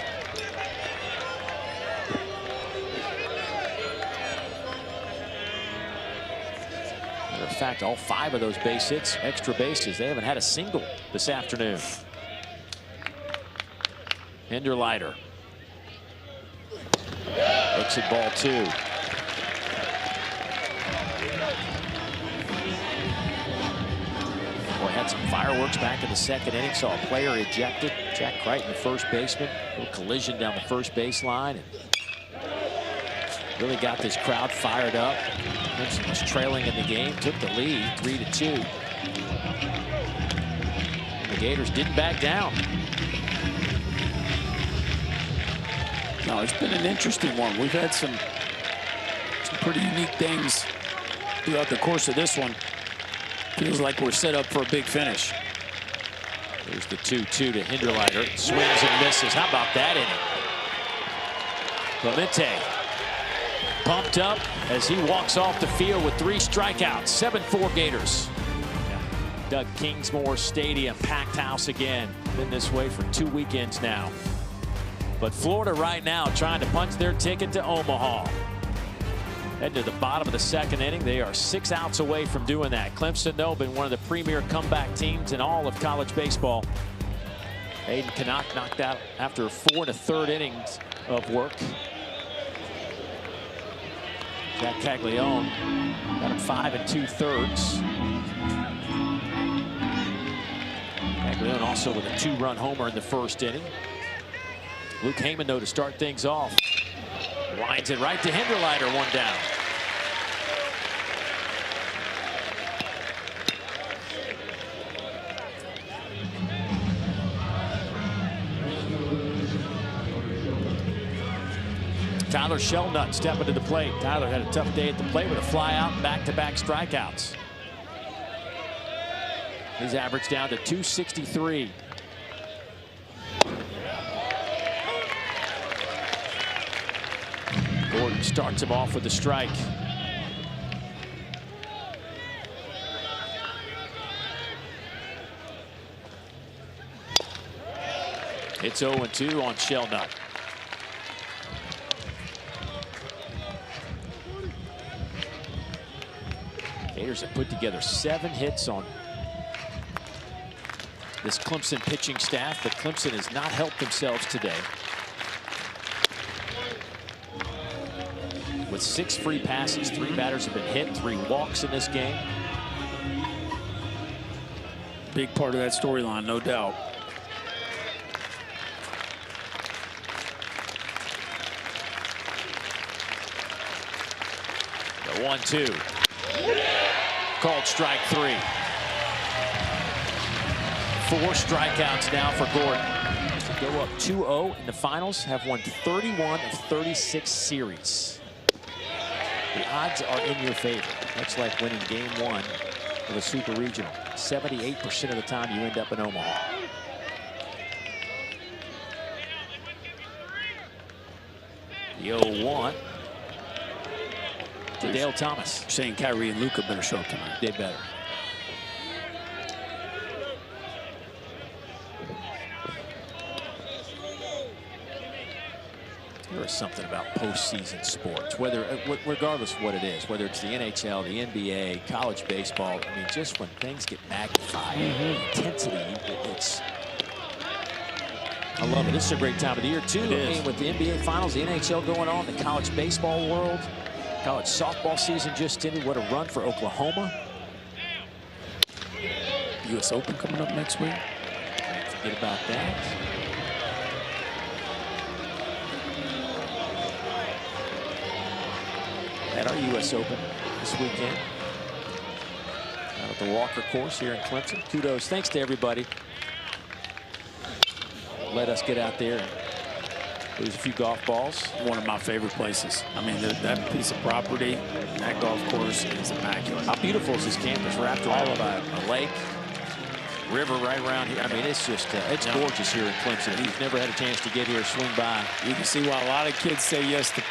Matter of fact, all 5 of those base hits, extra bases, they haven't had a single this afternoon. Hinderleiter looks at ball 2. Had some fireworks back in the second inning. Saw a player ejected. Jack Crichton, the first baseman. A little collision down the first baseline. And really got this crowd fired up. Clemson was trailing in the game. Took the lead, 3-2. And the Gators didn't back down. No, it's been an interesting one. We've had some pretty unique things throughout the course of this one. Feels like we're set up for a big finish. There's the 2-2 to Hinderleiter. Swings and misses. How about that inning? Clemente pumped up as he walks off the field with 3 strikeouts. 7-4 Gators. Doug Kingsmore Stadium, packed house again. Been this way for 2 weekends now. But Florida right now trying to punch their ticket to Omaha. Heading to the bottom of the second inning. They are 6 outs away from doing that. Clemson, though, been one of the premier comeback teams in all of college baseball. Aiden Knaak knocked out after 4 1/3 innings of work. Jack Caglianone got him 5 2/3. Caglianone also with a 2-run homer in the first inning. Luke Heyman, though, to start things off. Lines it right to Hinderleiter, 1 down. Tyler Shellnut stepping to the plate. Tyler had a tough day at the plate with a fly out and back-to-back strikeouts. He's averaged down to 263. Gordon starts him off with a strike. It's 0-2 on Shellnut. Gators have put together 7 hits on this Clemson pitching staff, but Clemson has not helped themselves today. With 6 free passes, 3 batters have been hit, 3 walks in this game. Big part of that storyline, no doubt. The 1-2. Called strike 3. 4 strikeouts now for Gordon. To go up 2-0 in the finals, have won 31 of 36 series. The odds are in your favor, much like winning game 1 of a super regional. 78% of the time you end up in Omaha. The 0-1 to Dale Thomas. You're saying Kyrie and Luka better show up tonight. They better. There is something about postseason sports, regardless of what it is, whether it's the NHL, the NBA, college baseball. I mean, just when things get magnified, intensity, I love it. This is a great time of the year, too. I mean, with the NBA Finals, the NHL going on, the college baseball world, college softball season just ended. What a run for Oklahoma. U.S. Open coming up next week. Can't forget about that. At our U.S. Open this weekend. Out at the Walker course here in Clemson. Kudos. Thanks to everybody. Let us get out there and lose a few golf balls. One of my favorite places. I mean, that piece of property, that golf course is immaculate. How beautiful is this campus wrapped around by a lake, river right around here? I mean, it's just, it's gorgeous here in Clemson. If you've never had a chance to get here, swing by. You can see why a lot of kids say yes to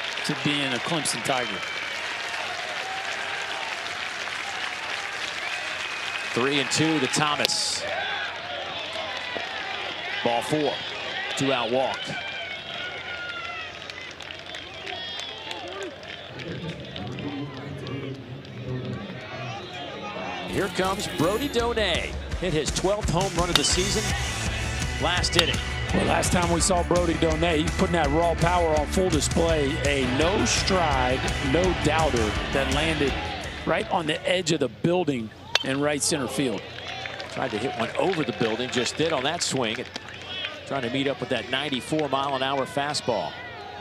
being a Clemson Tiger. 3-2 to Thomas. Ball 4. 2-out walk. Here comes Brody Donay. Hit his 12th home run of the season last inning. Well, last time we saw Brody Donay, he's putting that raw power on full display. A no stride, no doubter that landed right on the edge of the building in right center field. Tried to hit one over the building, just did on that swing. Trying to meet up with that 94-mile-an-hour fastball.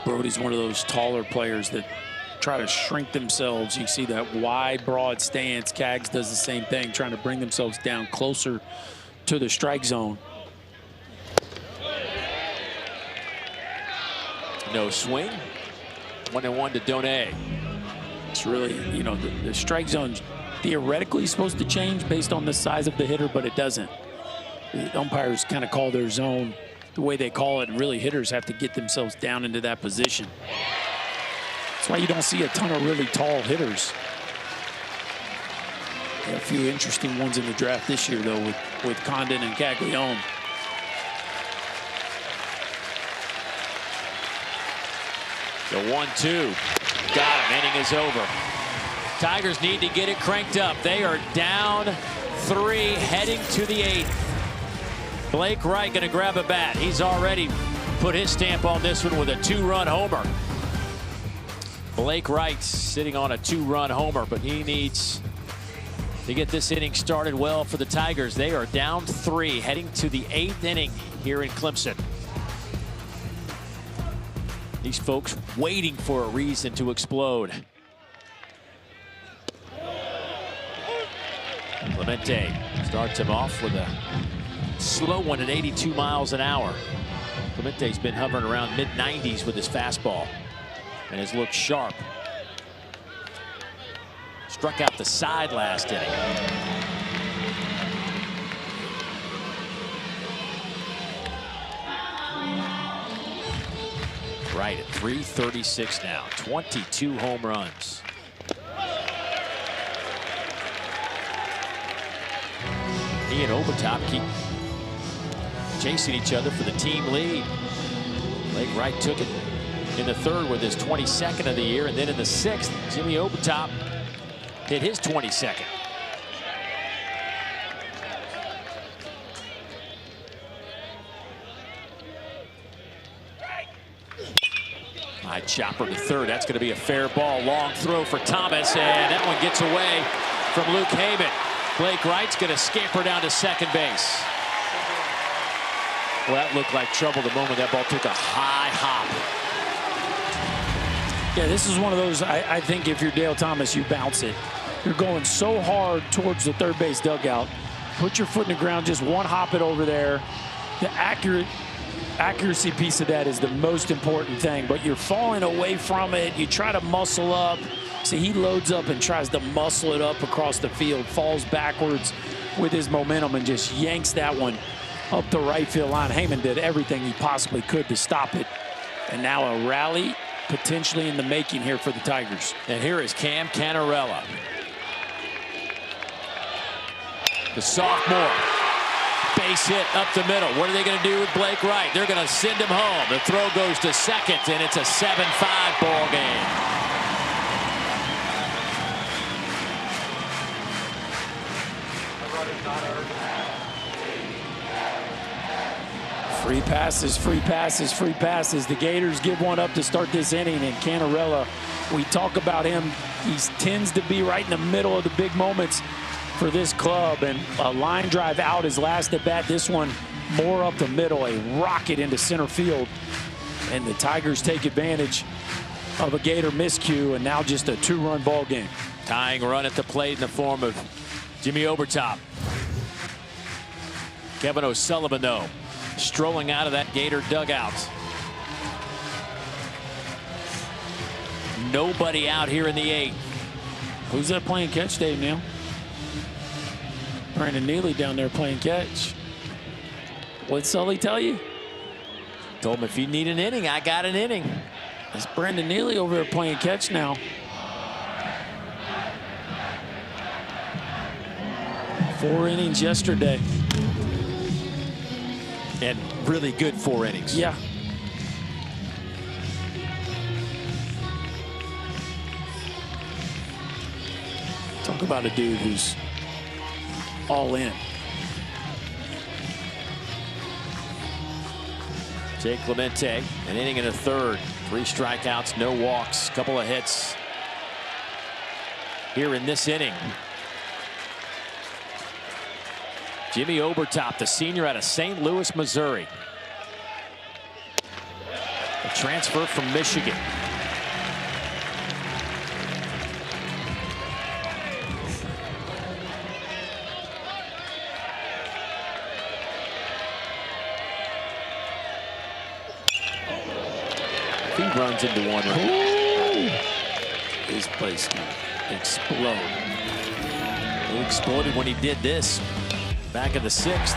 Brody's one of those taller players that try to shrink themselves. You see that wide, broad stance. Cags does the same thing, trying to bring themselves down closer to the strike zone. No swing. 1-1 to Donay. It's really, you know, the strike zone theoretically supposed to change based on the size of the hitter, but it doesn't. The umpires kind of call their zone the way they call it, and really hitters have to get themselves down into that position. That's why you don't see a ton of really tall hitters. There are a few interesting ones in the draft this year, though, with Condon and Caglianone. The 1-2. Got him. Inning is over. Tigers need to get it cranked up. They are down 3, heading to the 8th. Blake Wright going to grab a bat. He's already put his stamp on this one with a 2-run homer. Blake Wright sitting on a 2-run homer, but he needs to get this inning started well for the Tigers. They are down 3, heading to the 8th inning here in Clemson. These folks waiting for a reason to explode. Clemente starts him off with a slow one at 82 miles an hour. Clemente's been hovering around mid-90s with his fastball and has looked sharp. Struck out the side last inning. Right at 336 now. 22 home runs. He and Obertop keep chasing each other for the team lead. Blake Wright took it in the 3rd with his 22nd of the year, and then in the 6th, Jimmy Obertop hit his 22nd. High chopper to 3rd. That's going to be a fair ball. Long throw for Thomas, and that one gets away from Luke Haven. Blake Wright's going to scamper down to second base. Well, that looked like trouble the moment that ball took a high hop. Yeah, this is one of those, I think if you're Dale Thomas, you bounce it. You're going so hard towards the third base dugout. Put your foot in the ground, just one hop it over there. The accuracy piece of that is the most important thing, but you're falling away from it. You try to muscle up. See, he loads up and tries to muscle it up across the field, falls backwards with his momentum and just yanks that one up the right field line. Heyman did everything he possibly could to stop it. And now a rally potentially in the making here for the Tigers. And here is Cam Canella. The sophomore. Base hit up the middle. What are they going to do with Blake Wright? They're going to send him home. The throw goes to second, and it's a 7-5 ball game. Free passes, free passes, free passes. The Gators give one up to start this inning, and Canella, we talk about him. He tends to be right in the middle of the big moments for this club, and a line drive out his last at bat. This one more up the middle, a rocket into center field, and the Tigers take advantage of a Gator miscue, and now just a 2-run ball game. Tying run at the plate in the form of Jimmy Obertop. Kevin O'Sullivan, though, strolling out of that Gator dugout. Nobody out here in the 8th. Who's that playing catch, Dave Neal? Brandon Neely down there playing catch. What'd Sully tell you? Told him if you need an inning, I got an inning. It's Brandon Neely over there playing catch now. Four innings yesterday. And really good 4 innings. Yeah. Talk about a dude who's all in. Jake Clemente, an inning and a third. 3 strikeouts, no walks, couple of hits here in this inning. Jimmy Obertop, the senior out of St. Louis, Missouri. A transfer from Michigan. He runs into one run. His place can explode. It exploded when he did this back in the 6th.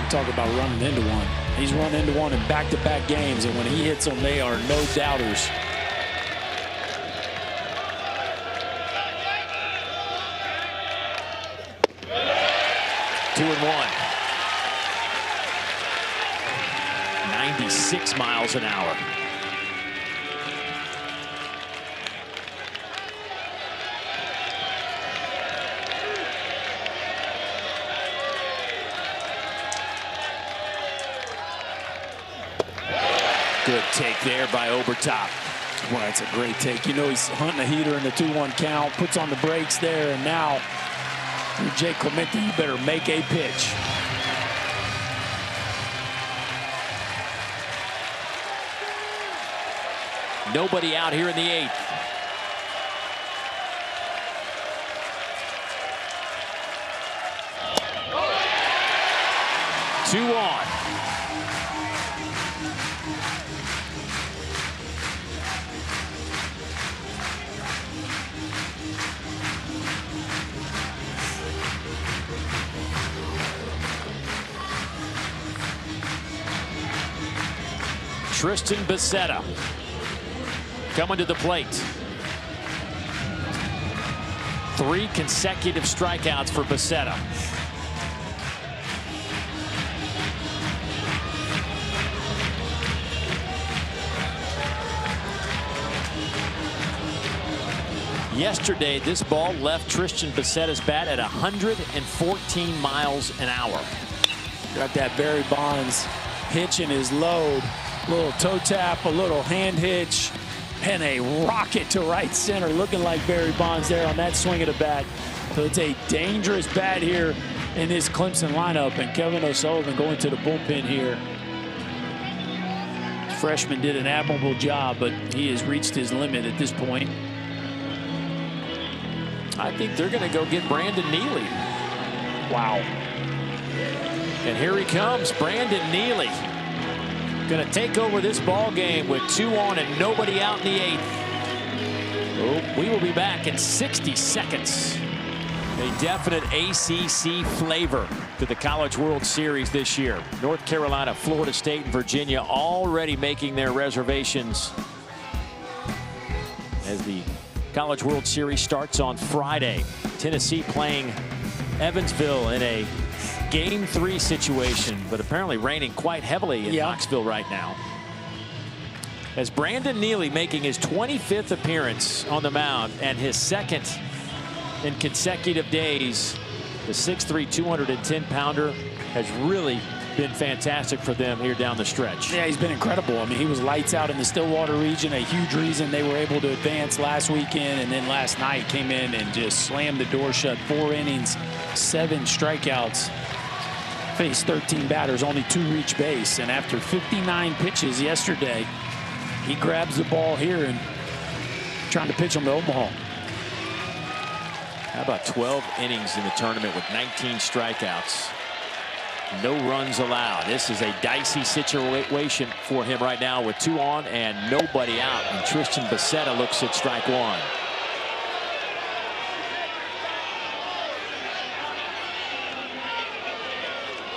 You talk about running into one. He's run into one in back-to-back games, and when he hits them, they are no doubters. Two and 1. 96 miles an hour. Good take there by Obertop. Well, that's a great take. You know he's hunting a heater in the 2-1 count, puts on the brakes there, and now Jake Clemente, you better make a pitch. Nobody out here in the 8th. Two on. Tristan Becerra coming to the plate. 3 consecutive strikeouts for Becerra. Yesterday, this ball left Tristan Becerra's bat at 114 miles an hour. Got that Barry Bonds hitch in his load. Little toe tap, a little hand hitch, and a rocket to right center, looking like Barry Bonds there on that swing of the bat. So it's a dangerous bat here in this Clemson lineup, and Kevin O'Sullivan going to the bullpen here. Freshman did an admirable job, but he has reached his limit at this point. I think they're going to go get Brandon Neely. Wow. And here he comes, Brandon Neely. Going to take over this ball game with 2 on and nobody out in the 8th. We will be back in 60 seconds. A definite ACC flavor to the College World Series this year. North Carolina, Florida State, and Virginia already making their reservations as the College World Series starts on Friday. Tennessee playing Evansville in a Game 3 situation, but apparently raining quite heavily in Knoxville right now. As Brandon Neely making his 25th appearance on the mound and his second in consecutive days. The 6'3", 210-pounder has really been fantastic for them here down the stretch. Yeah, he's been incredible. I mean, he was lights out in the Stillwater region, a huge reason they were able to advance last weekend, and then last night came in and just slammed the door shut. 4 innings, 7 strikeouts. Faced 13 batters, only 2 reach base, and after 59 pitches yesterday, he grabs the ball here and trying to pitch him to Omaha. How about 12 innings in the tournament with 19 strikeouts? No runs allowed. This is a dicey situation for him right now with 2 on and nobody out. And Tristan Becerra looks at strike 1.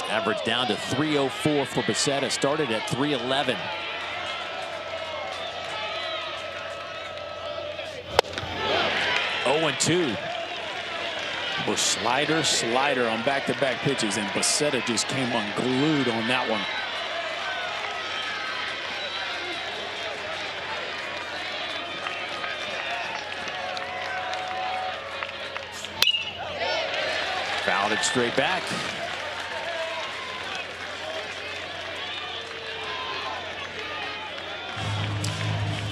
Average down to 304 for Becerra. Started at 311. Oh, 2. Well, slider on back-to-back pitches, and Becerra just came unglued on that one. Fouled it straight back.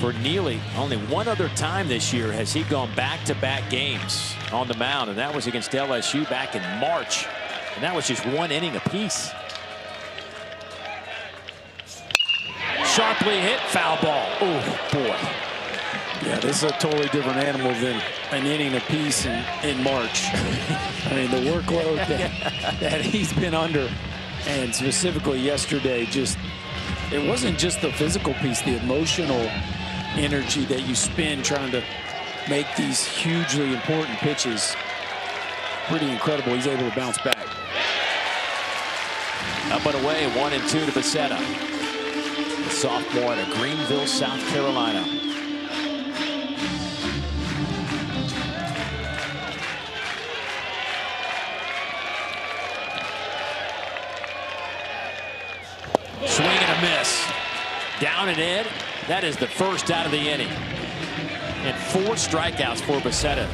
For Neely, only one other time this year has he gone back-to-back games on the mound, and that was against LSU back in March, and that was just 1 inning apiece. Sharply hit, foul ball. Oh boy. Yeah, this is a totally different animal than an inning apiece in March. I mean, the workload that he's been under, and specifically yesterday, it wasn't just the physical piece, the emotional energy that you spend trying to make these hugely important pitches. Pretty incredible. He's able to bounce back. Up and away, 1-2 to Becerra. The sophomore out of Greenville, South Carolina. Swing and a miss. Down and in. That is the first out of the inning. And 4 strikeouts for Becerra.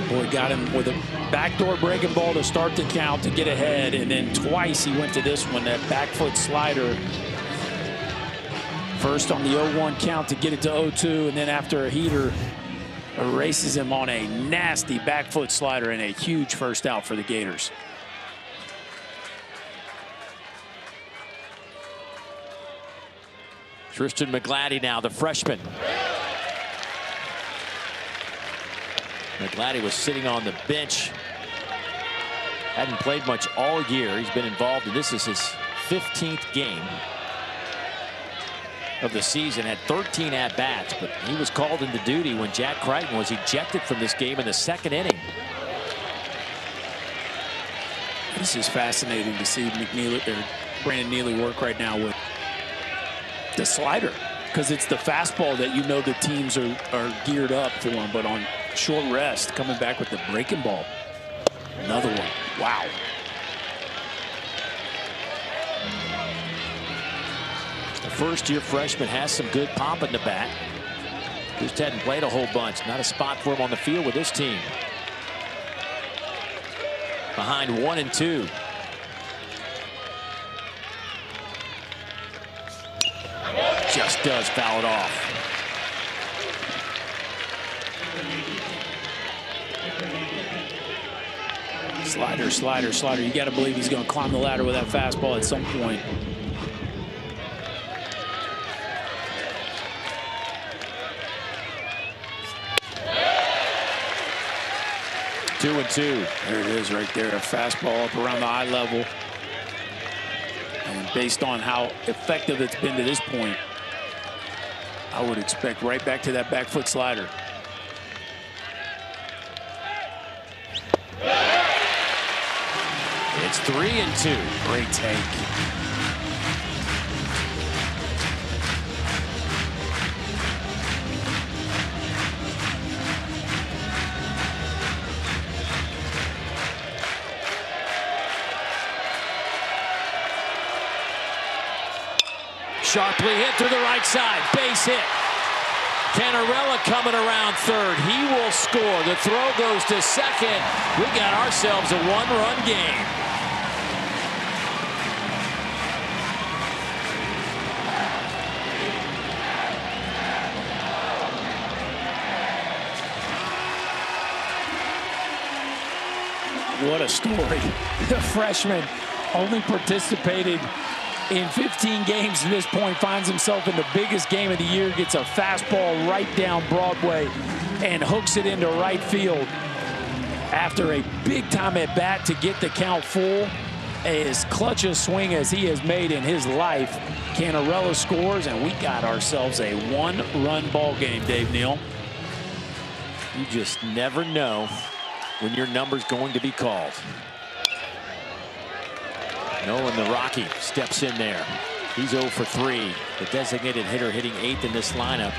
Boy, got him with a backdoor breaking ball to start the count to get ahead, and then twice he went to this one, that back foot slider. First on the 0-1 count to get it to 0-2, and then after a heater, erases him on a nasty back foot slider and a huge first out for the Gators. Tristan McGladdy now, the freshman. McGladdy was sitting on the bench. Hadn't played much all year. He's been involved, and this is his 15th game of the season. Had 13 at-bats, but he was called into duty when Jack Crichton was ejected from this game in the 2nd inning. This is fascinating to see Brandon Neely work right now with the slider, because it's the fastball that you know the teams are geared up for him, but on short rest, coming back with the breaking ball. Another one. Wow. The first-year freshman has some good pop in the bat. Just hadn't played a whole bunch. Not a spot for him on the field with this team. Behind 1-2. Just does foul it off. Slider. You got to believe he's going to climb the ladder with that fastball at some point. Two and two. There it is right there. A fastball up around the eye level. And based on how effective it's been to this point, I would expect right back to that back foot slider. It's 3-2. Great take. Sharply hit through the right side. Base hit. Canella coming around third. He will score. The throw goes to second. We got ourselves a one-run game. What a story. The freshman only participated in 15 games to this point, finds himself in the biggest game of the year, gets a fastball right down Broadway and hooks it into right field after a big-time at-bat to get the count full. As clutch a swing as he has made in his life, Canella scores, and we got ourselves a one-run ball game, Dave Neal. You just never know when your number's going to be called. Nolan the Rocky steps in there. He's 0 for 3. The designated hitter hitting 8th in this lineup.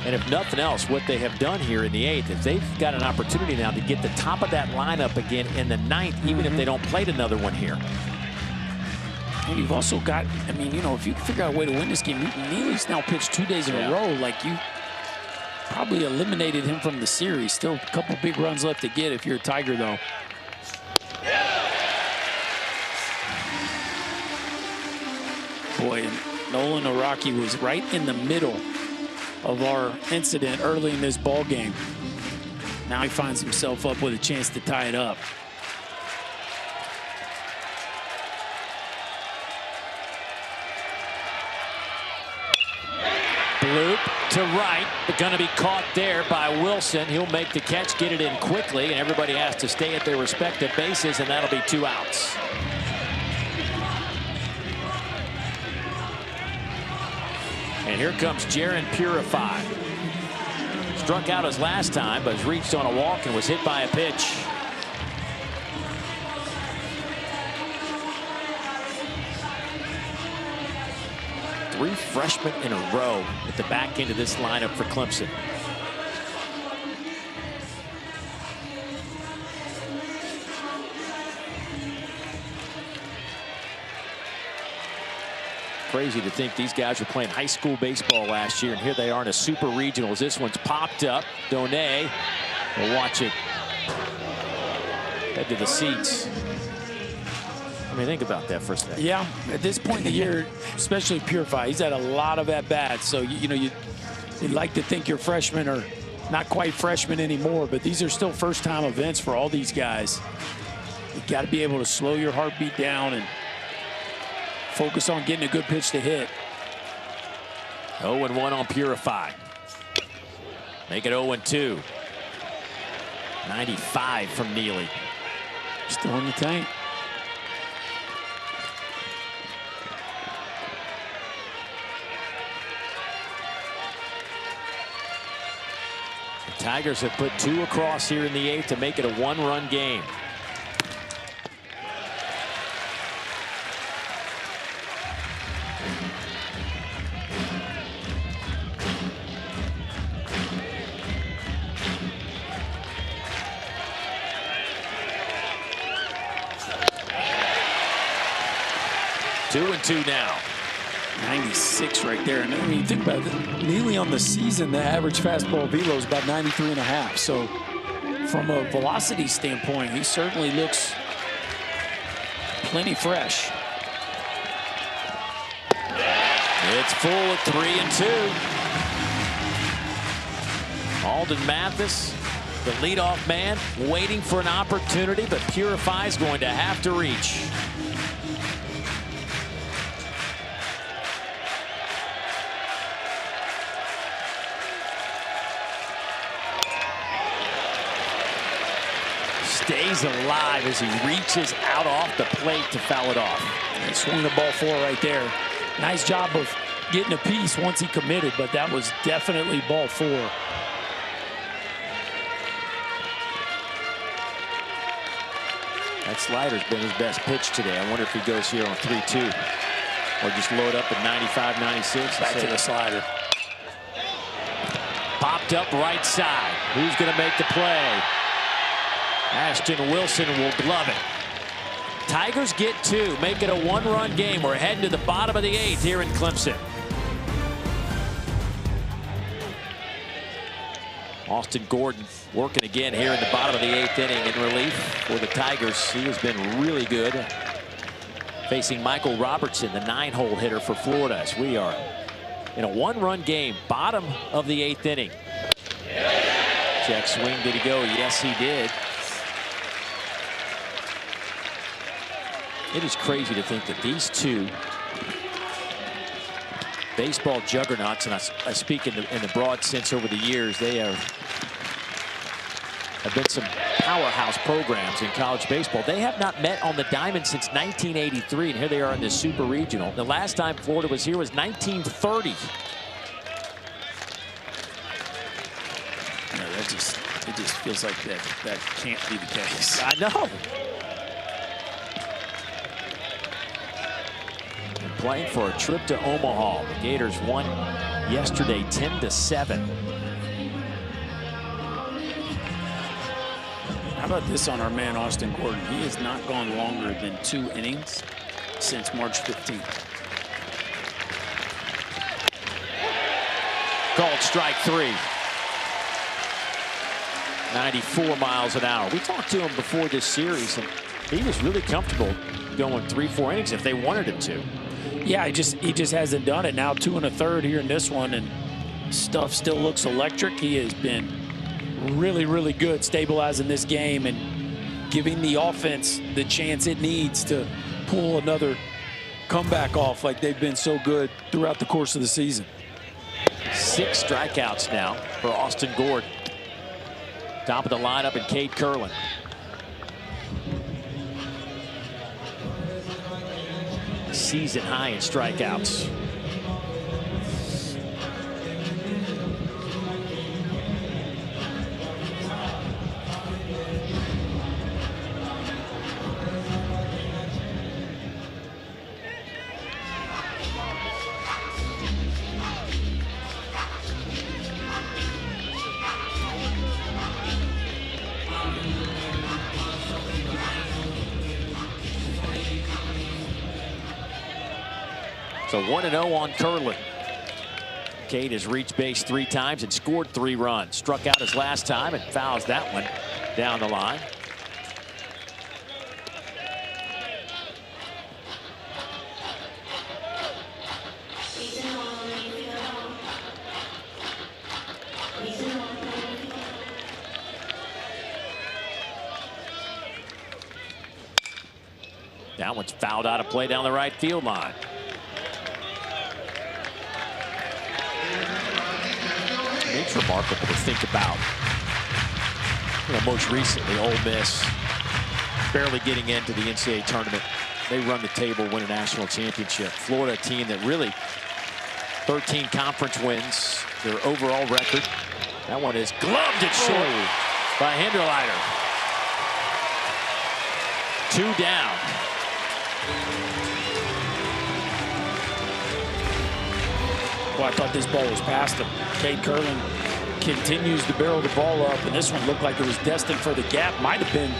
And if nothing else, what they have done here in the 8th is they've got an opportunity now to get the top of that lineup again in the 9th, even if they don't play another one here. And you've also got, I mean, you know, if you can figure out a way to win this game, Neely's now pitched 2 days in a row. Like, you probably eliminated him from the series. Still a couple big runs left to get if you're a Tiger, though. Boy, Nolan Araki was right in the middle of our incident early in this ball game. Now he finds himself up with a chance to tie it up. Bloop to right, but going to be caught there by Wilson. He'll make the catch, get it in quickly, and everybody has to stay at their respective bases, and that'll be 2 outs. And here comes Jaron Purify. Struck out his last time, but has reached on a walk and was hit by a pitch. Three freshmen in a row at the back end of this lineup for Clemson. Crazy to think these guys were playing high school baseball last year, and here they are in a super regionals. This one's popped up. Done will watch it head to the seats. I mean, think about that for a second. Yeah, at this point in the year, especially Purify, he's had a lot of at-bats. So, you know, you'd like to think your freshmen are not quite freshmen anymore, but these are still first-time events for all these guys. You got to be able to slow your heartbeat down and focus on getting a good pitch to hit. 0-1 on Purify. Make it 0-2. 95 from Neely. Still in the tank. The Tigers have put 2 across here in the 8th to make it a 1-run game. Two and 2 now. 96 right there. And I mean, think about it. Neely on the season, the average fastball velo is about 93.5. So from a velocity standpoint, he certainly looks plenty fresh. It's full at 3 and 2. Alden Mathis, the leadoff man, waiting for an opportunity, but Purify's going to have to reach. Stays alive as he reaches out off the plate to foul it off. And swung the ball 4 right there. Nice job of getting a piece once he committed, but that was definitely ball 4. That slider's been his best pitch today. I wonder if he goes here on 3-2 or just load up at 95, 96. Back to the slider. Popped up right side. Who's going to make the play? Ashton Wilson will glove it. Tigers get 2, make it a 1-run game. We're heading to the bottom of the 8th here in Clemson. Austin Gordon working again here in the bottom of the 8th inning in relief for the Tigers. He has been really good. Facing Michael Robertson, the 9-hole hitter for Florida, as we are in a 1-run game, bottom of the 8th inning. Check swing, did he go? Yes, he did. It is crazy to think that these two baseball juggernauts, and I speak in the broad sense over the years, they have been some powerhouse programs in college baseball. They have not met on the diamond since 1983, and here they are in this super regional. The last time Florida was here was 1930. No, it just feels like that can't be the case. I know. Playing for a trip to Omaha. The Gators won yesterday 10-7. How about this on our man Austin Gordon? He has not gone longer than 2 innings since March 15th. Called strike 3. 94 miles an hour. We talked to him before this series, and he was really comfortable going 3-4 innings if they wanted him to. Yeah, he just hasn't done it. Now 2 1/3 here in this one, and stuff still looks electric. He has been really, really good stabilizing this game and giving the offense the chance it needs to pull another comeback off like they've been so good throughout the course of the season. 6 strikeouts now for Austin Gordon. Top of the lineup and Cade Curlin. Season high in strikeouts. So 1-0 on Curlin. Cade has reached base 3 times and scored 3 runs. Struck out his last time and fouls that one down the line. That one's fouled out of play down the right field line. It's remarkable to think about. Most recently, Ole Miss barely getting into the NCAA tournament. They run the table, win a national championship. Florida, a team that really 13 conference wins, their overall record. That one is gloved at short by Hinderleiter. 2 down. Well, I thought this ball was past him. Cade Curlin continues to barrel the ball up, and this one looked like it was destined for the gap. Might have been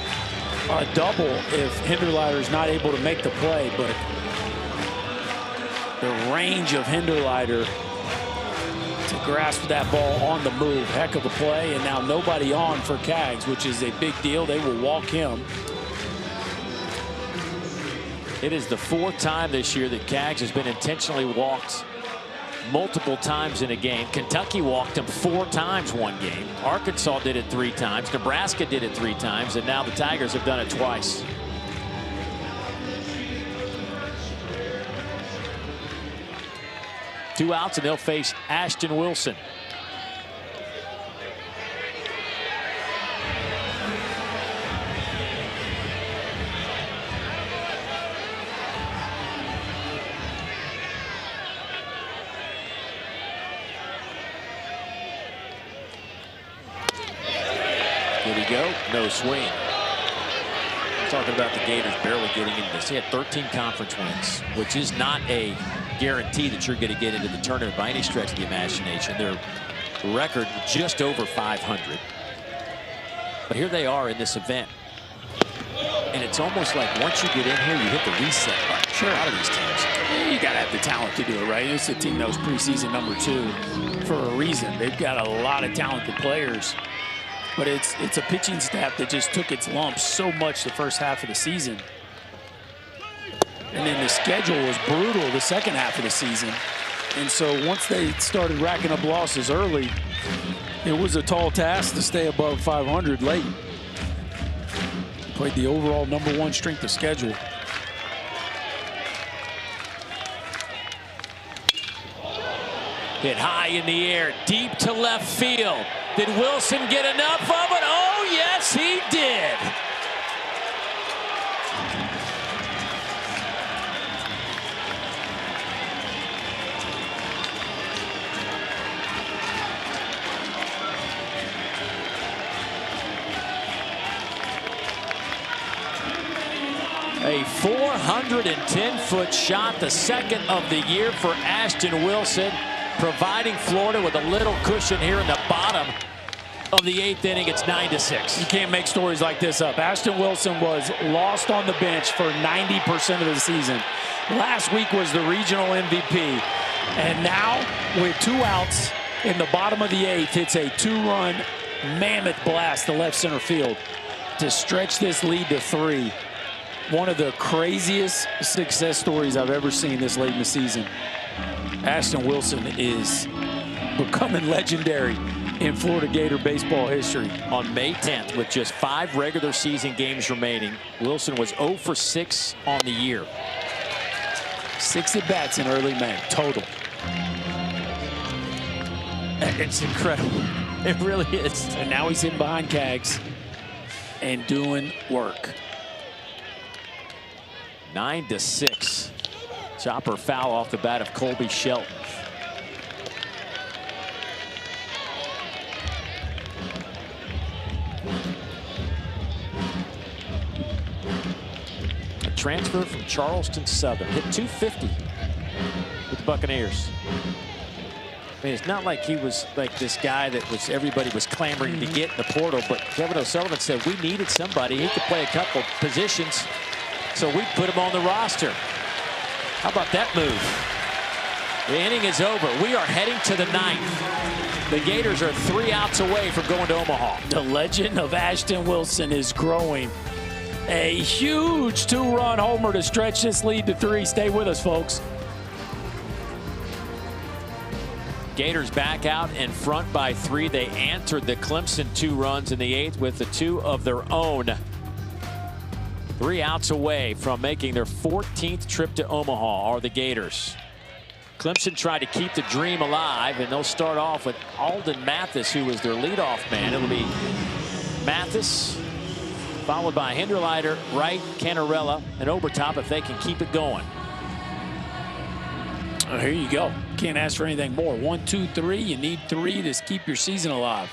a double if Hinderleiter is not able to make the play, but the range of Hinderleiter to grasp that ball on the move, heck of a play, and now nobody on for Cags, which is a big deal. They will walk him. It is the 4th time this year that Cags has been intentionally walked multiple times in a game. Kentucky walked him 4 times one game. Arkansas did it 3 times. Nebraska did it 3 times. And now the Tigers have done it twice. Two outs, and they'll face Ashton Wilson. Did he go? No swing. talking about the Gators barely getting into this. They had 13 conference wins, which is not a guarantee that you're going to get into the tournament by any stretch of the imagination. Their record just over 500. But here they are in this event. And it's almost like once you get in here, you hit the reset button. Sure. A lot of these teams. You got to have the talent to do it, right? It's a team that was preseason #2 for a reason. They've got a lot of talented players. But it's a pitching staff that just took its lumps so much the first half of the season. And then the schedule was brutal the second half of the season. And so once they started racking up losses early, it was a tall task to stay above 500 late. Played the overall #1 strength of schedule. Hit high in the air, deep to left field. Did Wilson get enough of it? Oh, yes, he did. A 410-foot shot, the second of the year for Ashton Wilson, providing Florida with a little cushion here in the bottom of the 8th inning. It's 9-6. You can't make stories like this up. Ashton Wilson was lost on the bench for 90% of the season. Last week was the regional MVP. And now, with 2 outs in the bottom of the 8th, hits a 2-run mammoth blast to left center field to stretch this lead to 3. One of the craziest success stories I've ever seen this late in the season. Ashton Wilson is becoming legendary in Florida Gator baseball history. On May 10th, with just 5 regular season games remaining, Wilson was 0 for 6 on the year. 6 at-bats in early May, total. It's incredible. It really is. And now he's in behind Cags and doing work. 9-6. Chopper foul off the bat of Colby Shelton. A transfer from Charleston Southern. Hit .250 with the Buccaneers. I mean, it's not like he was like this guy that was everybody was clamoring to get in the portal, but Kevin O'Sullivan said we needed somebody. He could play a couple positions, so we put him on the roster. How about that move? The inning is over. We are heading to the 9th. The Gators are 3 outs away from going to Omaha. The legend of Ashton Wilson is growing. A huge 2-run homer to stretch this lead to 3. Stay with us, folks. Gators back out in front by 3. They answered the Clemson 2 runs in the 8th with the 2 of their own. 3 outs away from making their 14th trip to Omaha are the Gators. Clemson tried to keep the dream alive, and they'll start off with Alden Mathis, who was their leadoff man. It'll be Mathis, followed by Hinderleiter, Wright, Canella, and Obertop if they can keep it going. Oh, here you go. Can't ask for anything more. 1, 2, 3. You need 3 to keep your season alive.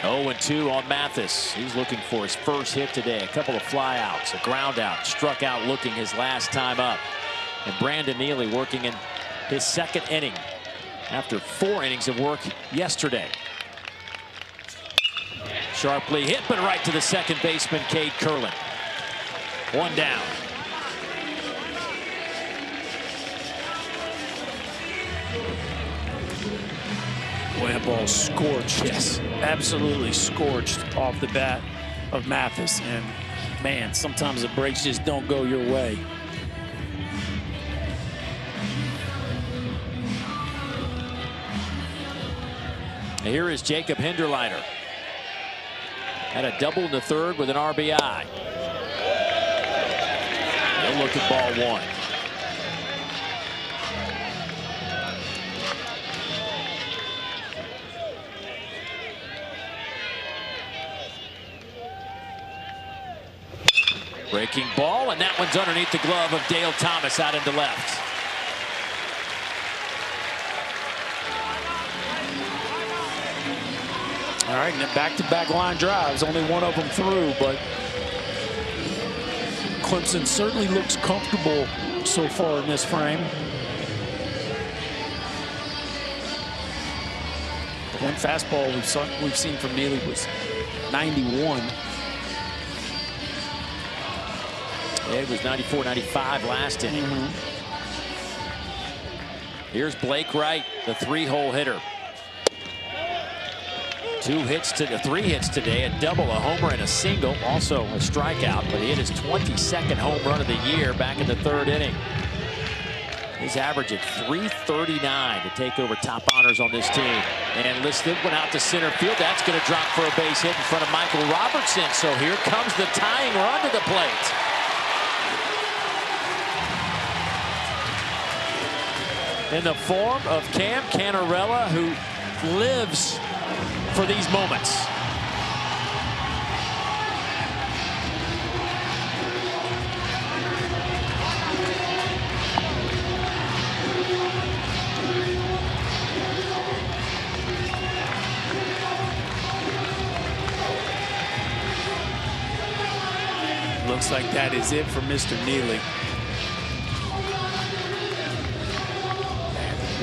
0-2 on Mathis. He's looking for his first hit today. A couple of flyouts, a ground out, struck out looking his last time up. And Brandon Neely working in his 2nd inning after 4 innings of work yesterday. Sharply hit, but right to the second baseman, Cade Curlin. 1 down. Boy, that ball scorched. Yes. Absolutely scorched off the bat of Mathis. And, man, sometimes the breaks just don't go your way. Here is Jacob Hinderleiter. Had a double in the 3rd with an RBI. They'll look at ball 1. Breaking ball, and that one's underneath the glove of Dale Thomas out into left. All right, back-to-back line drives. Only one of them through, but Clemson certainly looks comfortable so far in this frame. One fastball we've seen from Neely was 91. Yeah, it was 94, 95 last inning. Here's Blake Wright, the 3-hole hitter. 3 hits today, a double, a homer, and a single. Also a strikeout, but he hit his 22nd home run of the year back in the 3rd inning. He's averaging .339 to take over top honors on this team. And listed went out to center field. That's going to drop for a base hit in front of Michael Robertson. So here comes the tying run to the plate. In the form of Cam Canella, who lives for these moments. Looks like that is it for Mr. Neely.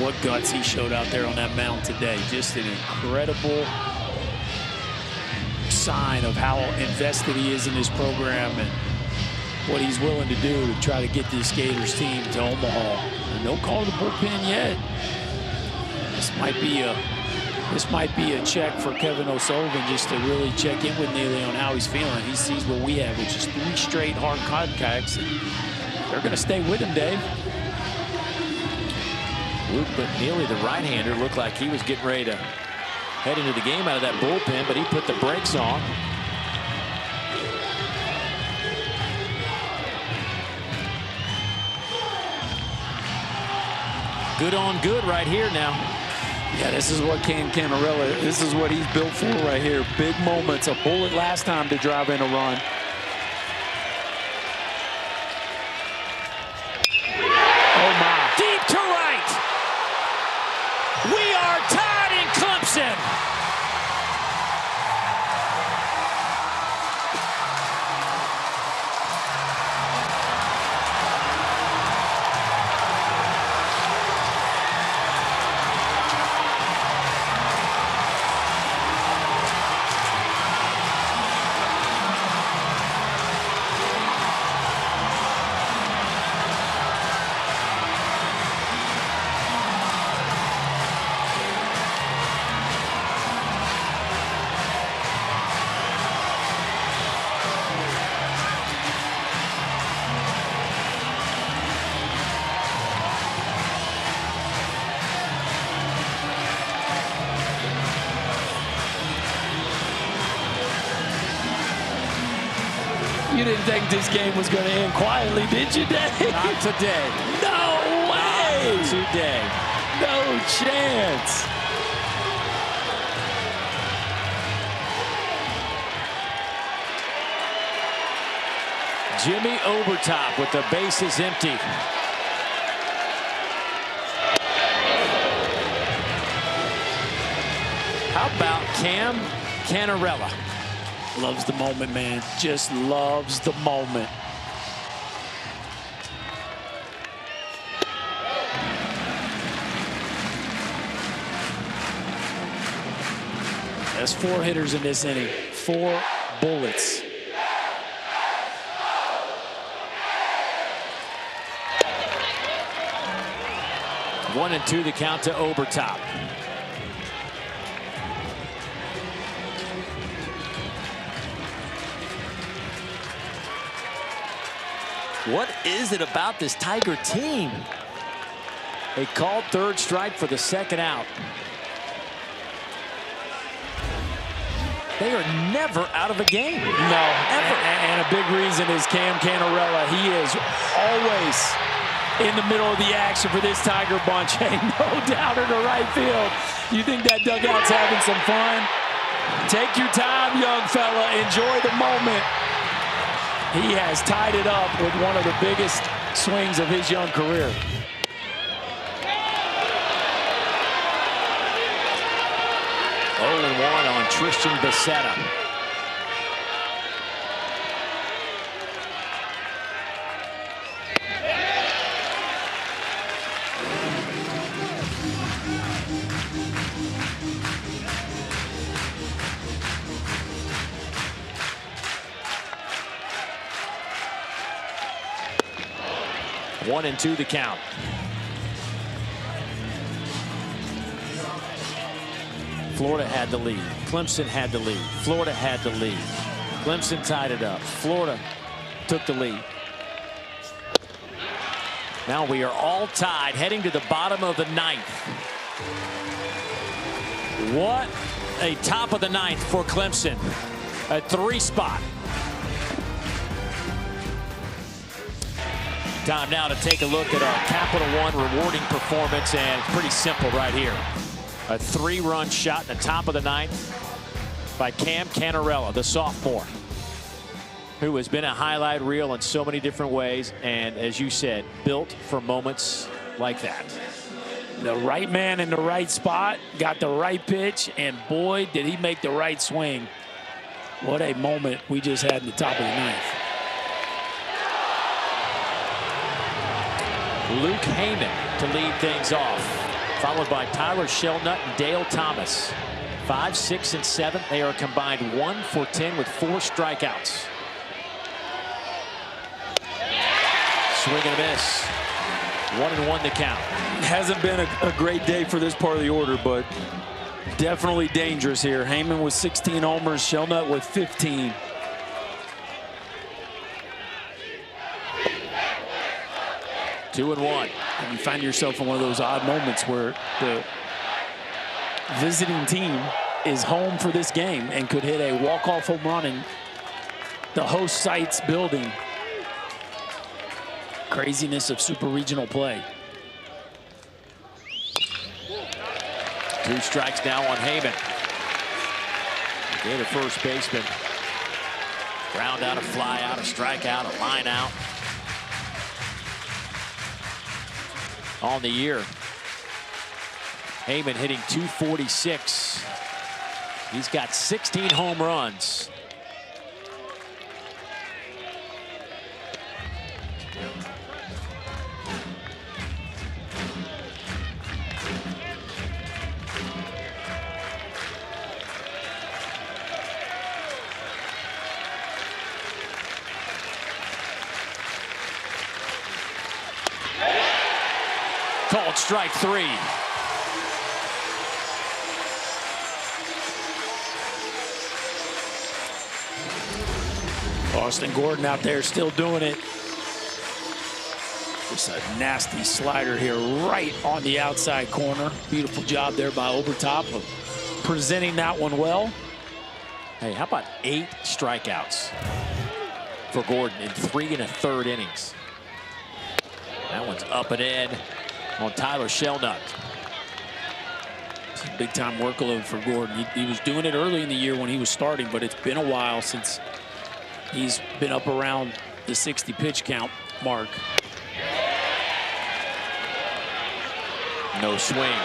What guts he showed out there on that mound today. Just an incredible sign of how invested he is in this program and what he's willing to do to try to get this Gators team to Omaha. And no call to the bullpen yet. This might be a check for Kevin O'Sullivan just to really check in with Neely on how he's feeling. He sees what we have, which is 3 straight hard contacts. And they're going to stay with him, Dave. But Neely, the right-hander, looked like he was getting ready to head into the game out of that bullpen, but he put the brakes on. Good on good right here now. Yeah, this is what Cam Canella, this is what he's built for right here. Big moments, a bullet last time to drive in a run. Oh my. Deep to right. We are tied in Clemson. You didn't think this game was going to end quietly, did you, Dave? Not today. No way! Not today. No chance. Jimmy Overtop with the bases empty. How about Cam Canella? Loves the moment, man. Just loves the moment. That's 4 hitters in this inning. 4 bullets. One and 2 the count to Overtop. What is it about this Tiger team? They called 3rd strike for the 2nd out. They are never out of a game. No, ever. And a big reason is Cam Canella. He is always in the middle of the action for this Tiger bunch. Ain't no doubt in the right field. You think that dugout's having some fun? Take your time, young fella. Enjoy the moment. He has tied it up with one of the biggest swings of his young career. Oh, 1 on Tristan Becerra. 1-2 the count. Florida had the lead. Clemson had the lead. Florida had the lead. Clemson tied it up. Florida took the lead. Now we are all tied, heading to the bottom of the 9th. What a top of the 9th for Clemson. A 3 spot. Time now to take a look at our Capital One rewarding performance, and it's pretty simple right here. A 3-run shot in the top of the 9th by Canella, the sophomore, who has been a highlight reel in so many different ways, and as you said, built for moments like that. The right man in the right spot, got the right pitch, and boy, did he make the right swing. What a moment we just had in the top of the 9th. Luke Heyman to lead things off, followed by Tyler Shelnut and Dale Thomas. 5, 6, and 7. They are combined 1 for 10 with 4 strikeouts. Swing and a miss. 1-1 the count. Hasn't been a great day for this part of the order, but definitely dangerous here. Heyman with 16 homers, Shelnut with 15. Two and one. And you find yourself in one of those odd moments where the visiting team is home for this game and could hit a walk-off home run in the host site's building. Craziness of super regional play. 2 strikes now on Heyman. Gator first baseman. Ground out, a fly out, a strikeout, a line out. On the year, Heyman hitting .246. He's got 16 home runs. Called strike 3. Austin Gordon out there still doing it. Just a nasty slider here right on the outside corner. Beautiful job there by Obertop of presenting that one well. Hey, how about 8 strikeouts for Gordon in 3 1/3 innings? That one's up and in on Tyler Shelnut. It's a big-time workload for Gordon. He was doing it early in the year when he was starting, but it's been a while since he's been up around the 60 pitch count mark. No swing.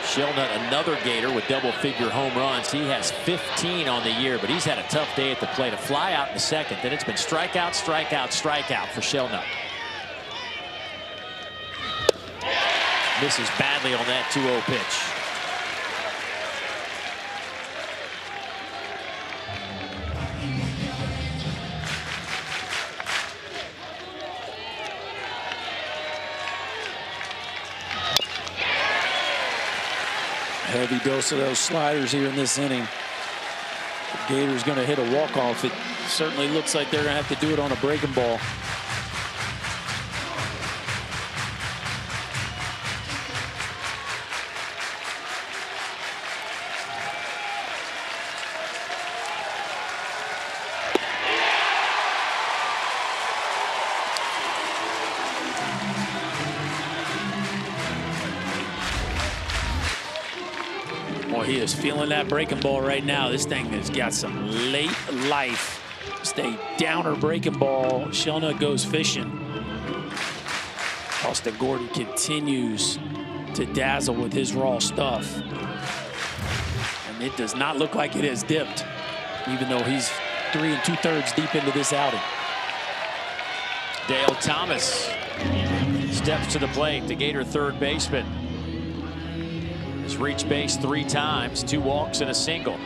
Shelnut, another Gator with double-figure home runs. He has 15 on the year, but he's had a tough day at the plate. A fly out in the second. Then it's been strikeout, strikeout, strikeout for Shelnut. Misses badly on that 2-0 pitch. Heavy dose of those sliders here in this inning. The Gators going to hit a walk-off. It certainly looks like they're going to have to do it on a breaking ball. He is feeling that breaking ball right now. This thing has got some late life. Just a downer breaking ball. Shelnut goes fishing. Austin Gordon continues to dazzle with his raw stuff. And it does not look like it has dipped, even though he's 3 2/3 deep into this outing. Dale Thomas steps to the plate, the Gator third baseman. Has reached base 3 times, 2 walks and a single.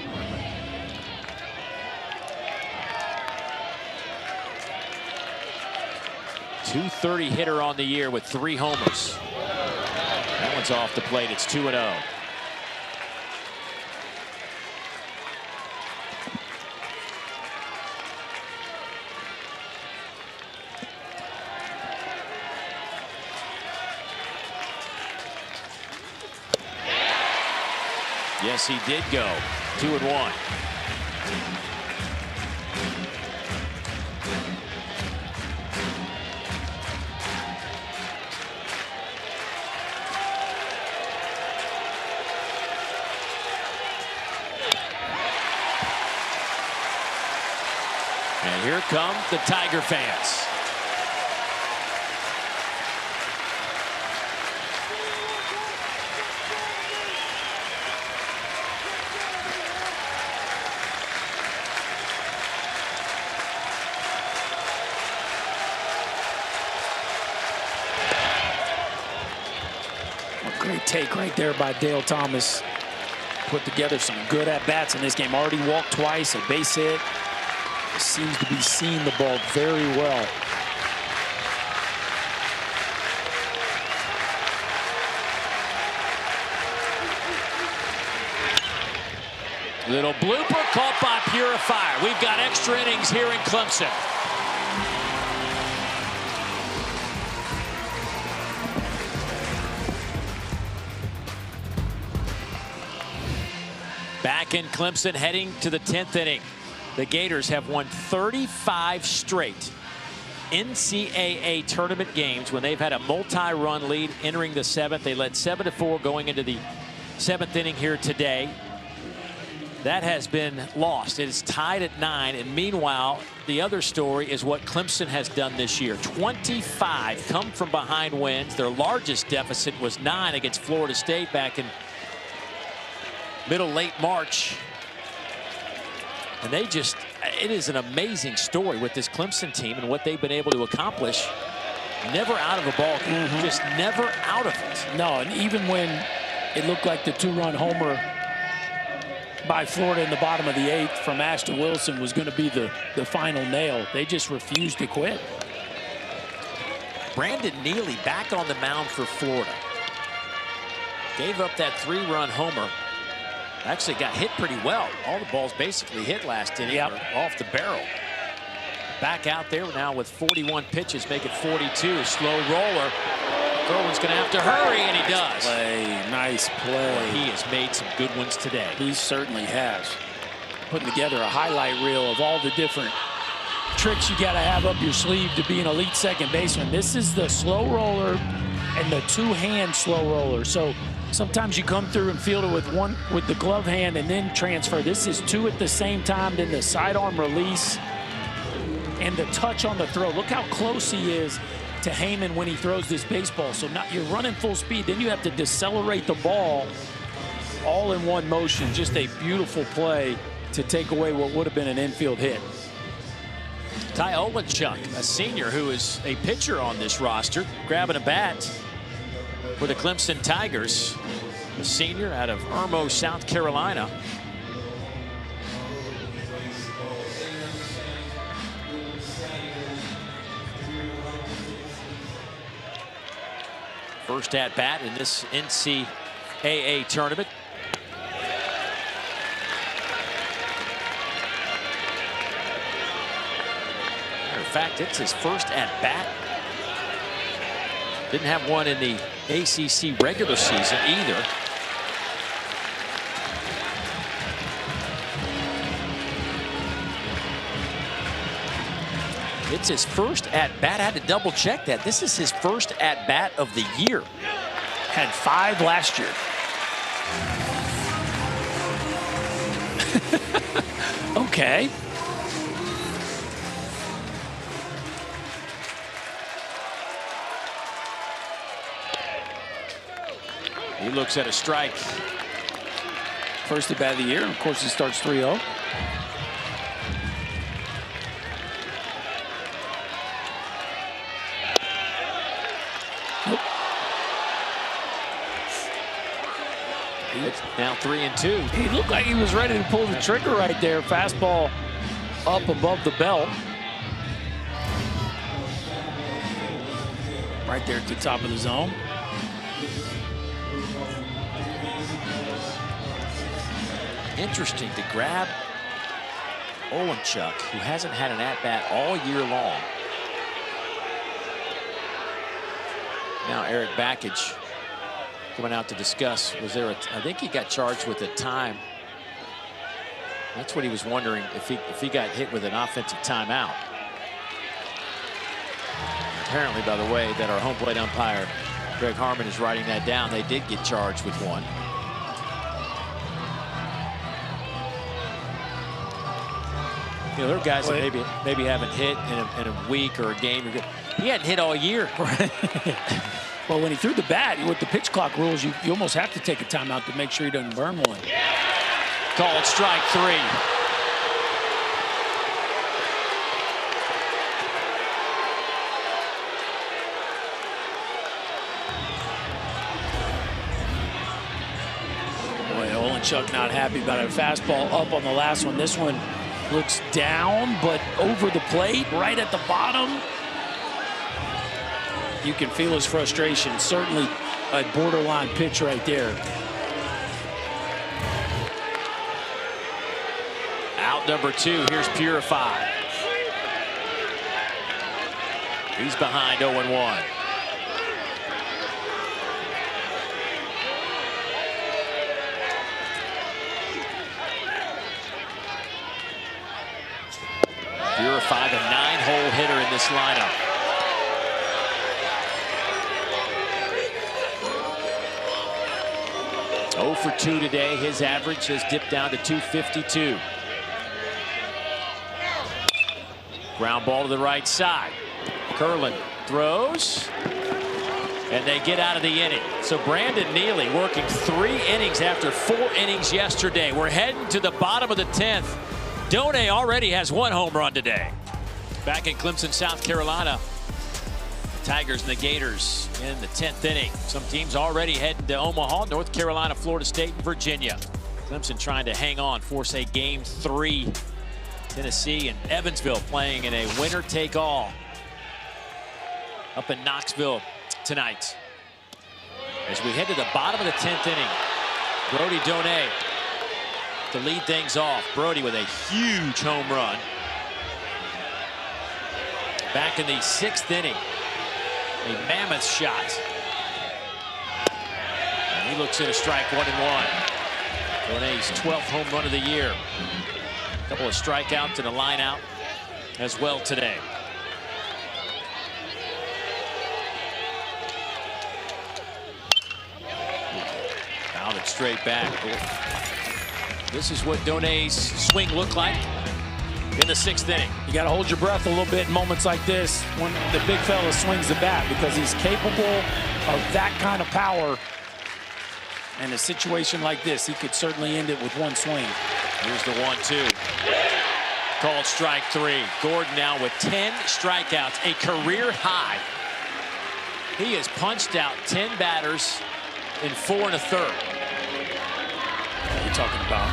.230 hitter on the year with 3 homers. That one's off the plate. It's 2-0. Yes, he did go 2-1. And here come the Tiger fans. Great take right there by Dale Thomas. Put together some good at-bats in this game. Already walked twice, a base hit. Seems to be seeing the ball very well. Little blooper caught by Purifier. We've got extra innings here in Clemson. Back in Clemson, heading to the 10th inning. The Gators have won 35 straight NCAA tournament games when they've had a multi-run lead entering the 7th. They led 7-4 going into the 7th inning here today. That has been lost. It is tied at 9. And meanwhile, the other story is what Clemson has done this year. 25 come from behind wins. Their largest deficit was 9 against Florida State back in late March. And they just, it is an amazing story with this Clemson team and what they've been able to accomplish. Never out of a ball game, just never out of it. No, and even when it looked like the 2-run homer by Florida in the bottom of the 8th from Ashton Wilson was going to be the final nail, they just refused to quit. Brandon Neely back on the mound for Florida. Gave up that 3-run homer. Actually got hit pretty well. All the balls basically hit last inning off the barrel. Back out there now with 41 pitches, make it 42. Slow roller. Gerwin's going to have to hurry, and he does. Nice play. Well, he has made some good ones today. He certainly has. Putting together a highlight reel of all the different tricks you got to have up your sleeve to be an elite second baseman. This is the slow roller and the 2-hand slow roller. So sometimes you come through and field it with the glove hand and then transfer. This is 2 at the same time, then the sidearm release and the touch on the throw. Look how close he is to Heyman when he throws this baseball. So now you're running full speed, then you have to decelerate the ball all in one motion. Just a beautiful play to take away what would have been an infield hit. Ty Olenchuk, a senior who is a pitcher on this roster, grabbing a bat for the Clemson Tigers. A senior out of Irmo, South Carolina. First at bat in this NCAA tournament. Matter of fact, it's his first at bat. Didn't have one in the ACC regular season either. It's his first at-bat. I had to double-check that. This is his first at-bat of the year. Had 5 last year. Okay. He looks at a strike. First at-bat of the year. Of course, he starts 3-0. It's now 3-2. He looked like he was ready to pull the trigger right there. Fastball up above the belt. right there at the top of the zone. Interesting to grab Olenchuk, who hasn't had an at-bat all year long. Now Eric Backage coming out to discuss. Was there I think he got charged with a time. That's what he was wondering, if he got hit with an offensive timeout. Apparently, by the way, that our home plate umpire, Greg Harmon, is writing that down. They did get charged with one. You know, there are guys that maybe haven't hit in a week or a game. He hadn't hit all year. Well, when he threw the bat, with the pitch clock rules, you almost have to take a timeout to make sure he doesn't burn one. Called strike 3. Boy, Olenchuk not happy about it. Fastball up on the last one. This one looks down, but over the plate, right at the bottom. You can feel his frustration. Certainly a borderline pitch right there. Out number 2. Here's Purify. He's behind 0-1. Purify, the 9-hole hitter in this lineup. Oh for 2 today. His average has dipped down to 252. Ground ball to the right side. Curlin throws, and they get out of the inning. So Brandon Neely working 3 innings after 4 innings yesterday. We're heading to the bottom of the 10th. Done already has 1 home run today. Back in Clemson, South Carolina, the Tigers and the Gators in the 10th inning. Some teams already heading to Omaha, North Carolina, Florida State, and Virginia. Clemson trying to hang on, force a Game 3. Tennessee and Evansville playing in a winner-take-all up in Knoxville tonight. As we head to the bottom of the 10th inning, Brody Done to lead things off. Brody with a huge home run. Back in the 6th inning, a mammoth shot. And he looks in a strike, 1-1. Done's 12th home run of the year. A couple of strikeouts and a line out as well today. Fouled it straight back. This is what Done's swing looked like in the 6th inning. You got to hold your breath a little bit in moments like this when the big fella swings the bat, because he's capable of that kind of power. In a situation like this, he could certainly end it with 1 swing. Here's the 1-2. Called strike 3. Gordon now with 10 strikeouts, a career high. He has punched out 10 batters in 4 1/3. You're talking about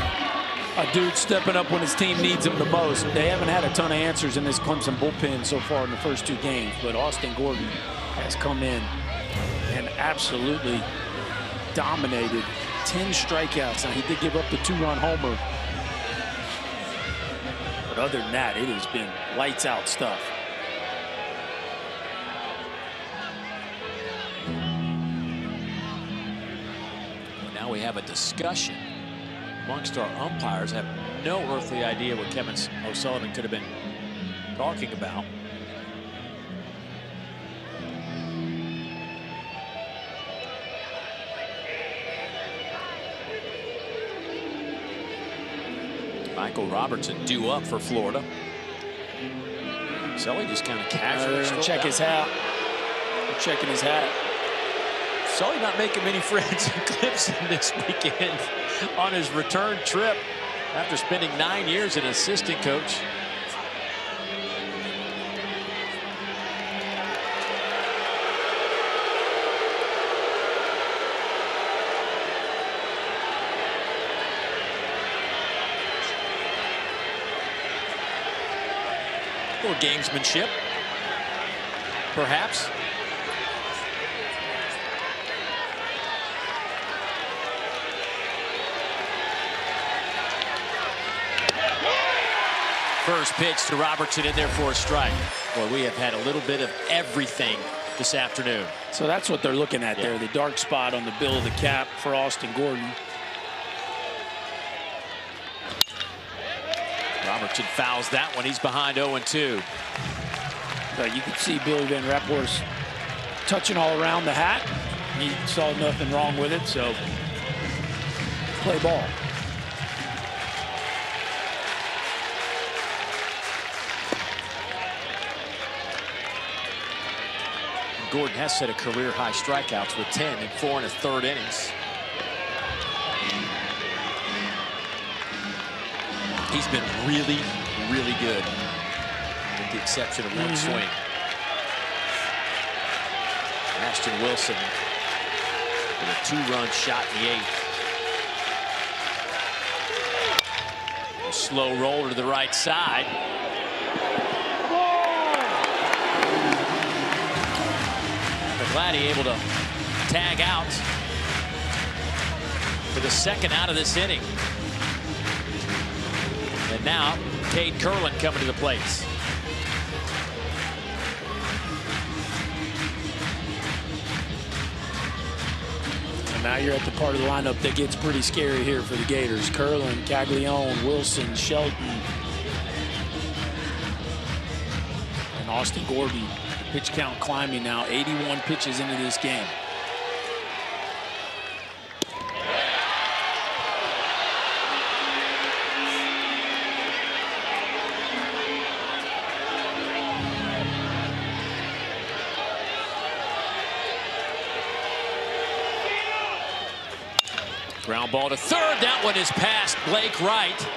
a dude stepping up when his team needs him the most. They haven't had a ton of answers in this Clemson bullpen so far in the first 2 games, but Austin Gordon has come in and absolutely dominated. 10 strikeouts. Now, he did give up the 2-run homer. But other than that, it has been lights out stuff. Well, now we have a discussion amongst our umpires. I have no earthly idea what Kevin O'Sullivan could have been talking about. Michael Robertson due up for Florida. Sully just kind of casually check his hat. They're checking his hat. Sully not making many friends in Clemson this weekend on his return trip after spending 9 years as an assistant coach. Or gamesmanship, perhaps. First pitch to Robertson in there for a strike. Boy, we have had a little bit of everything this afternoon. So that's what they're looking at there, the dark spot on the bill of the cap for Austin Gordon. Robertson fouls that one. He's behind 0-2. But you can see Billy Van Rapphorst touching all around the hat. He saw nothing wrong with it, so play ball. Gordon has set a career-high strikeouts with 10 in 4 1/3 innings. He's been really, really good, with the exception of one swing. Ashton Wilson with a 2-run shot in the 8th. A slow roller to the right side. Glady able to tag out for the second out of this inning. And now Cade Curlin coming to the plate. And now you're at the part of the lineup that gets pretty scary here for the Gators. Curlin, Caglianone, Wilson, Shelton, and Austin Gordon. Pitch count climbing now, 81 pitches into this game. Ground ball to third. That one is past Blake Wright.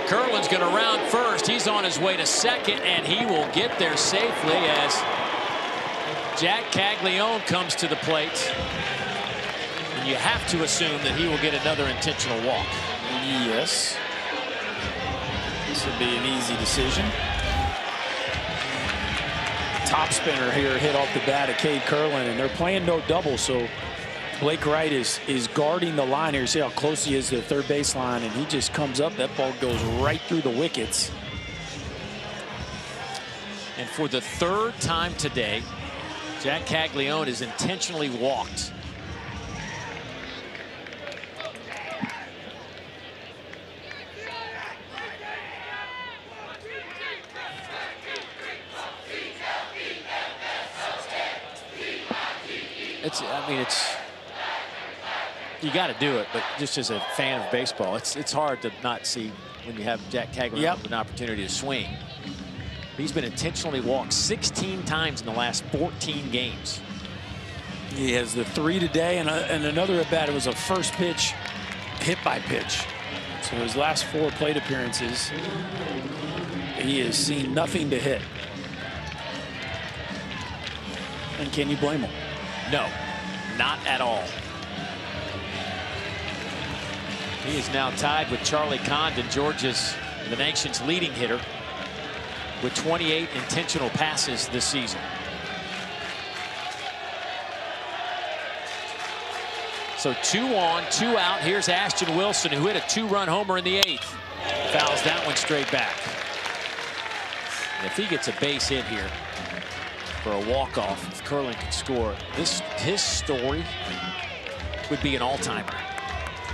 Curlin's going to round first. He's on his way to second, and he will get there safely as Jack Caglianone comes to the plate. And you have to assume that he will get another intentional walk. Yes. This would be an easy decision. Top spinner here hit off the bat of Cade Curlin, and they're playing no double, so Blake Wright is guarding the line here. See how close he is to the third baseline, and he just comes up. That ball goes right through the wickets. And for the third time today, Jack Caglianone is intentionally walked. You got to do it, but just as a fan of baseball, it's hard to not see when you have Jack Caglianone with an opportunity to swing. He's been intentionally walked 16 times in the last 14 games. He has the 3 today, and another at bat. It was a first pitch, hit by pitch. So his last 4 plate appearances, he has seen nothing to hit. And can you blame him? No, not at all. He is now tied with Charlie Condon, the nation's leading hitter, with 28 intentional passes this season. So 2 on, 2 out. Here's Ashton Wilson, who hit a 2-run homer in the 8th. Fouls that one straight back. And if he gets a base hit here for a walk-off, if Curlin can score, his story would be an all-timer.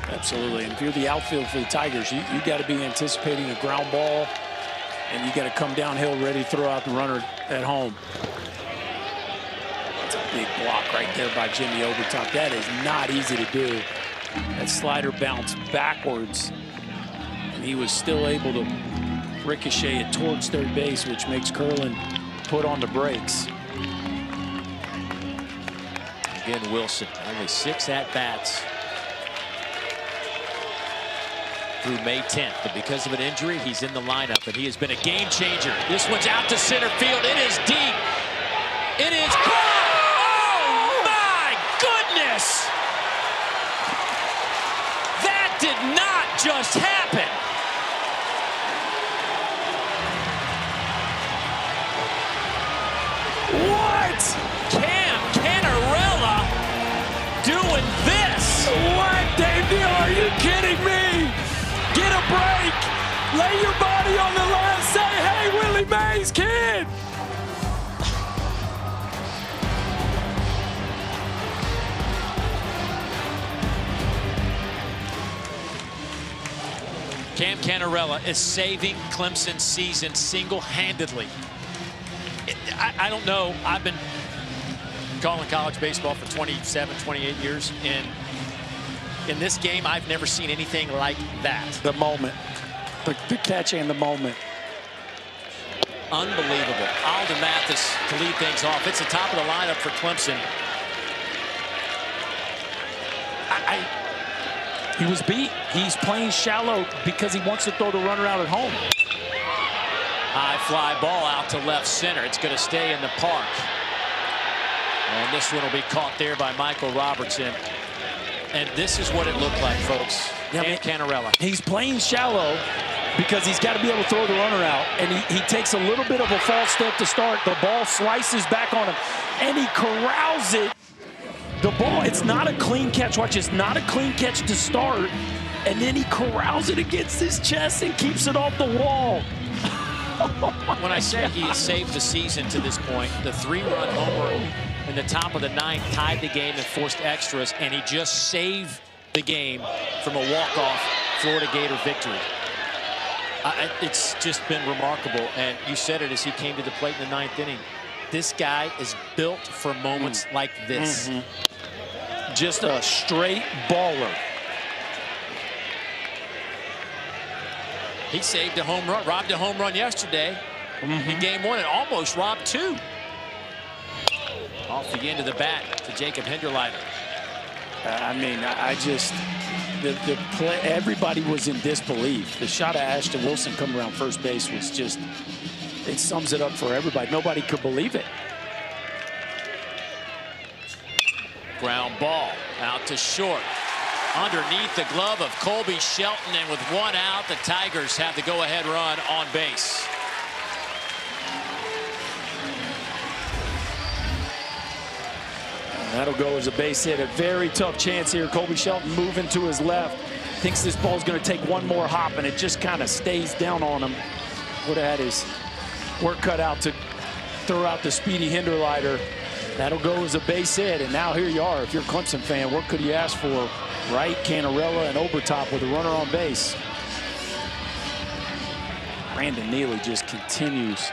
Absolutely. And if you're the outfield for the Tigers, you got to be anticipating a ground ball, and you got to come downhill ready to throw out the runner at home. That's a big block right there by Jimmy Overtop. That is not easy to do. That slider bounced backwards, and he was still able to ricochet it towards third base, which makes Curlin put on the brakes. Again, Wilson, only 6 at-bats through May 10th, but because of an injury, he's in the lineup, and he has been a game changer. This one's out to center field. It is deep. It is gone. Oh, my goodness! That did not just happen. What? Canella doing this? What, Dave Neal? Are you kidding me? Get a break. Lay your body on the line. base, kid! Canella is saving Clemson's season single-handedly. I don't know. I've been calling college baseball for 27, 28 years, and in this game, I've never seen anything like that. The moment, the catch and the moment. Unbelievable. Alden Mathis to lead things off. It's the top of the lineup for Clemson. He was beat. He's playing shallow because he wants to throw the runner out at home. High fly ball out to left center. It's going to stay in the park. And this one will be caught there by Michael Robertson. And this is what it looked like, folks. Yeah, Canella. He's playing shallow because he's got to be able to throw the runner out. And he takes a little bit of a false step to start. The ball slices back on him, and he corrals it. The ball, it's not a clean catch. Watch, it's not a clean catch to start. And then he corrals it against his chest and keeps it off the wall. When I say he has saved the season to this point, the 3-run homer in the top of the 9th tied the game and forced extras, and he just saved the game from a walk-off Florida Gator victory. It's just been remarkable, and you said it as he came to the plate in the 9th inning. This guy is built for moments like this. Just a straight baller. He saved a home run, robbed a home run yesterday in game 1, and almost robbed 2. Off the end of the bat to Jacob Hinderleiter. I mean, I just, the play, everybody was in disbelief. The shot of Ashton Wilson coming around first base was just, it sums it up for everybody. Nobody could believe it. Ground ball out to short. Underneath the glove of Colby Shelton, and with 1 out, the Tigers have the go-ahead run on base. That'll go as a base hit. A very tough chance here. Colby Shelton moving to his left. Thinks this ball's going to take one more hop, and it just kind of stays down on him. Would have had his work cut out to throw out the speedy Hinderleiter. That'll go as a base hit, and now here you are. If you're a Clemson fan, what could you ask for? Right, Canella and Obertop with a runner on base. Brandon Neely just continues.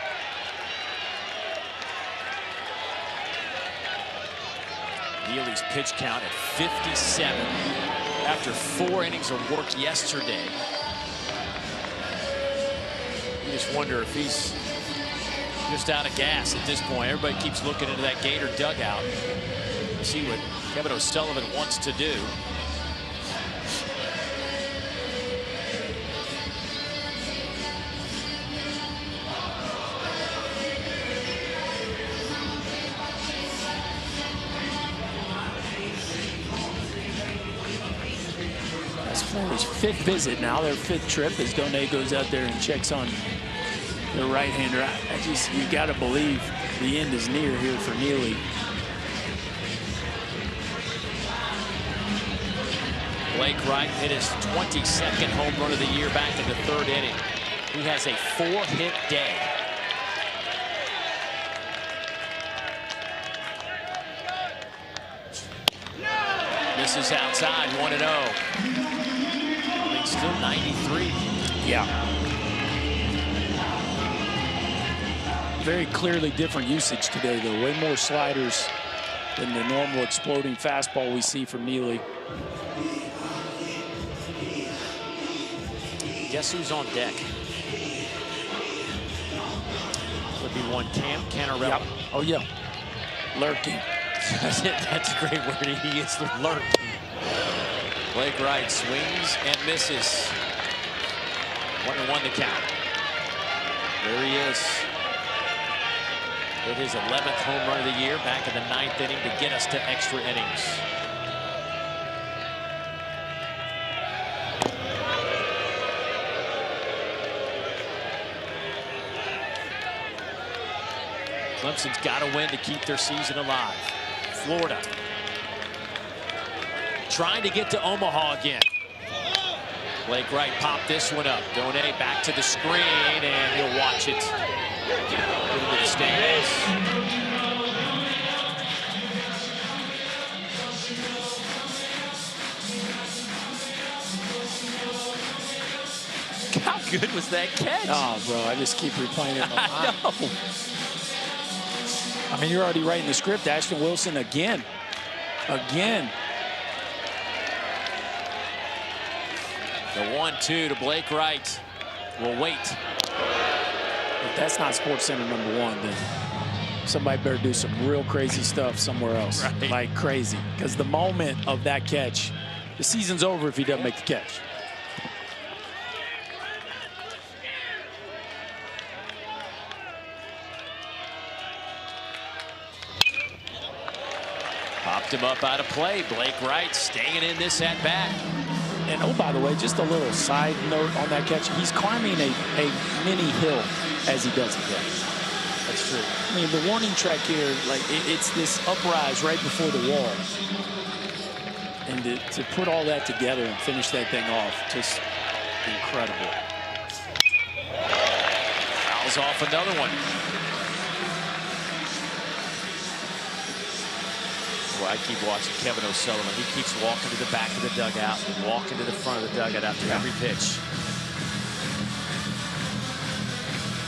Neely's pitch count at 57 after 4 innings of work yesterday. You just wonder if he's just out of gas at this point. Everybody keeps looking into that Gator dugout to see what Kevin O'Sullivan wants to do. That's Florida's 5th visit now, their 5th trip, as Donay goes out there and checks on the right-hander. You got to believe the end is near here for Neely. Blake Wright hit his 22nd home run of the year back in the 3rd inning. He has a 4-hit day. Misses outside, 1-0. I mean, still 93. Yeah. Very clearly different usage today, though. Way more sliders than the normal exploding fastball we see from Neely. Guess who's on deck? Would be one Canella. Yep. Oh, yeah. Lurking. That's a great word. He is lurking. Blake Wright swings and misses. 1-1 to count. There he is. With his 11th home run of the year back in the 9th inning to get us to extra innings. Clemson's got to win to keep their season alive. Florida trying to get to Omaha again. Blake Wright popped this one up. Donay back to the screen, and he'll watch it. good was that catch? Oh, bro, I just keep replaying it in my mind. I know. I mean, you're already writing the script. Ashton Wilson again. Again. The 1-2 to Blake Wright. We'll wait. If that's not SportsCenter #1, then somebody better do some real crazy stuff somewhere else. Right. Like crazy. Because the moment of that catch, the season's over if he doesn't make the catch. Popped him up out of play. Blake Wright staying in this at bat. And oh, by the way, just a little side note on that catch. He's climbing a mini hill as he does the catch. That's true. I mean, the warning track here, like it's this uprise right before the wall. And to put all that together and finish that thing off, just incredible. Fouls off another one. Well, I keep watching Kevin O'Sullivan. He keeps walking to the back of the dugout and walking to the front of the dugout after every pitch.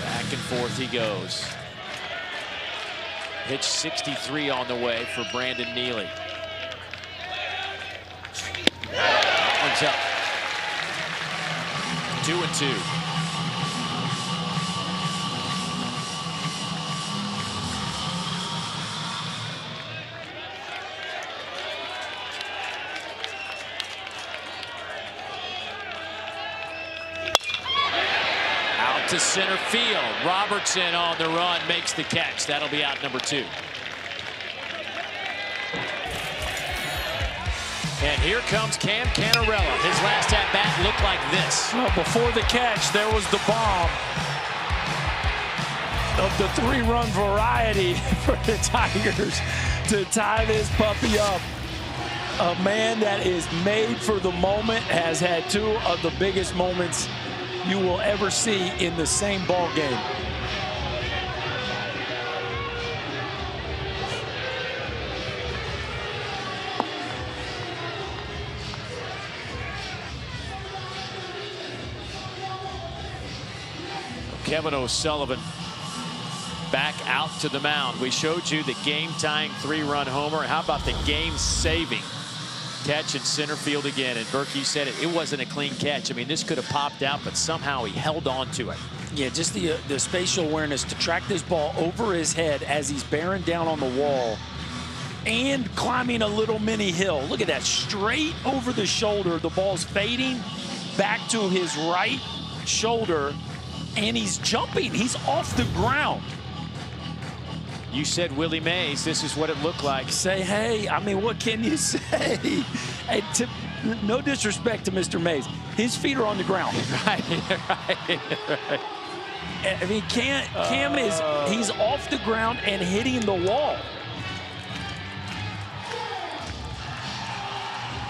Back and forth he goes. Pitch 63 on the way for Brandon Neely. One's up. 2-2. To center field. Robertson on the run makes the catch. That'll be out number 2. And here comes Cam Canella. His last at bat looked like this. Well, before the catch, there was the bomb of the 3-run variety for the Tigers to tie this puppy up. A man that is made for the moment, has had 2 of the biggest moments you will ever see in the same ball game. Kevin O'Sullivan back out to the mound. We showed you the game-tying 3-run homer. How about the game-saving catch in center field again? And Burke, you said it wasn't a clean catch. I mean, this could have popped out, but somehow he held on to it. Yeah, just the spatial awareness to track this ball over his head as he's bearing down on the wall and climbing a little mini hill. Look at that, straight over the shoulder. The ball's fading back to his right shoulder, and he's jumping. He's off the ground. You said Willie Mays, this is what it looked like. Say, hey, I mean, what can you say? Hey, no disrespect to Mr. Mays. His feet are on the ground. Right. I mean, Cam he's off the ground and hitting the wall.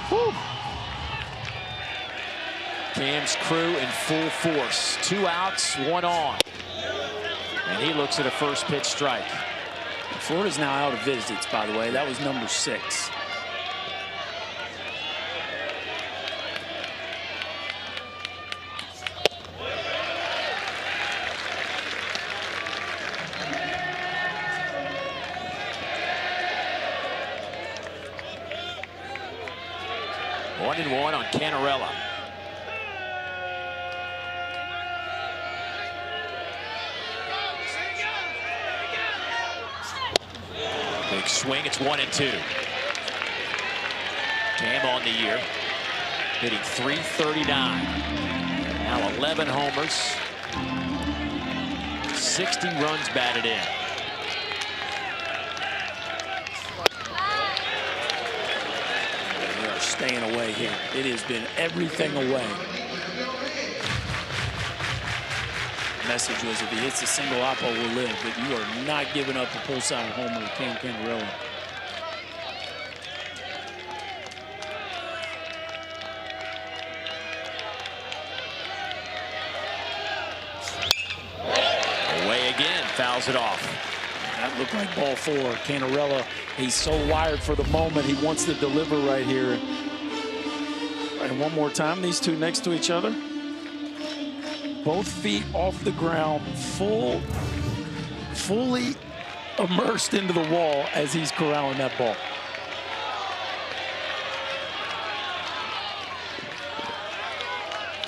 Whew. Cam's crew in full force. 2 outs, 1 on. And he looks at a first pitch strike. Florida's now out of visits, by the way. That was number 6. One and one on Canella. Big swing, it's 1-2. Cam on the year, hitting .339. Now 11 homers, 60 runs batted in. We are staying away here. It has been everything away. Message was if he hits a single, Oppo will live, but you are not giving up a pull-side homer to Cam Canella. Away again, fouls it off. That looked like ball 4. Canella, he's so wired for the moment. He wants to deliver right here. And one more time, these two next to each other. both feet off the ground, fully immersed into the wall as he's corralling that ball.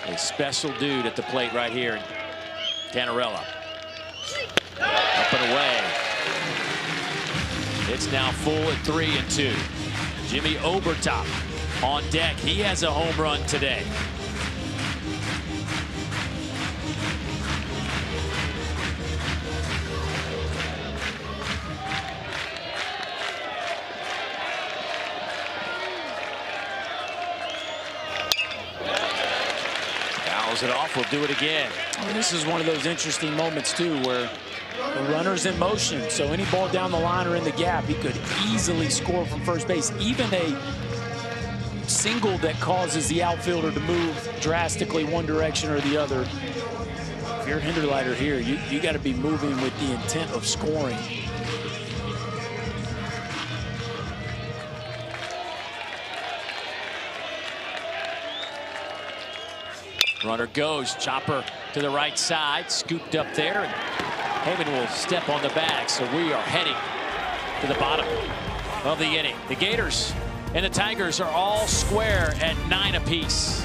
A special dude at the plate right here. Canella. Up and away. It's now full at 3-2. Jimmy Obertop on deck. He has a home run today. Fouls it off. We'll do it again. And this is one of those interesting moments, too, where the runner's in motion. So any ball down the line or in the gap, he could easily score from first base. Even a single that causes the outfielder to move drastically one direction or the other. If you're Hinderleiter here, you got to be moving with the intent of scoring. Runner goes, chopper to the right side, scooped up there, and Heyman will step on the bag. So we are heading to the bottom of the inning. The Gators and the Tigers are all square at 9 apiece.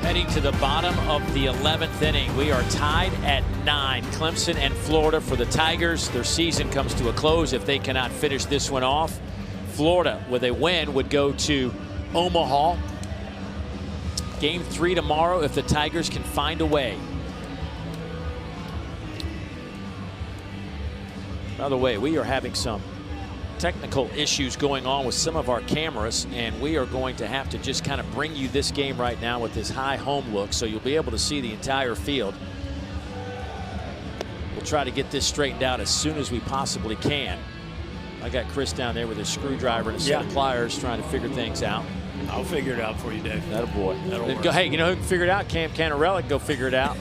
Heading to the bottom of the 11th inning. We are tied at 9. Clemson and Florida for the Tigers. Their season comes to a close if they cannot finish this one off. Florida, with a win, would go to Omaha. Game 3 tomorrow if the Tigers can find a way. By the way, we are having some technical issues going on with some of our cameras, and we are going to have to just kind of bring you this game right now with this high home look, so you'll be able to see the entire field. We'll try to get this straightened out as soon as we possibly can. I got Chris down there with a screwdriver and a set of pliers trying to figure things out. I'll figure it out for you, Dave. That'll boy. That'll work. Hey, you know who can figure it out? Cam Canella can go figure it out.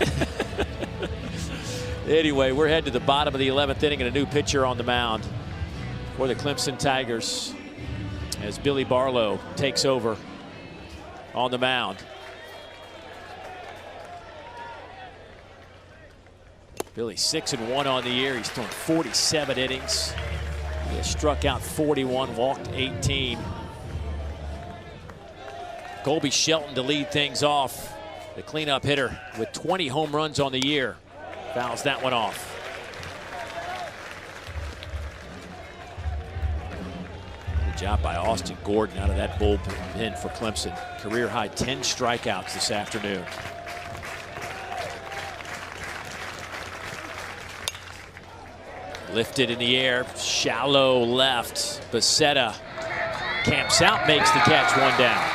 Anyway, we're headed to the bottom of the 11th inning and a new pitcher on the mound for the Clemson Tigers as Billy Barlow takes over on the mound. Billy 6-1 on the year. He's thrown 47 innings. He has struck out 41, walked 18. Colby Shelton to lead things off. The cleanup hitter with 20 home runs on the year. Fouls that one off. Good job by Austin Gordon out of that bullpen for Clemson. Career high 10 strikeouts this afternoon. Lifted in the air, shallow left. Becerra camps out, makes the catch, one down.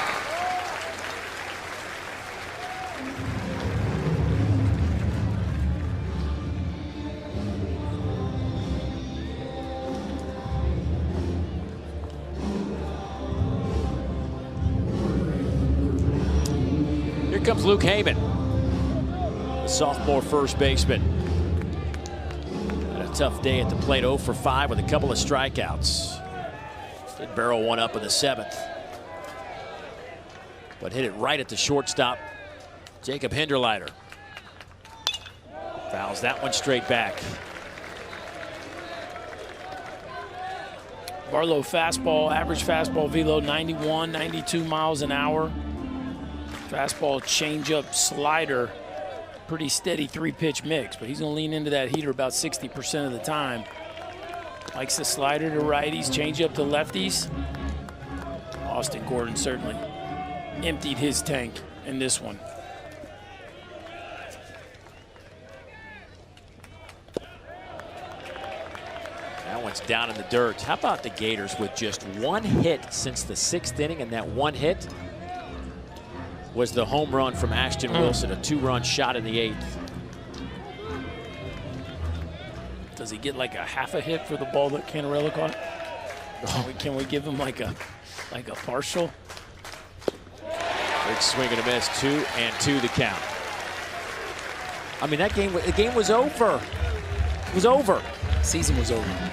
Here comes Luke Heyman, the sophomore first baseman. Had a tough day at the plate, 0 for 5 with a couple of strikeouts. Did barrel one up in the 7th, but hit it right at the shortstop, Jacob Hinderleiter. Fouls that one straight back. Barlow fastball, average fastball velo 91, 92 miles an hour. Fastball, changeup, slider, pretty steady 3-pitch mix, but he's going to lean into that heater about 60% of the time. Likes the slider to righties, changeup to lefties. Austin Gordon certainly emptied his tank in this one. That one's down in the dirt. How about the Gators with just one hit since the 6th inning, and that one hit was the home run from Ashton Wilson, a 2-run shot in the 8th. Does he get like a half a hit for the ball that Canella caught? Can we give him like a partial? Big swing and a miss, 2-2 the count. I mean, that game, the game was over. It was over. Season was over.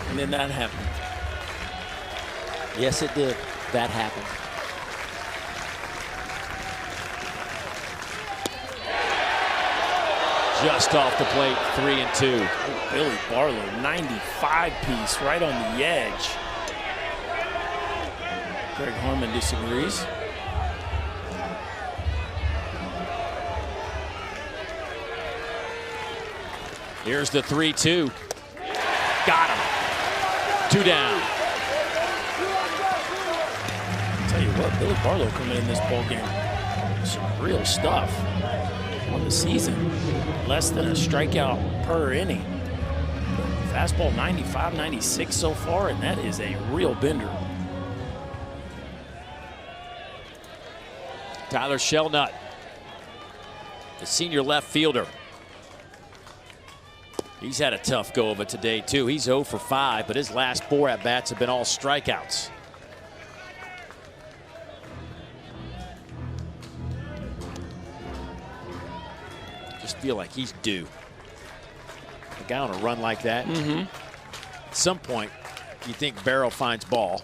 And then that happened. Yes, it did. That happened. Just off the plate, 3-2. Oh, Billy Barlow, 95 piece right on the edge. Greg Harmon disagrees. Here's the 3-2. Got him. 2 down. I'll tell you what, Billy Barlow coming in this ball game, some real stuff on the season. Less than a strikeout per inning. Fastball 95, 96 so far, and that is a real bender. Tyler Shelnut, the senior left fielder. He's had a tough go of it today, too. He's 0 for 5, but his last 4 at-bats have been all strikeouts. Just feel like he's due. A guy on a run like that, at some point, you think Barrow finds ball.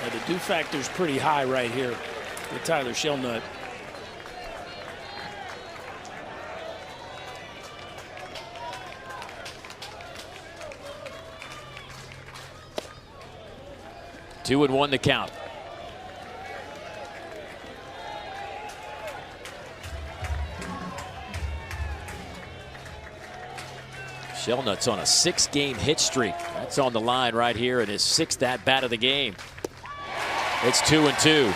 Yeah, the due factor's pretty high right here with Tyler Shelnut. Two and 1 to count. Shelnut's on a 6-game hit streak. That's on the line right here in his 6th at-bat of the game. It's 2-2.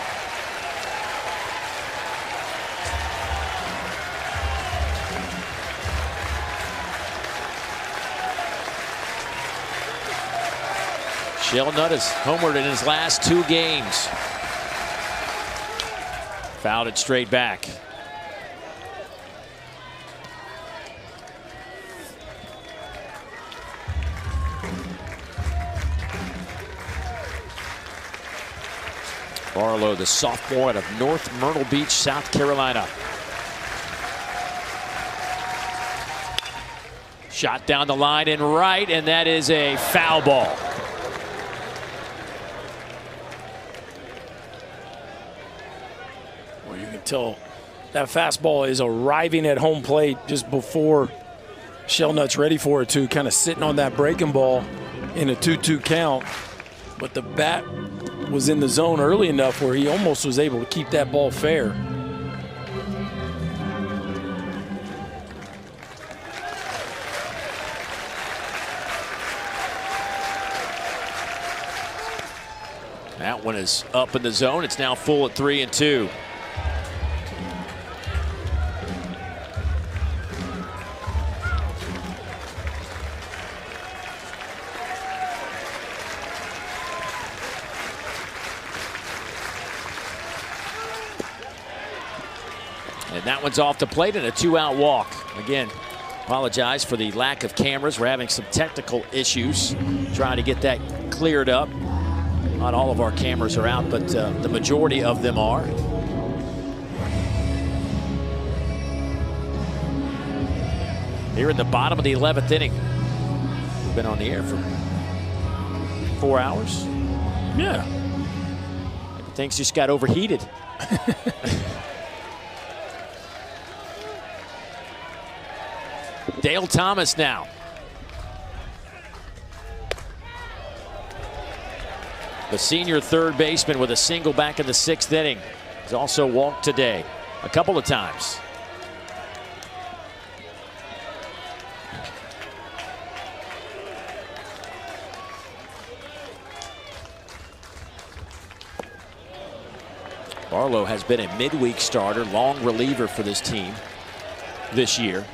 Shelnut has homered in his last 2 games. Fouled it straight back. Barlow, the sophomore out of North Myrtle Beach, South Carolina. Shot down the line and right, and that is a foul ball. Well, you can tell that fastball is arriving at home plate just before Shelnut's ready for it to, kind of sitting on that breaking ball in a 2-2 count. But the bat was in the zone early enough where he almost was able to keep that ball fair. That one is up in the zone. It's now full at 3-2. And that one's off the plate and a 2-out walk. Again, apologize for the lack of cameras. We're having some technical issues trying to get that cleared up. Not all of our cameras are out, but the majority of them are. Here in the bottom of the 11th inning. We've been on the air for 4 hours. Yeah. Maybe things just got overheated. Dale Thomas now. The senior third baseman with a single back in the 6th inning. He's also walked today a couple of times. Barlow has been a midweek starter, long reliever for this team this year.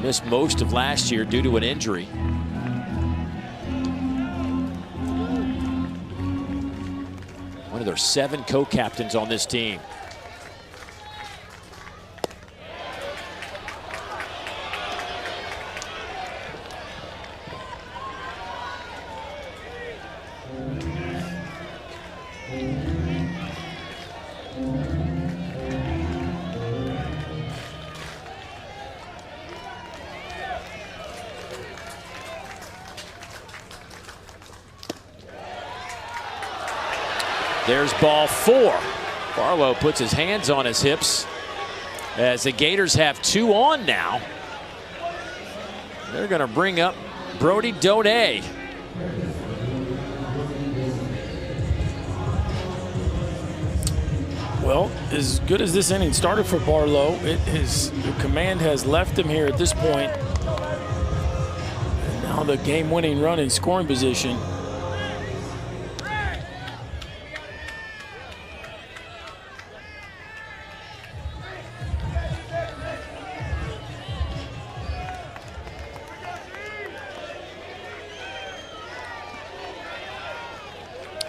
Missed most of last year due to an injury. One of their 7 co-captains on this team. There's ball 4. Barlow puts his hands on his hips as the Gators have 2 on now. They're going to bring up Brody Donay. Well, as good as this inning started for Barlow, the command has left him here at this point. And now the game-winning run in scoring position.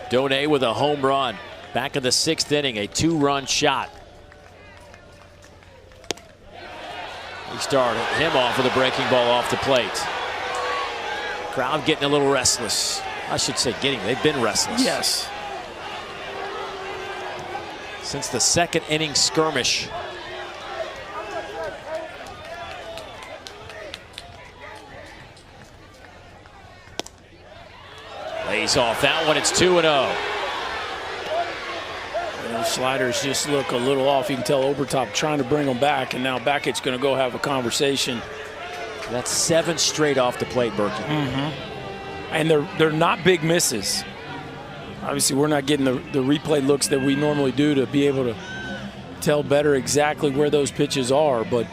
Donay with a home run. Back in the 6th inning, a 2-run shot. He started him off with a breaking ball off the plate. Crowd getting a little restless. I should say they've been restless. Yes. Since the 2nd inning skirmish. Lays off that one, it's 2-0. Those sliders just look a little off. You can tell Obertop trying to bring them back, and now Beckett's going to go have a conversation. That's 7 straight off the plate, Berkey. And they're not big misses. Obviously, we're not getting the replay looks that we normally do to be able to tell better exactly where those pitches are, but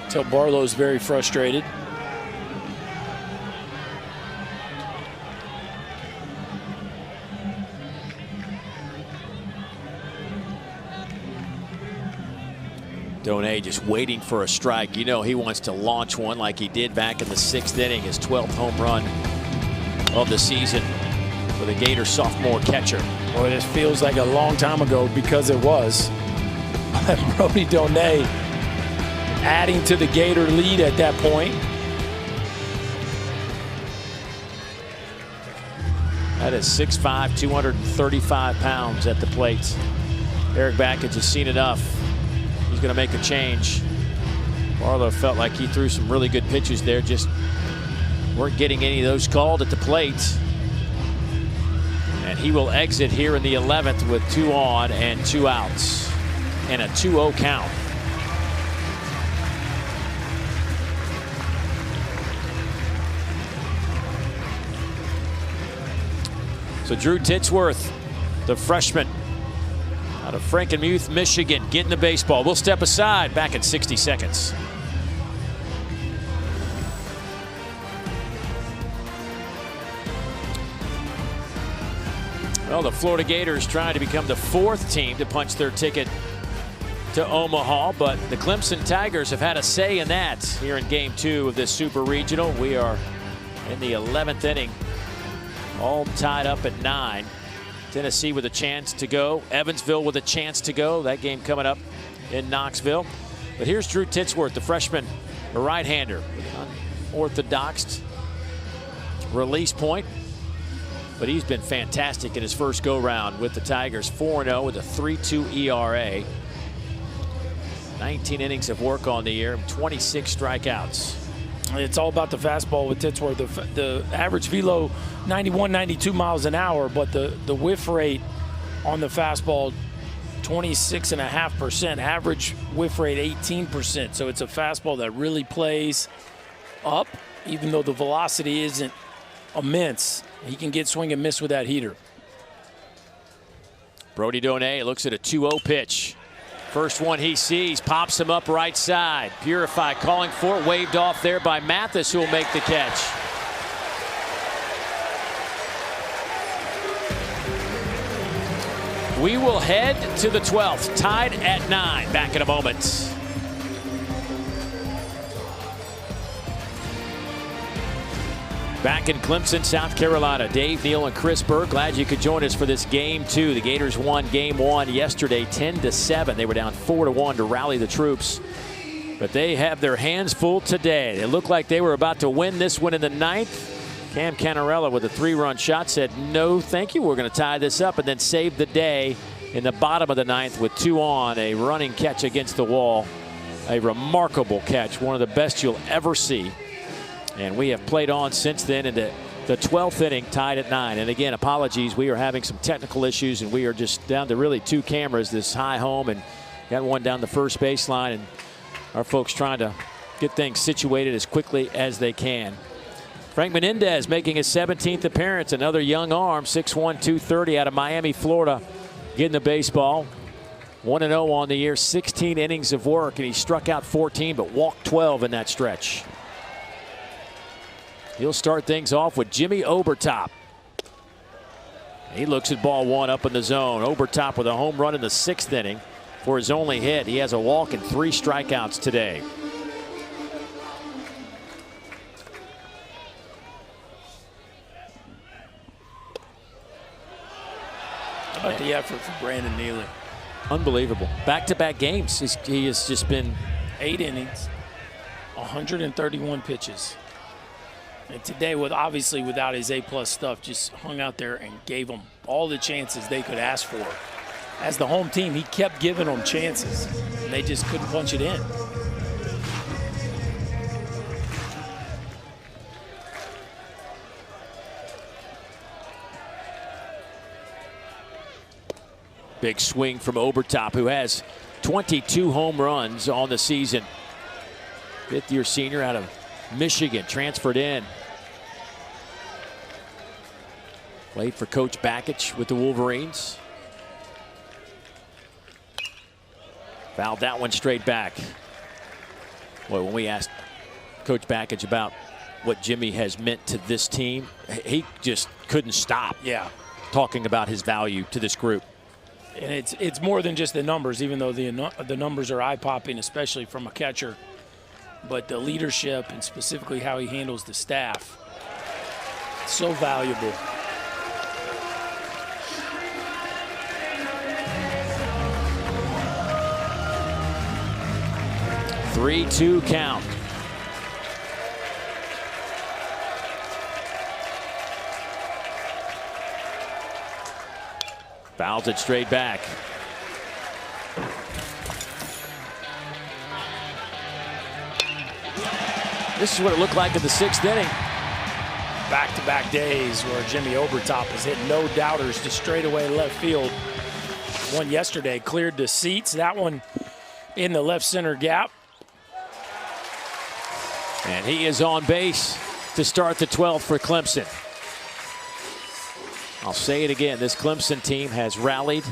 tell Barlow's very frustrated. Donay just waiting for a strike. You know he wants to launch one like he did back in the 6th inning, his 12th home run of the season for the Gators sophomore catcher. Boy, this feels like a long time ago because it was. Brody Donay adding to the Gator lead at that point. That is 6'5", 235 pounds at the plate. Eric Backett has seen enough. He's going to make a change. Barlow felt like he threw some really good pitches there, just weren't getting any of those called at the plate. And he will exit here in the 11th with 2 on and 2 outs and a 2-0 count. So Drew Titsworth, the freshman out of Frankenmuth, Michigan, getting the baseball. We'll step aside, back in 60 seconds. Well, the Florida Gators trying to become the 4th team to punch their ticket to Omaha, but the Clemson Tigers have had a say in that here in Game 2 of this Super Regional. We are in the 11th inning, all tied up at 9. Tennessee with a chance to go. Evansville with a chance to go. That game coming up in Knoxville. But here's Drew Titsworth, the freshman, a right-hander. Unorthodox release point. But he's been fantastic in his first go-round with the Tigers. 4-0 with a 3.2 ERA. 19 innings of work on the year, 26 strikeouts. It's all about the fastball with Titsworth. The average velo, 91, 92 miles an hour, but the whiff rate on the fastball, 26.5%. Average whiff rate, 18%. So it's a fastball that really plays up, even though the velocity isn't immense. He can get swing and miss with that heater. Brody Donay looks at a 2-0 pitch. First one he sees, pops him up right side. Purify calling for it, waved off there by Mathis, who will make the catch. We will head to the 12th, tied at 9. Back in a moment. Back in Clemson, South Carolina, Dave Neal and Chris Berg, glad you could join us for this Game 2. The Gators won Game 1 yesterday, 10-7. They were down 4-1 to rally the troops. But they have their hands full today. They look like they were about to win this one in the 9th. Cam Canella with a 3-run shot said, no, thank you, we're going to tie this up, and then saved the day in the bottom of the 9th with 2 on, a running catch against the wall. A remarkable catch, one of the best you'll ever see. And we have played on since then into The 12th inning, tied at 9. And again, apologies, we are having some technical issues, and we are just down to really 2 cameras this high home, and got one down the first baseline, and our folks trying to get things situated as quickly as they can. Frank Menendez making his 17th appearance, another young arm, 6'1", 230 out of Miami, Florida, getting the baseball. 1-0 on the year, 16 innings of work, and he struck out 14 but walked 12 in that stretch. He'll start things off with Jimmy Obertop. He looks at ball 1 up in the zone. Obertop with a home run in the 6th inning for his only hit. He has a walk and 3 strikeouts today. How about the effort for Brandon Neely? Unbelievable. Back-to-back games. He has just been 8 innings, 131 pitches. And today, obviously without his A+ stuff, just hung out there and gave them all the chances they could ask for. As the home team, he kept giving them chances, and they just couldn't punch it in. big swing from Obertop, who has 22 home runs on the season. 5th-year senior out of Michigan, transferred in. Played for Coach Bakich with the Wolverines. Fouled that one straight back. Boy, when we asked Coach Bakich about what Jimmy has meant to this team, he just couldn't stop talking about his value to this group. And it's more than just the numbers, even though the numbers are eye-popping, especially from a catcher. But the leadership and specifically how he handles the staff, so valuable. Three-two count. Fouls it straight back. This is what it looked like in the 6th inning. Back-to-back days where Jimmy Obertop has hit no doubters to straightaway left field. One yesterday cleared the seats. That one in the left center gap. And he is on base to start the 12th for Clemson. I'll say it again, this Clemson team has rallied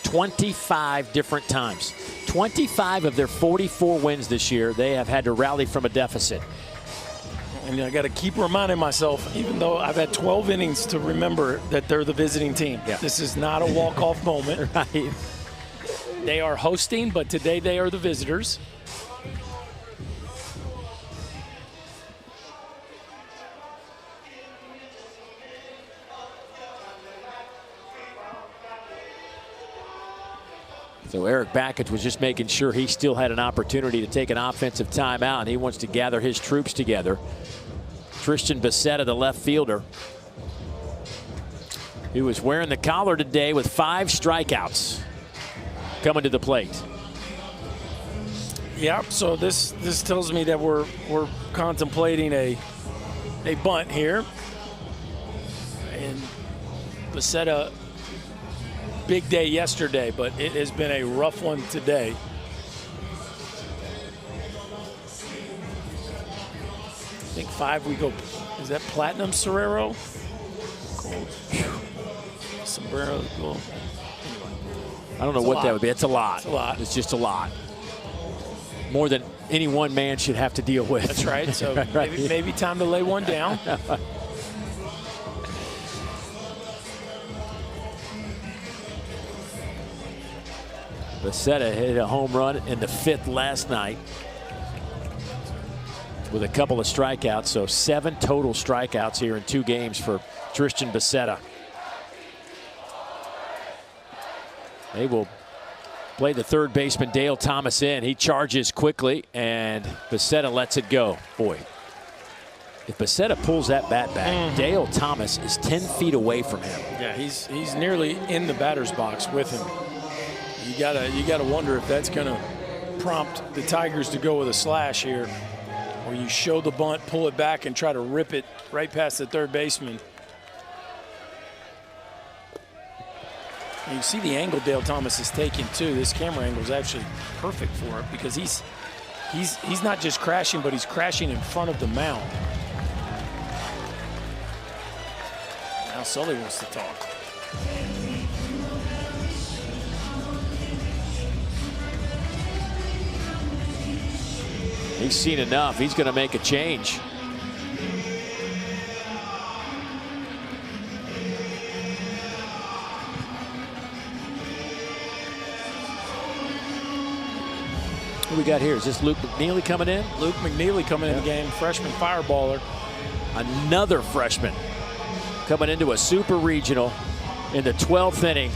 25 different times. 25 of their 44 wins this year, they have had to rally from a deficit. And I got to keep reminding myself, even though I've had 12 innings, to remember that they're the visiting team. Yeah. This is not a walk-off moment. Right. They are hosting, but today they are the visitors. So Eric Bakich was just making sure he still had an opportunity to take an offensive timeout, and he wants to gather his troops together. Tristan Becerra, the left fielder, who was wearing the collar today with 5 strikeouts, coming to the plate. Yeah, so this tells me that we're contemplating a bunt here. And Becerra, big day yesterday, but it has been a rough one today. I think 5 we go. Is that Platinum Serrero? Gold. Sombrero gold. I don't know what that would be. It's a lot. It's a lot. It's just a lot. More than any one man should have to deal with. That's right. So right. maybe time to lay one down. Becerra hit a home run in the 5th last night with a couple of strikeouts, so 7 total strikeouts here in 2 games for Tristan Becerra. They will play the third baseman Dale Thomas in. He charges quickly, and Becerra lets it go. Boy, if Becerra pulls that bat back, Dale Thomas is 10 feet away from him. Yeah, he's nearly in the batter's box with him. You gotta wonder if that's gonna prompt the Tigers to go with a slash here. Or you show the bunt, pull it back, and try to rip it right past the third baseman. And you see the angle Dale Thomas is taking too. This camera angle is actually perfect for it because he's not just crashing, but he's crashing in front of the mound. Now Sully wants to talk. He's seen enough. He's going to make a change. Who we got here? Is this Luke McNeely coming in? Luke McNeely coming in the game, freshman fireballer. Another freshman coming into a super regional in the 12th inning.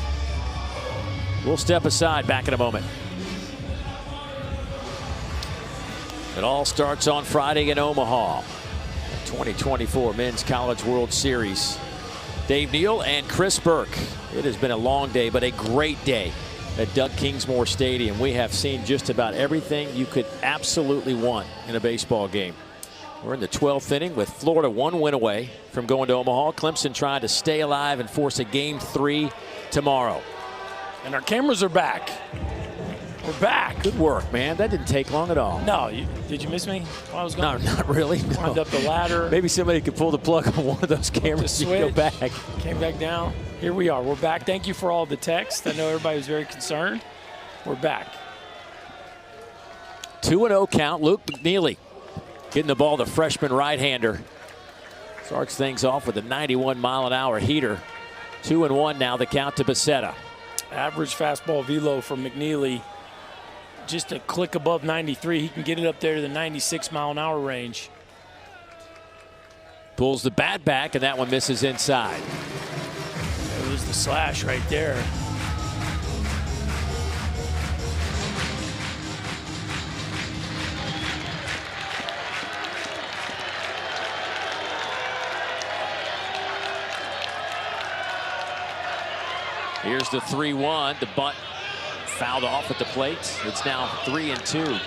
We'll step aside, back in a moment. It all starts on Friday in Omaha. 2024 Men's College World Series. Dave Neal and Chris Burke. It has been a long day, but a great day at Doug Kingsmore Stadium. We have seen just about everything you could absolutely want in a baseball game. We're in the 12th inning with Florida 1 win away from going to Omaha. Clemson trying to stay alive and force a Game 3 tomorrow. And our cameras are back. We're back. Good work, man. That didn't take long at all. No, did you miss me while I was going? No, not really. Climbed up the ladder. Maybe somebody could pull the plug on one of those cameras and go back. Came back down. Here we are. We're back. Thank you for all the text. I know everybody was very concerned. We're back. 2-0 count. Luke McNeely getting the ball to freshman right-hander. Starts things off with a 91-mile-an-hour heater. 2-1 now, the count to Becerra. Average fastball velo from McNeely. Just a click above 93. He can get it up there to the 96-mile-an-hour range. Pulls the bat back, and that one misses inside. It was the slash right there. Here's the 3-1. The bunt fouled off at the plate. It's now 3-2.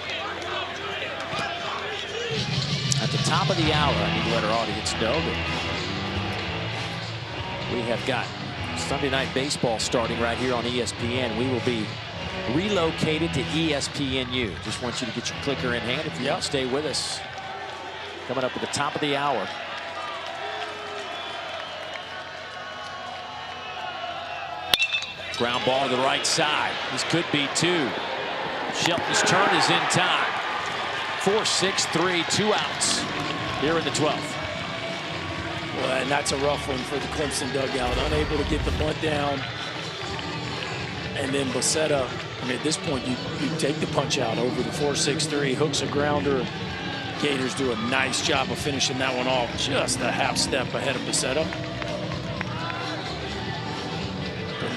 At the top of the hour, I need to let our audience know that we have got Sunday Night Baseball starting right here on ESPN. We will be relocated to ESPNU. Just want you to get your clicker in hand if you want to stay with us. Coming up at the top of the hour. Ground ball to the right side. This could be two. Shelton's turn is in time. 4-6-3, 2 outs here in the 12th. Well, and that's a rough one for the Clemson dugout. Unable to get the bunt down. And then Becerra, I mean, at this point, you take the punch out over the 4-6-3, hooks a grounder. Gators do a nice job of finishing that one off. Just a half step ahead of Becerra.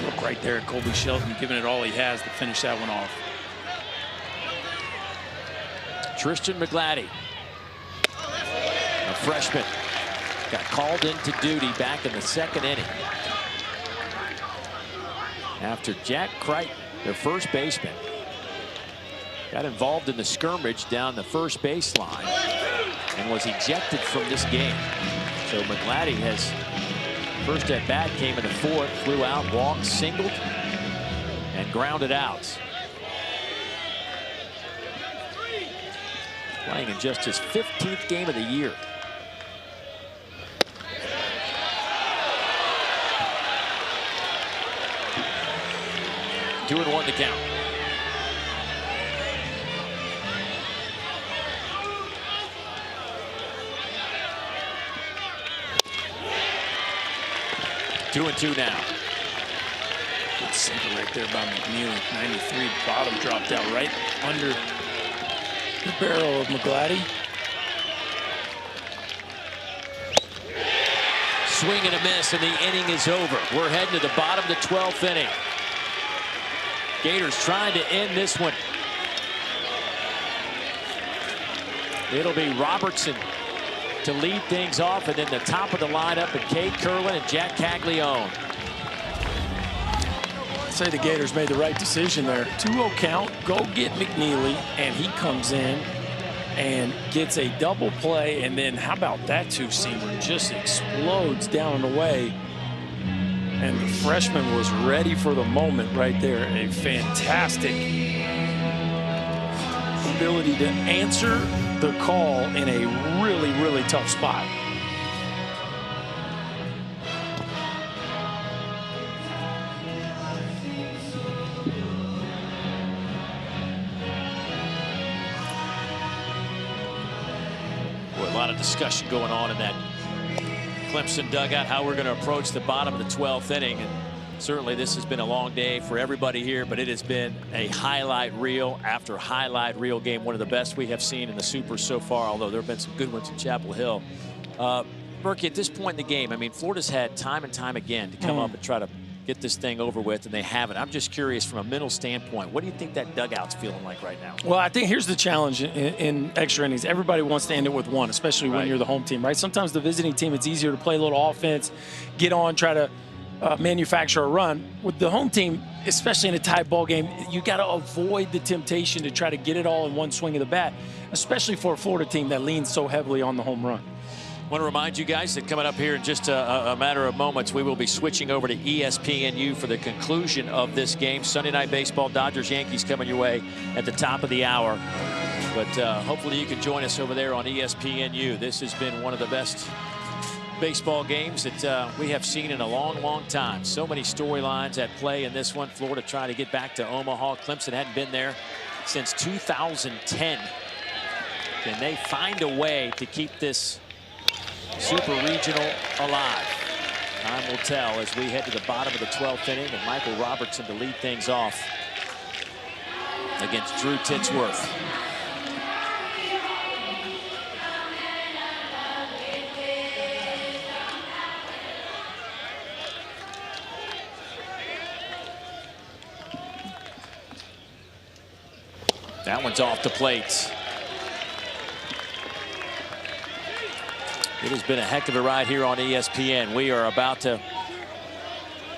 Look right there at Colby Shelton, giving it all he has to finish that one off. Tristan McGladdy, a freshman, got called into duty back in the 2nd inning. After Jack Crichton, their first baseman, got involved in the skirmish down the first baseline and was ejected from this game. So McGladdy has first at bat, came in the 4th, flew out, walked, singled, and grounded out. Playing in just his 15th game of the year. Two and one to count. Two and two now. Good single right there by McNeely. 93, bottom dropped out right under the barrel of McGladdy. Swing and a miss, and the inning is over. We're heading to the bottom of the 12th inning. Gators trying to end this one. It'll be Robertson to lead things off, and then the top of the lineup, and Cade Kerwin and Jack Caglianone. I'd say the Gators made the right decision there. 2-0 count, go get McNeely, and he comes in and gets a double play, and then how about that two-seamer just explodes down and away, and the freshman was ready for the moment right there. A fantastic ability to answer the call in a really, really tough spot. A lot of discussion going on in that Clemson dugout, how we're going to approach the bottom of the 12th inning. And certainly this has been a long day for everybody here, but it has been a highlight reel after highlight reel game. One of the best we have seen in the Super so far, although there have been some good ones in Chapel Hill. Berkey, at this point in the game, I mean, Florida's had time and time again to come up and try to get this thing over with, and they haven't. I'm just curious from a mental standpoint, what do you think that dugout's feeling like right now? Well, I think here's the challenge in extra innings. Everybody wants to end it with one, especially when you're the home team, right? Sometimes the visiting team, it's easier to play a little offense, get on, try to manufacture a run. With the home team, especially in a tight ball game, you got to avoid the temptation to try to get it all in one swing of the bat, especially for a Florida team that leans so heavily on the home run. I want to remind you guys that coming up here in just a matter of moments, we will be switching over to ESPNU for the conclusion of this game. Sunday Night Baseball, Dodgers-Yankees coming your way at the top of the hour. But hopefully you can join us over there on ESPNU. This has been one of the best baseball games that we have seen in a long, long time. So many storylines at play in this one. Florida trying to get back to Omaha. Clemson hadn't been there since 2010. Can they find a way to keep this Super Regional alive? Time will tell as we head to the bottom of the 12th inning, and Michael Robertson to lead things off against Drew Titsworth. That one's off the plate. It has been a heck of a ride here on ESPN. We are about to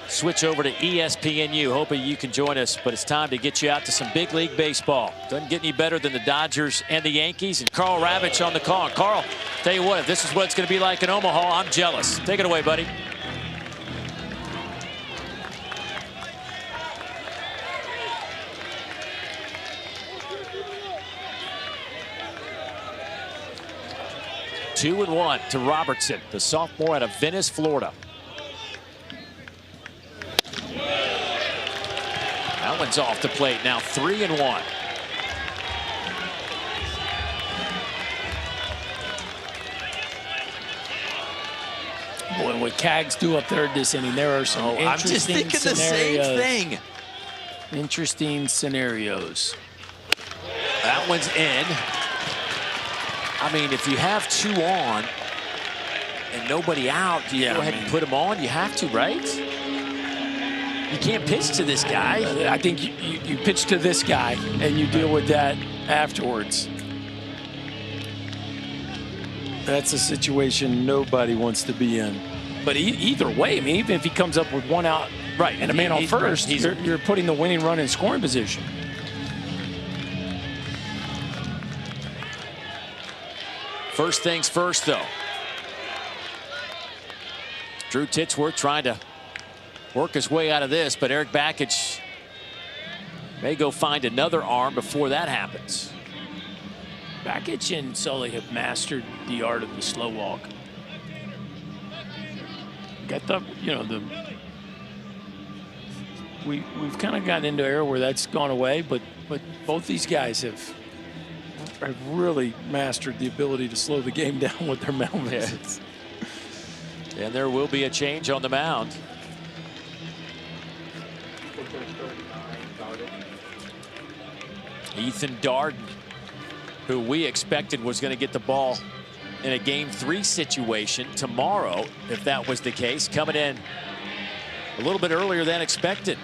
switch over to ESPNU. Hoping you can join us, but it's time to get you out to some big league baseball. Doesn't get any better than the Dodgers and the Yankees. And Carl Ravitch on the call. And Carl, tell you what, if this is what it's going to be like in Omaha, I'm jealous. Take it away, buddy. Two and one to Robertson, the sophomore out of Venice, Florida. That one's off the plate. Now 3-1. Boy, what Cags do up there this inning, there are some interesting I'm just thinking scenarios. the same thing. Interesting scenarios. That one's in. I mean, if you have two on and nobody out, do you go ahead and put them on? You have to, right? You can't pitch to this guy. I think you pitch to this guy and you deal with that afterwards. That's a situation nobody wants to be in. But either way, I mean, even if he comes up with one out and a man on first, you're putting the winning run in scoring position. First things first, though. Drew Titsworth trying to work his way out of this, but Eric Bakich may go find another arm before that happens. Bakich and Sully have mastered the art of the slow walk. I thought, you know, we've kind of gotten into an era where that's gone away, but both these guys have really mastered the ability to slow the game down with their mound visits. And there will be a change on the mound. Ethan Darden, who we expected was going to get the ball in a Game 3 situation tomorrow, if that was the case, coming in a little bit earlier than expected.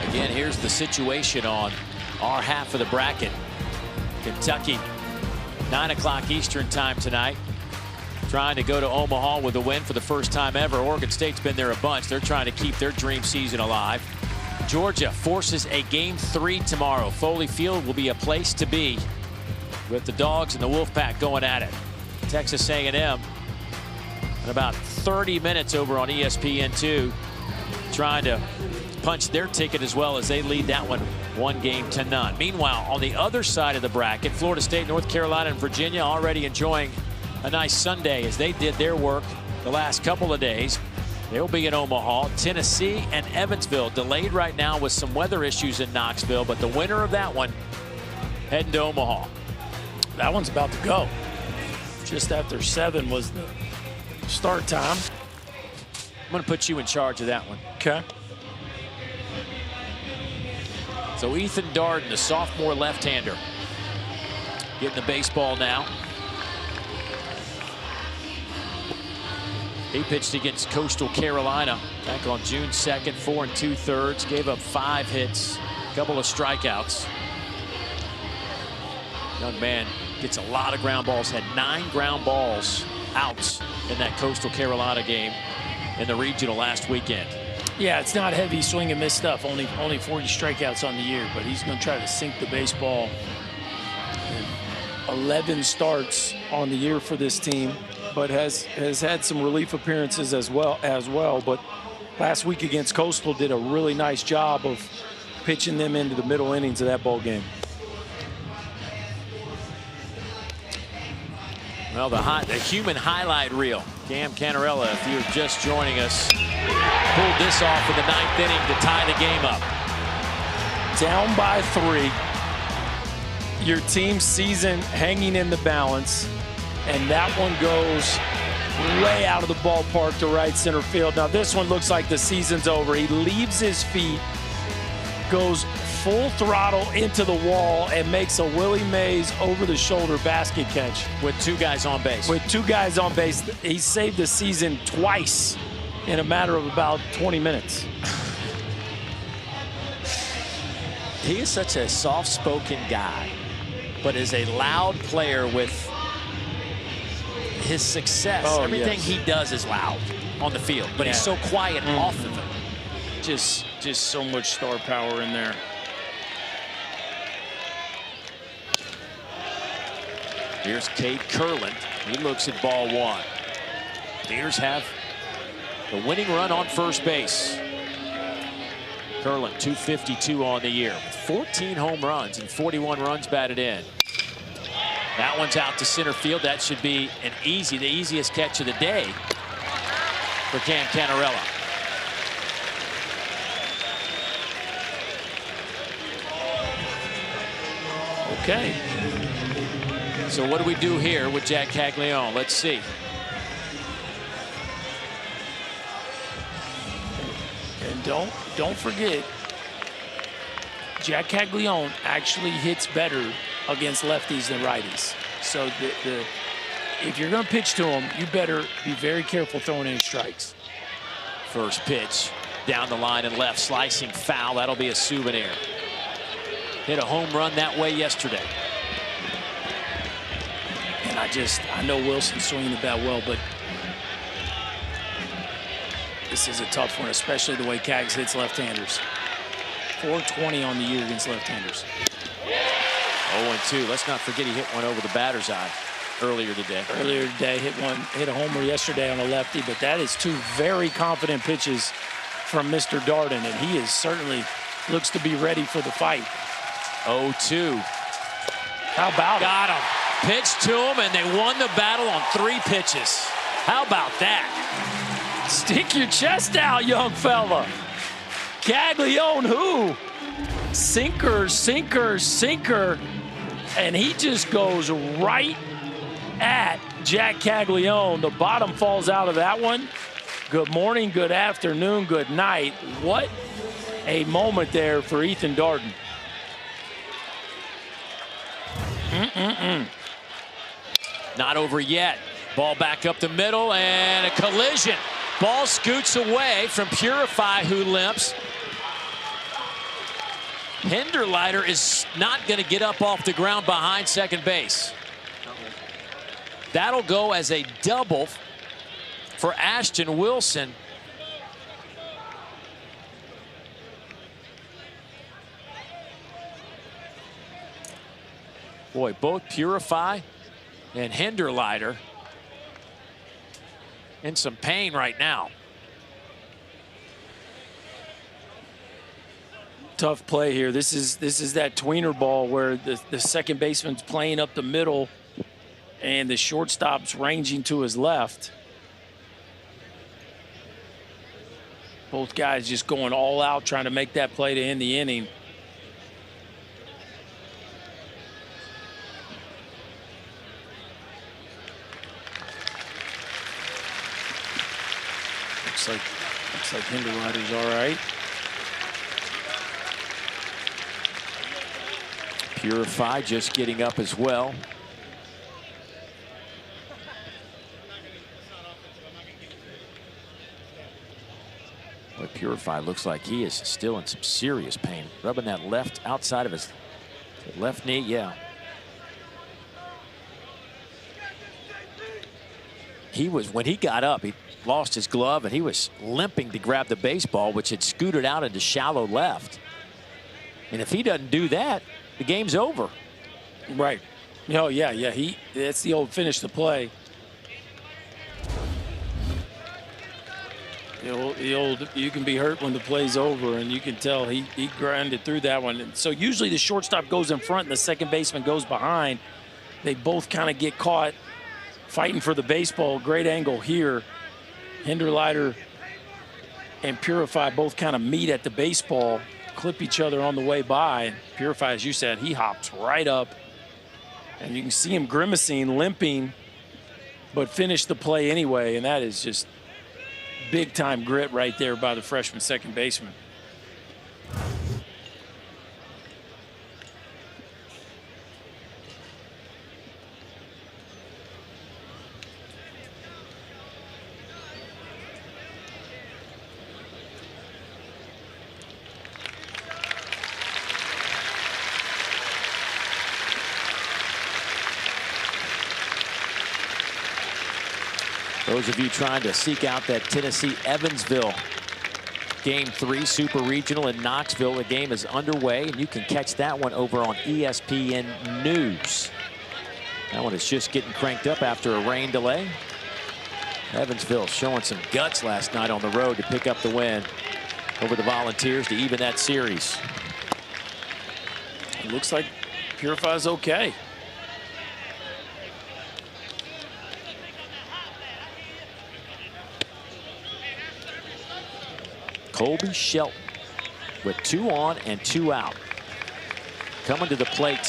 Again, here's the situation on our half of the bracket. Kentucky 9 o'clock Eastern time tonight. Trying to go to Omaha with a win for the first time ever. Oregon State's been there a bunch. They're trying to keep their dream season alive. Georgia forces a Game 3 tomorrow. Foley Field will be a place to be with the Dogs and the Wolfpack going at it. Texas A&M in about 30 minutes over on ESPN2 trying to punch their ticket as well as they lead that one 1-0. Meanwhile, on the other side of the bracket, Florida State, North Carolina, and Virginia already enjoying a nice Sunday as they did their work the last couple of days. They'll be in Omaha. Tennessee and Evansville delayed right now with some weather issues in Knoxville, but the winner of that one heading to Omaha. That one's about to go. Just after 7 was the start time. I'm going to put you in charge of that one. Okay. So Ethan Darden, the sophomore left-hander, getting the baseball now. He pitched against Coastal Carolina back on June 2nd, 4 2/3, gave up 5 hits, a couple of strikeouts. Young man gets a lot of ground balls, had 9 ground balls outs in that Coastal Carolina game in the regional last weekend. Yeah, it's not heavy swing and miss stuff. Only 40 strikeouts on the year, but he's going to try to sink the baseball. 11 starts on the year for this team, but has had some relief appearances as well. But last week against Coastal did a really nice job of pitching them into the middle innings of that ball game. Well, the human highlight reel. Cam Canella, if you're just joining us, pulled this off in the 9th inning to tie the game up. Down by 3. Your team's season hanging in the balance, and that one goes way out of the ballpark to right center field. Now this one looks like the season's over. He leaves his feet, goes full throttle into the wall, and makes a Willie Mays over-the-shoulder basket catch. With 2 guys on base. With 2 guys on base. He saved the season twice in a matter of about 20 minutes. He is such a soft-spoken guy, but is a loud player with his success. Everything he does is loud on the field, but he's so quiet off of it. Just so much star power in there. Here's Cade Kurland. He looks at ball 1. Gators have the winning run on first base. Kurland, 252 on the year, with 14 home runs and 41 runs batted in. That one's out to center field. That should be the easiest catch of the day for Cam Canella. Okay. So what do we do here with Jack Caglianone? Let's see. And don't forget, Jack Caglianone actually hits better against lefties than righties. So if you're going to pitch to him, you better be very careful throwing any strikes. First pitch down the line and left, slicing foul. That'll be a souvenir. Hit a home run that way yesterday. And I know Wilson's swinging the bat well, but this is a tough one, especially the way Cags hits left-handers. 420 on the year against left-handers. 0-2. Let's not forget he hit one over the batter's eye earlier today. Hit a homer yesterday on a lefty, but that is 2 very confident pitches from Mr. Darden, and he is certainly looks to be ready for the fight. 0-2. How about Got him. Pitched to him, and they won the battle on 3 pitches. How about that? Stick your chest out, young fella. Caglianone, who? Sinker, sinker, sinker. And he just goes right at Jack Caglianone. The bottom falls out of that one. Good morning, good afternoon, good night. What a moment there for Ethan Darden. Not over yet. Ball back up the middle and a collision. Ball scoots away from Purify, who limps. Hinderleiter is not going to get up off the ground behind second base. That'll go as a double for Ashton Wilson. Boy, both Purify and Hinderleiter in some pain right now. Tough play here. This is that tweener ball where the second baseman's playing up the middle and the shortstop's ranging to his left. Both guys just going all out trying to make that play to end the inning. Looks like Hinderleiter's all right. Purify just getting up as well. Boy, Purify looks like he is still in some serious pain. Rubbing that left outside of his left knee, yeah. When he got up, he lost his glove and he was limping to grab the baseball, which had scooted out into shallow left. And if he doesn't do that, the game's over. Right. Oh, yeah. That's the old finish the play. The old you can be hurt when the play's over, and you can tell he grinded through that one. And so usually the shortstop goes in front and the second baseman goes behind. They both kind of get caught fighting for the baseball. Great angle here. Hinderleiter and Purify both kind of meet at the baseball, clip each other on the way by. Purify, as you said, he hops right up, and you can see him grimacing, limping, but finish the play anyway, and that is just big-time grit right there by the freshman second baseman. Those of you trying to seek out that Tennessee Evansville Game 3 Super Regional in Knoxville, the game is underway, and you can catch that one over on ESPN News. That one is just getting cranked up after a rain delay. Evansville showing some guts last night on the road to pick up the win over the Volunteers to even that series. It looks like Purify's okay. Colby Shelton with 2 on and 2 out. Coming to the plate.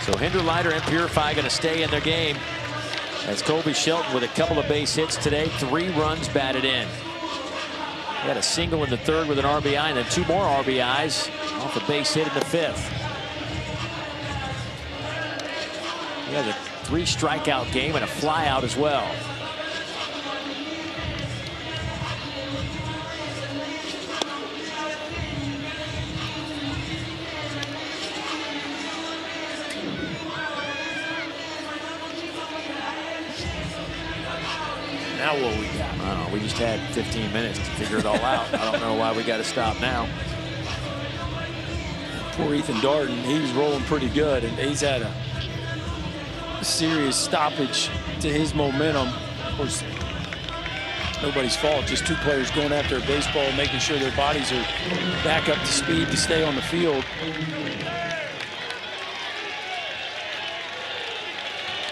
So Hinderleiter and Purify going to stay in their game, as Colby Shelton with a couple of base hits today, 3 runs batted in. He had a single in the 3rd with an RBI, and then 2 more RBIs off a base hit in the 5th. He has a 3 strikeout game and a fly out as well. Now what we got? I don't know. We just had 15 minutes to figure it all out. I don't know why we got to stop now. Poor Ethan Darden, he was rolling pretty good, and he's had a serious stoppage to his momentum. Of course, nobody's fault, just 2 players going after a baseball, making sure their bodies are back up to speed to stay on the field.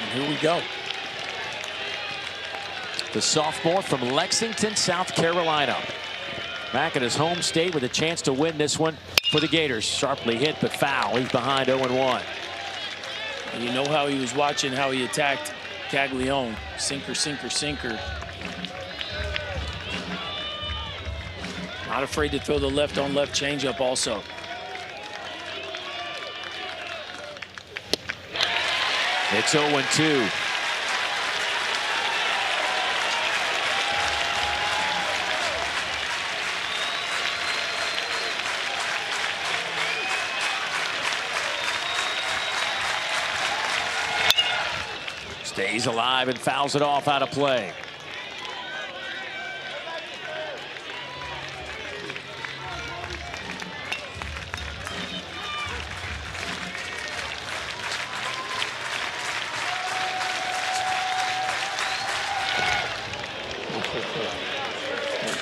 And here we go. The sophomore from Lexington, South Carolina. Back at his home state with a chance to win this one for the Gators. Sharply hit, but foul. He's behind 0-1. You know how he was watching how he attacked Caglianone. Sinker, sinker, sinker. Not afraid to throw the left-on-left changeup also. It's 0-2. Stays alive and fouls it off out of play.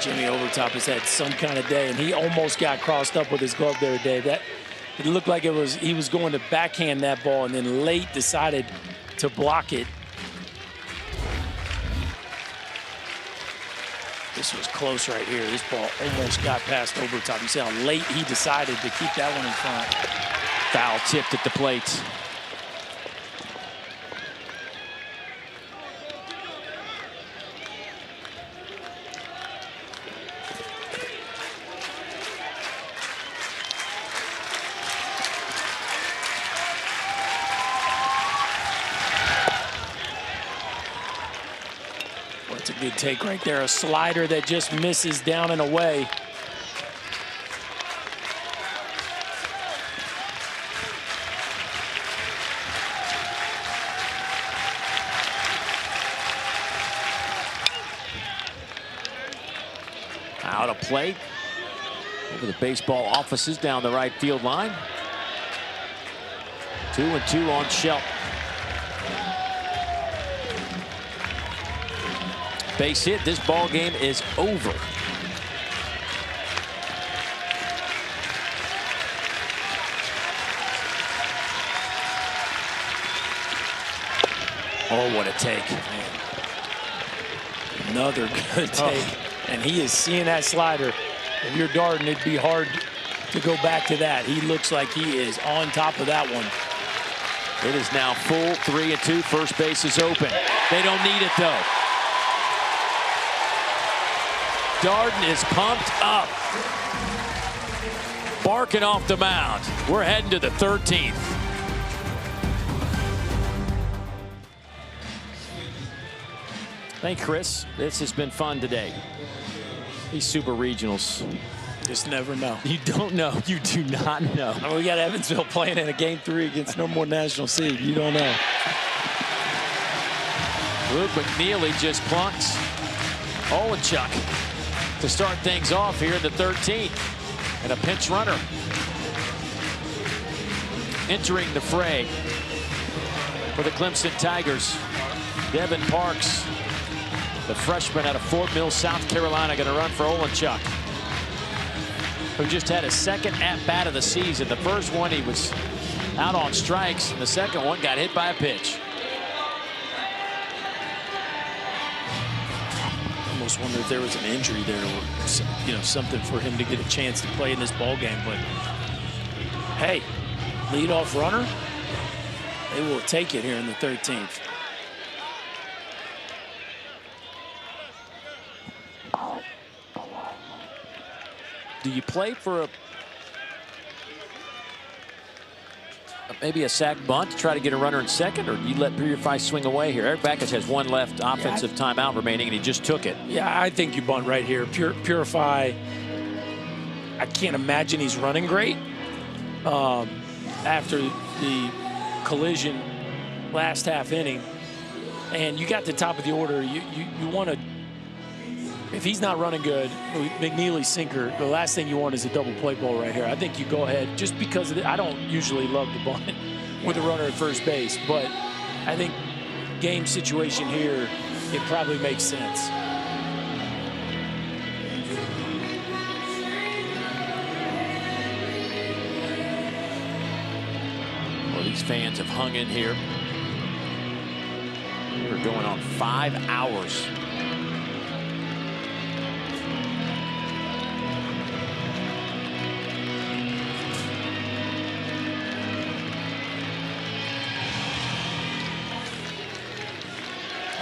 Jimmy Overtop has had some kind of day, and he almost got crossed up with his glove there, Dave. That it looked like he was going to backhand that ball, and then late decided to block it. This was close right here. This ball almost got past Overtop. You see how late he decided to keep that one in front. Foul tipped at the plate. That's a good take right there. A slider that just misses down and away. Out of play. Over the baseball offices down the right field line. 2-2 on Shelton. Base hit. This ball game is over. Oh, what a take. Another good take. And he is seeing that slider. If you're Darden, it'd be hard to go back to that. He looks like he is on top of that one. It is now full 3-2. First base is open. They don't need it, though. Darden is pumped up. Barking off the mound. We're heading to the 13th. Thank Chris. This has been fun today. These super regionals. Just never know. You don't know. You do not know. I mean, we got Evansville playing in a game 3 against no more national seed. You don't know. Luke McNeely just plunks Olechuck to start things off here in the 13th. And a pinch runner entering the fray for the Clemson Tigers. Devin Parks, the freshman out of Fort Mill, South Carolina, going to run for Olechuck, who just had a second at-bat of the season. The first one, he was out on strikes, and the second one got hit by a pitch. Almost wonder if there was an injury there, or, you know, something for him to get a chance to play in this ball game. But hey, leadoff runner, they will take it here in the 13th. Do you play for maybe a sac bunt to try to get a runner in second, or do you let Purify swing away here? Eric Backus has one left offensive timeout remaining, and he just took it. Yeah, I think you bunt right here. Purify, I can't imagine he's running great after the collision last half inning. And you got the top of the order. You want to, if he's not running good, McNeely's sinker, the last thing you want is a double play ball right here. I think you go ahead, just because of I don't usually love to bunt with a runner at first base, but I think game situation here, it probably makes sense. Well, these fans have hung in here. We're going on 5 hours.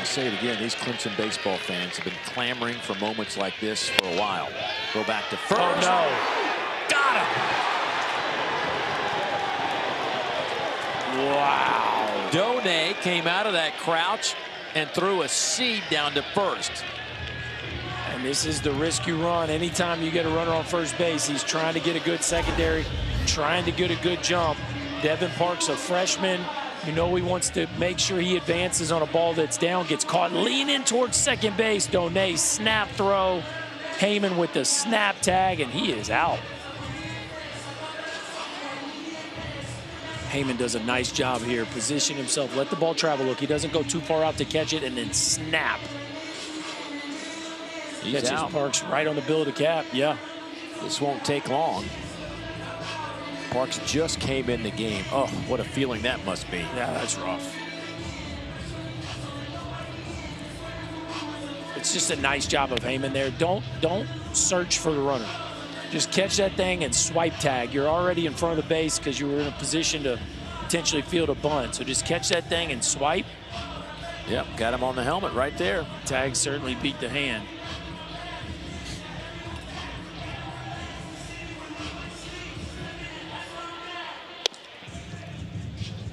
Say it again, these Clemson baseball fans have been clamoring for moments like this for a while. Go back to first. Oh, no. Got him. Wow. Done came out of that crouch and threw a seed down to first. And this is the risk you run. Anytime you get a runner on first base, he's trying to get a good secondary, trying to get a good jump. Devin Parks, a freshman, You know he wants to make sure he advances on a ball that's down, gets caught, lean in towards second base. Donay, snap throw. Heyman with the snap tag, and he is out. Heyman does a nice job here. Position himself, let the ball travel. Look, he doesn't go too far out to catch it, and then snap. He's out. Parks right on the bill of the cap, yeah. This won't take long. Parks just came in the game. Oh, what a feeling that must be. Yeah, that's rough. It's just a nice job of Heyman there. Don't search for the runner. Just catch that thing and swipe tag. You're already in front of the base because you were in a position to potentially field a bunt. So just catch that thing and swipe. Yep, got him on the helmet right there. Tag certainly beat the hand.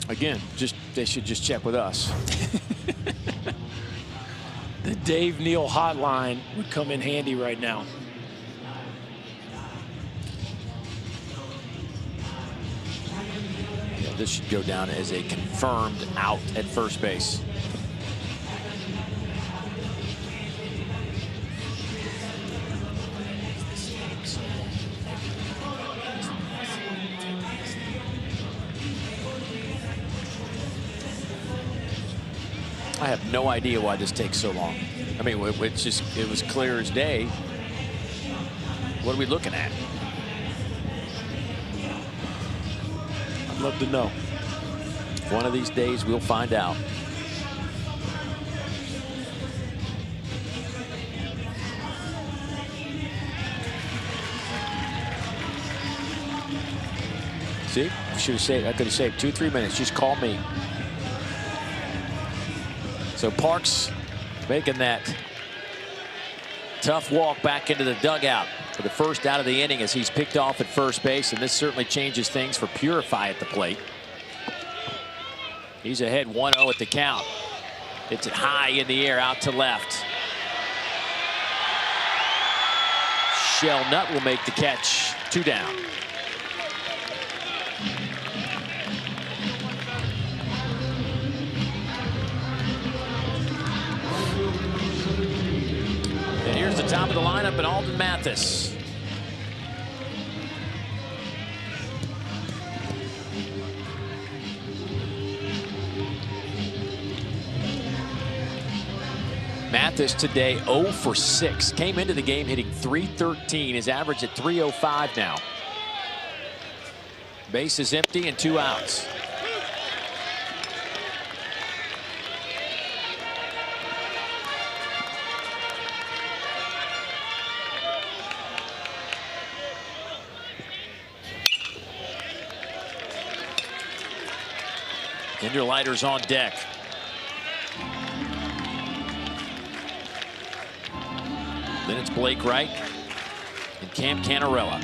Again, they should just check with us. The Dave Neal hotline would come in handy right now. Yeah, this should go down as a confirmed out at first base. I have no idea why this takes so long. I mean, it was clear as day. What are we looking at? I'd love to know. One of these days, we'll find out. See, I could have saved 2-3 minutes. Just call me. So Parks making that tough walk back into the dugout for the first out of the inning as he's picked off at first base, and this certainly changes things for Purify at the plate. He's ahead 1-0 at the count. Hits it high in the air out to left. Shell Nut will make the catch. 2 down. And here's the top of the lineup, and Alden Mathis. Mathis today 0 for 6. Came into the game hitting .313. His average at .305 now. Base is empty and 2 outs. Linderlighter's on deck. Then it's Blake Wright and Cam Canarella.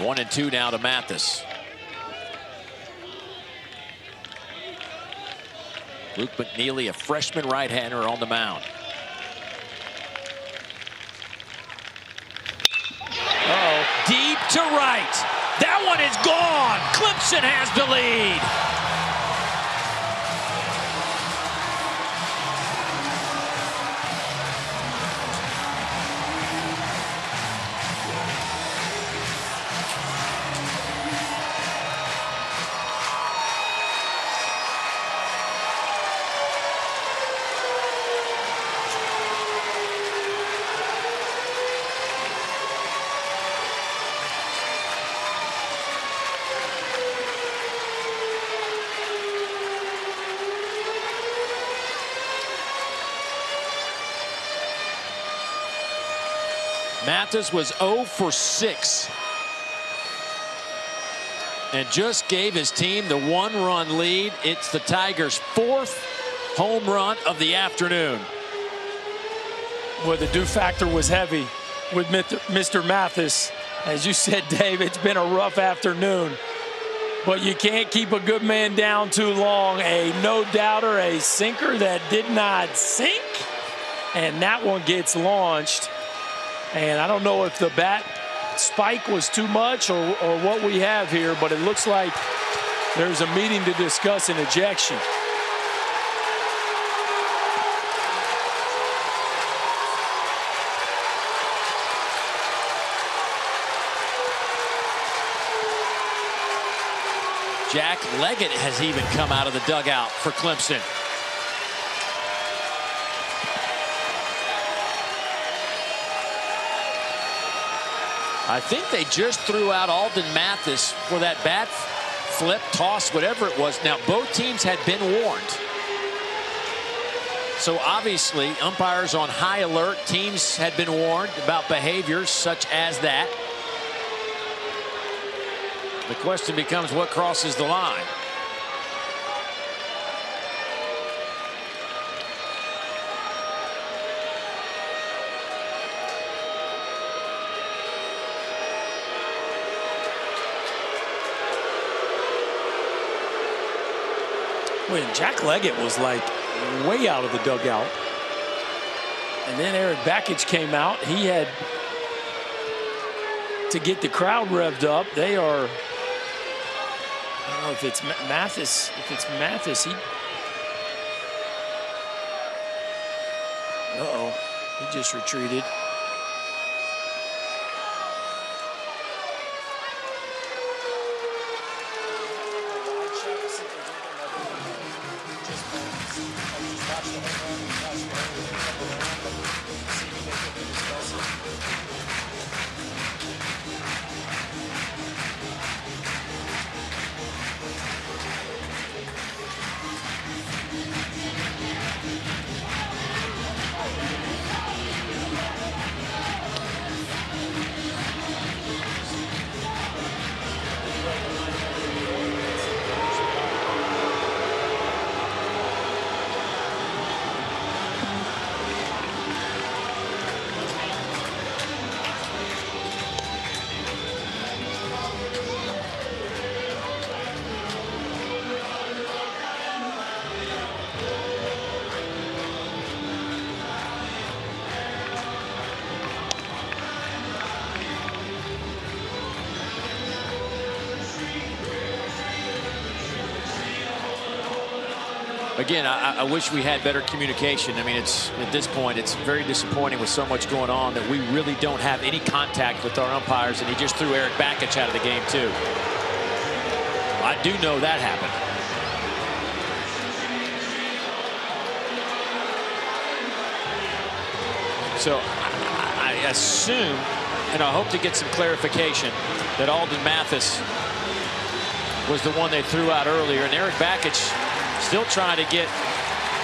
One and 2 now to Mathis. Luke McNeely, a freshman right-hander, on the mound. Deep to right. That one is gone. Clemson has the lead. Mathis was 0 for 6 and just gave his team the 1-run lead. It's the Tigers' 4th home run of the afternoon. Well, the do factor was heavy with Mr. Mathis. As you said, Dave, it's been a rough afternoon, but you can't keep a good man down too long. A no-doubter, a sinker that did not sink, and that one gets launched. And I don't know if the bat spike was too much or what we have here, but it looks like there's a meeting to discuss an ejection. Jack Leggett has even come out of the dugout for Clemson. I think they just threw out Alden Mathis for that bat flip, toss, whatever it was. Now, both teams had been warned. So obviously, umpires on high alert. Teams had been warned about behaviors such as that. The question becomes what crosses the line. When Jack Leggett was like way out of the dugout. And then Eric Bakich came out. He had to get the crowd revved up. They are, I don't know if it's Mathis. If it's Mathis, he. Uh-oh, he just retreated. Again, I wish we had better communication. I mean, it's at this point, it's very disappointing with so much going on that we really don't have any contact with our umpires, and he just threw Eric Bakich out of the game, too. I do know that happened. So I assume, and I hope to get some clarification, that Alden Mathis was the one they threw out earlier, and Eric Bakich still trying to get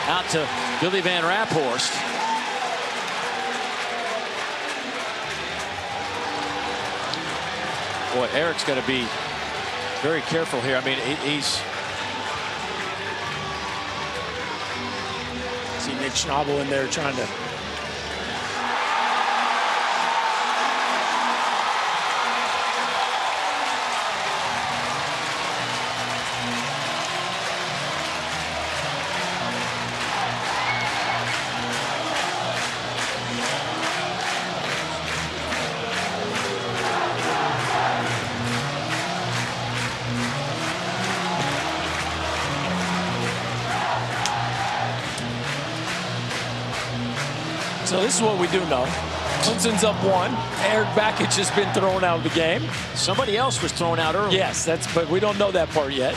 out to Billy Van Raphorst. Boy, Eric's got to be very careful here. I mean, he's... See Nick Schnabel in there trying to... So this is what we do know. Clemson's up 1. Eric Bakich has been thrown out of the game. Somebody else was thrown out earlier. Yes, but we don't know that part yet.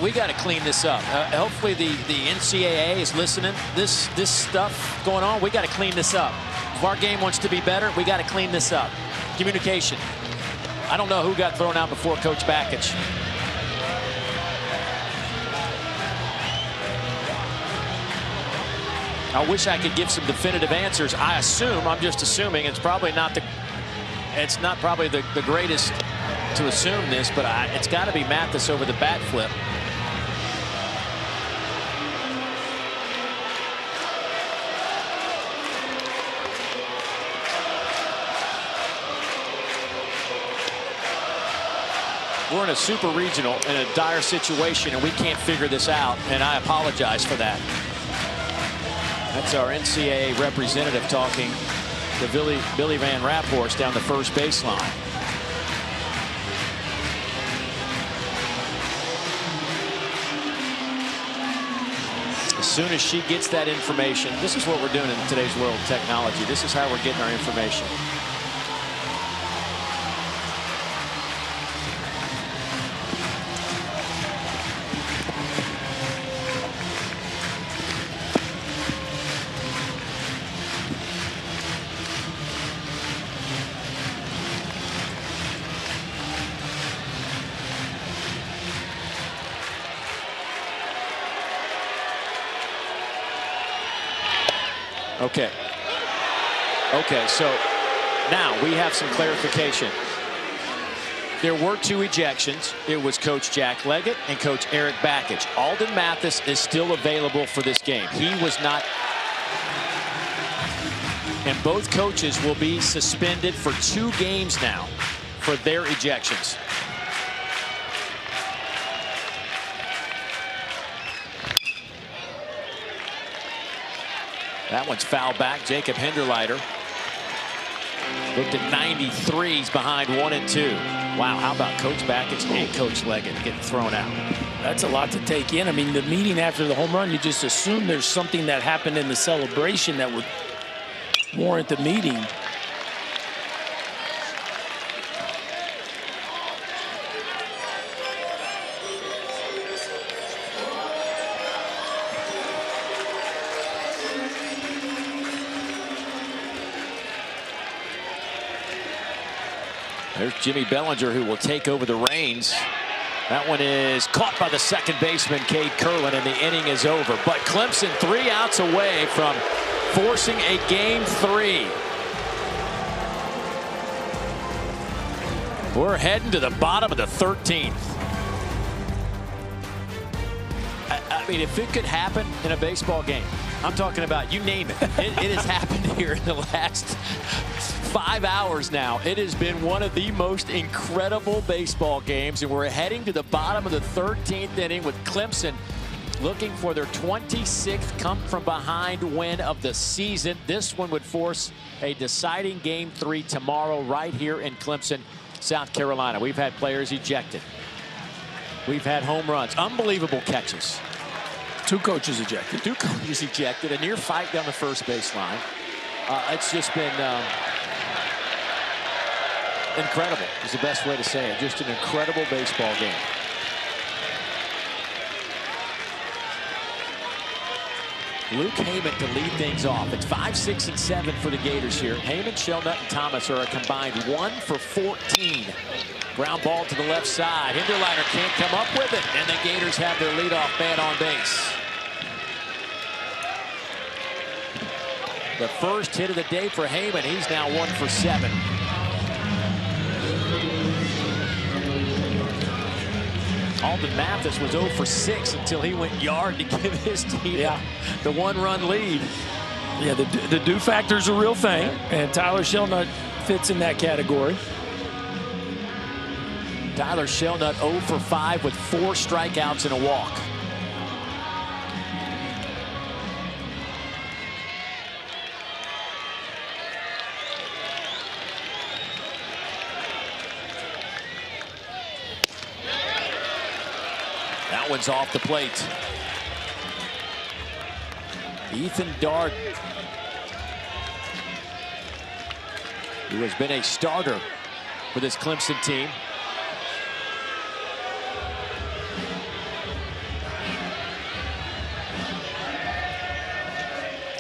We got to clean this up. Hopefully the NCAA is listening. This stuff going on, we got to clean this up. If our game wants to be better, we got to clean this up. Communication. I don't know who got thrown out before Coach Bakich. I wish I could give some definitive answers. I assume, I'm just assuming, it's probably not the greatest to assume this, but it's got to be Mathis over the bat flip. We're in a super regional in a dire situation, and we can't figure this out, and I apologize for that. That's our NCAA representative talking to Billy Van Raphorst down the first baseline. As soon as she gets that information, this is what we're doing in today's world of technology. This is how we're getting our information. Okay, so now we have some clarification. There were 2 ejections. It was Coach Jack Leggett and Coach Eric Bakich. Alden Mathis is still available for this game. He was not. And both coaches will be suspended for 2 games now for their ejections. That one's foul back. Jacob Hinderleiter looked at 93s behind 1 and 2. Wow, how about Coach Bakich and Coach Leggett getting thrown out? That's a lot to take in. I mean, the meeting after the home run, you just assume there's something that happened in the celebration that would warrant the meeting. There's Jimmy Bellinger, who will take over the reins. That one is caught by the second baseman, Cade Curlin, and the inning is over. But Clemson 3 outs away from forcing a game 3. We're heading to the bottom of the 13th. I mean, if it could happen in a baseball game, I'm talking about, you name it. It has happened here in the last 5 hours now. It has been one of the most incredible baseball games, and we're heading to the bottom of the 13th inning with Clemson looking for their 26th come-from-behind win of the season. This one would force a deciding game 3 tomorrow right here in Clemson, South Carolina. We've had players ejected. We've had home runs, unbelievable catches. 2 coaches ejected. 2 coaches ejected, a near fight down the first baseline. It's just been incredible is the best way to say it. Just an incredible baseball game. Luke Heyman to lead things off. It's 5, 6, and 7 for the Gators here. Heyman, Shelnut, and Thomas are a combined 1 for 14. Ground ball to the left side. Hinderleiter can't come up with it, and the Gators have their leadoff man on base. The first hit of the day for Heyman. He's now 1 for 7. Alden Mathis was 0 for 6 until he went yard to give his team the 1-run lead. Yeah, the do factor's a real thing, and Tyler Shelnut fits in that category. Tyler Shelnut 0 for 5 with 4 strikeouts and a walk. That one's off the plate. Ethan Darden, who has been a starter for this Clemson team.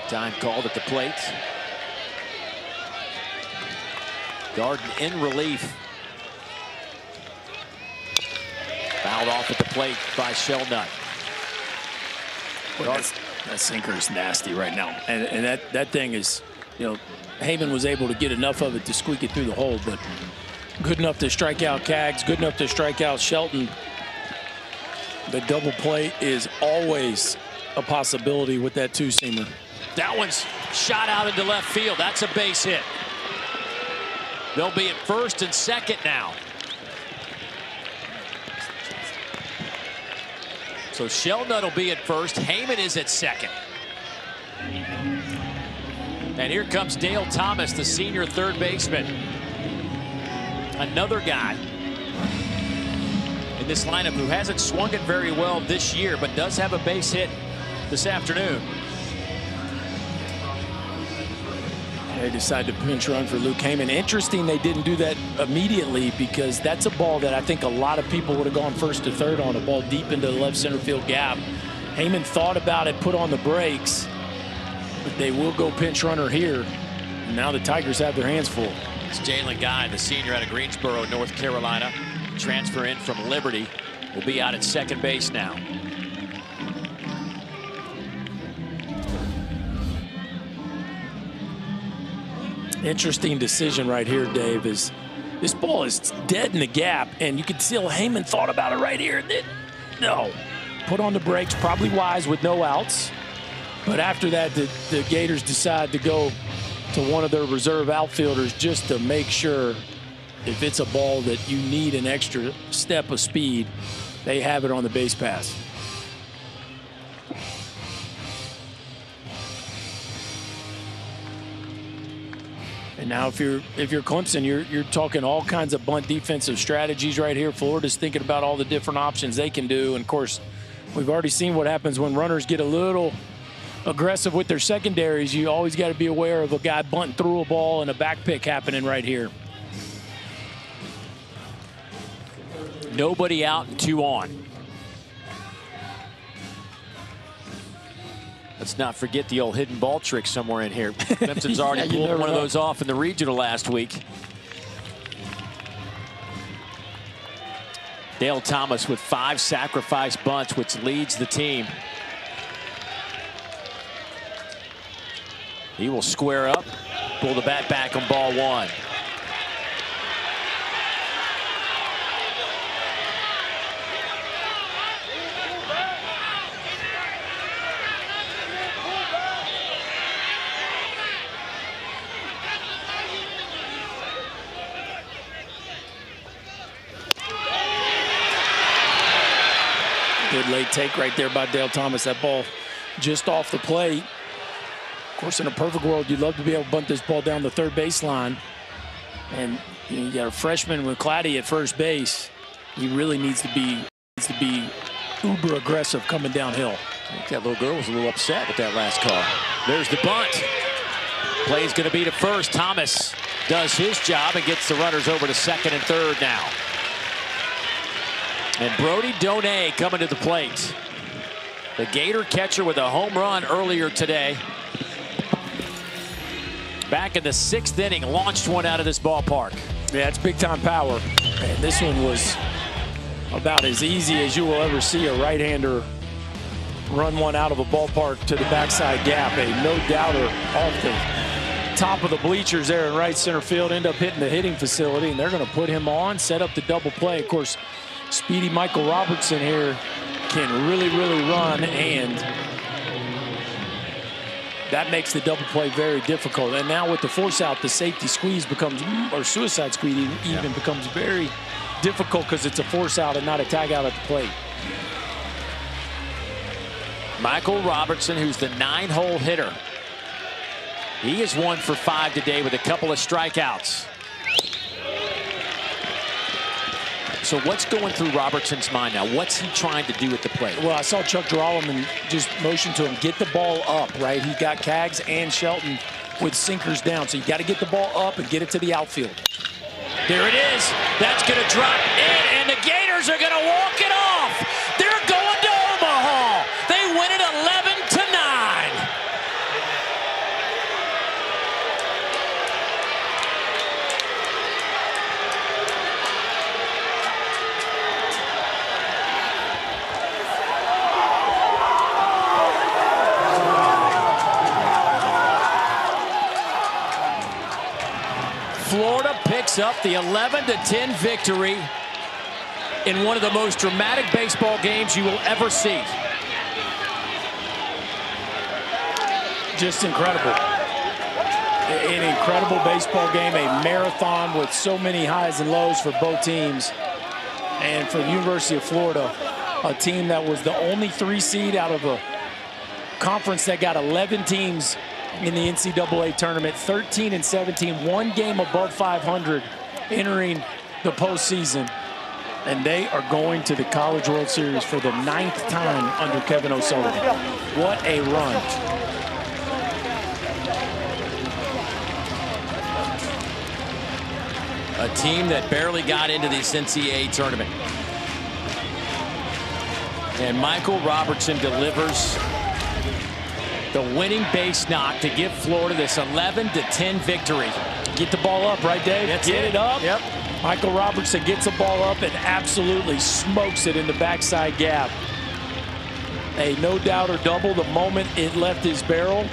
Time called at the plate. Darden in relief. Fouled off at the plate by Shelnut. Well, that sinker is nasty right now. And that thing is, you know, Heyman was able to get enough of it to squeak it through the hole, but good enough to strike out Cags, good enough to strike out Shelton. The double play is always a possibility with that 2-seamer. That one's shot out into left field. That's a base hit. They'll be at first and second now. So Shelnut will be at first. Heyman is at second. And here comes Dale Thomas, the senior third baseman. Another guy in this lineup who hasn't swung it very well this year, but does have a base hit this afternoon. They decided to pinch run for Luke Heyman. Interesting they didn't do that immediately, because that's a ball that I think a lot of people would have gone first to third on, a ball deep into the left center field gap. Heyman thought about it, put on the brakes, but they will go pinch runner here. And now the Tigers have their hands full. It's Jalen Guy, the senior out of Greensboro, North Carolina. Transfer in from Liberty. Will be out at second base now. Interesting decision right here, Dave, is this ball is dead in the gap, and you can see Heyman thought about it right here. No. Put on the brakes, probably wise with no outs. But after that, the Gators decide to go to one of their reserve outfielders just to make sure if it's a ball that you need an extra step of speed, they have it on the base pass. And now if you're Clemson, you're talking all kinds of bunt defensive strategies right here. Florida's thinking about all the different options they can do. And of course, we've already seen what happens when runners get a little aggressive with their secondaries. You always got to be aware of a guy bunting through a ball and a back pick happening right here. Nobody out and 2 on. Let's not forget the old hidden ball trick somewhere in here. Clemson's already pulled one of those off in the regional last week. Dale Thomas with 5 sacrifice bunts, which leads the team. He will square up, pull the bat back on ball 1. Good late take right there by Dale Thomas. That ball just off the plate. Of course, in a perfect world, you'd love to be able to bunt this ball down the third baseline. And you got a freshman with Claddy at first base. He really needs to be uber aggressive coming downhill. I think that little girl was a little upset with that last call. There's the bunt. Play's going to be to first. Thomas does his job and gets the runners over to second and third now. And Brody Donay coming to the plate. The Gator catcher with a home run earlier today. Back in the 6th inning, launched one out of this ballpark. Yeah, it's big time power. And this one was about as easy as you will ever see a right-hander run one out of a ballpark to the backside gap. A no-doubter off the top of the bleachers there in right center field, end up hitting the hitting facility, and they're going to put him on, set up the double play. Of course, speedy Michael Robertson here can really run, and that makes the double play very difficult. And now with the force out, the safety squeeze becomes, or suicide squeeze even becomes very difficult because it's a force out and not a tag out at the plate. Michael Robertson, who's the 9-hole hitter. He is 1 for 5 today with a couple of strikeouts. So what's going through Robertson's mind now? What's he trying to do at the plate? Well, I saw Chuck Drolleman just motion to him, get the ball up, right? He got Cags and Shelton with sinkers down. So you got to get the ball up and get it to the outfield. There it is. That's going to drop in, and the Gators are going to walk it off. They're going to Omaha. They win it 11-9. Florida picks up the 11-10 victory in one of the most dramatic baseball games you will ever see. Just incredible. An incredible baseball game, a marathon with so many highs and lows for both teams. And for the University of Florida, a team that was the only 3 seed out of a conference that got 11 teams in the NCAA tournament, 13-17, one game above 500 entering the postseason. And they are going to the College World Series for the 9th time under Kevin O'Sullivan. What a run. A team that barely got into this NCAA tournament. And Michael Robertson delivers the winning base knock to give Florida this 11-10 victory. Get the ball up, right, Dave? Get it up. Yep. Michael Robertson gets the ball up and absolutely smokes it in the backside gap. A no-doubter double the moment it left his barrel.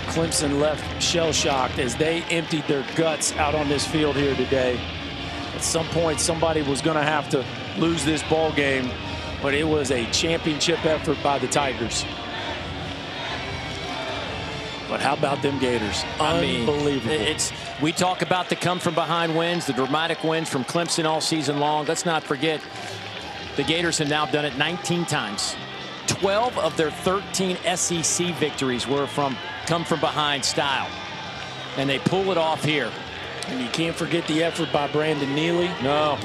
Clemson left shell-shocked as they emptied their guts out on this field here today. At some point, somebody was going to have to lose this ball game, but it was a championship effort by the Tigers. But how about them Gators? Unbelievable. We talk about the come-from-behind wins, the dramatic wins from Clemson all season long. Let's not forget, the Gators have now done it 19 times. 12 of their 13 SEC victories were come-from-behind style. And they pull it off here. And you can't forget the effort by Brandon Neely. No.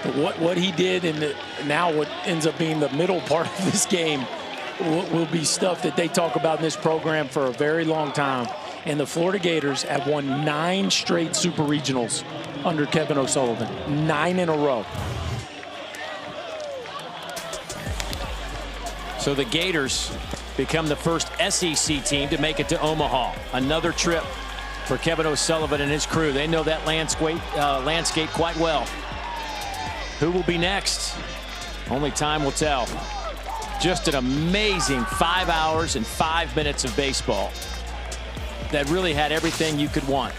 But what he did in now what ends up being the middle part of this game will be stuff that they talk about in this program for a very long time. And the Florida Gators have won 9 straight Super Regionals under Kevin O'Sullivan. 9 in a row. So the Gators become the first SEC team to make it to Omaha. Another trip for Kevin O'Sullivan and his crew. They know that landscape quite well. Who will be next? Only time will tell. Just an amazing 5 hours and 5 minutes of baseball that really had everything you could want.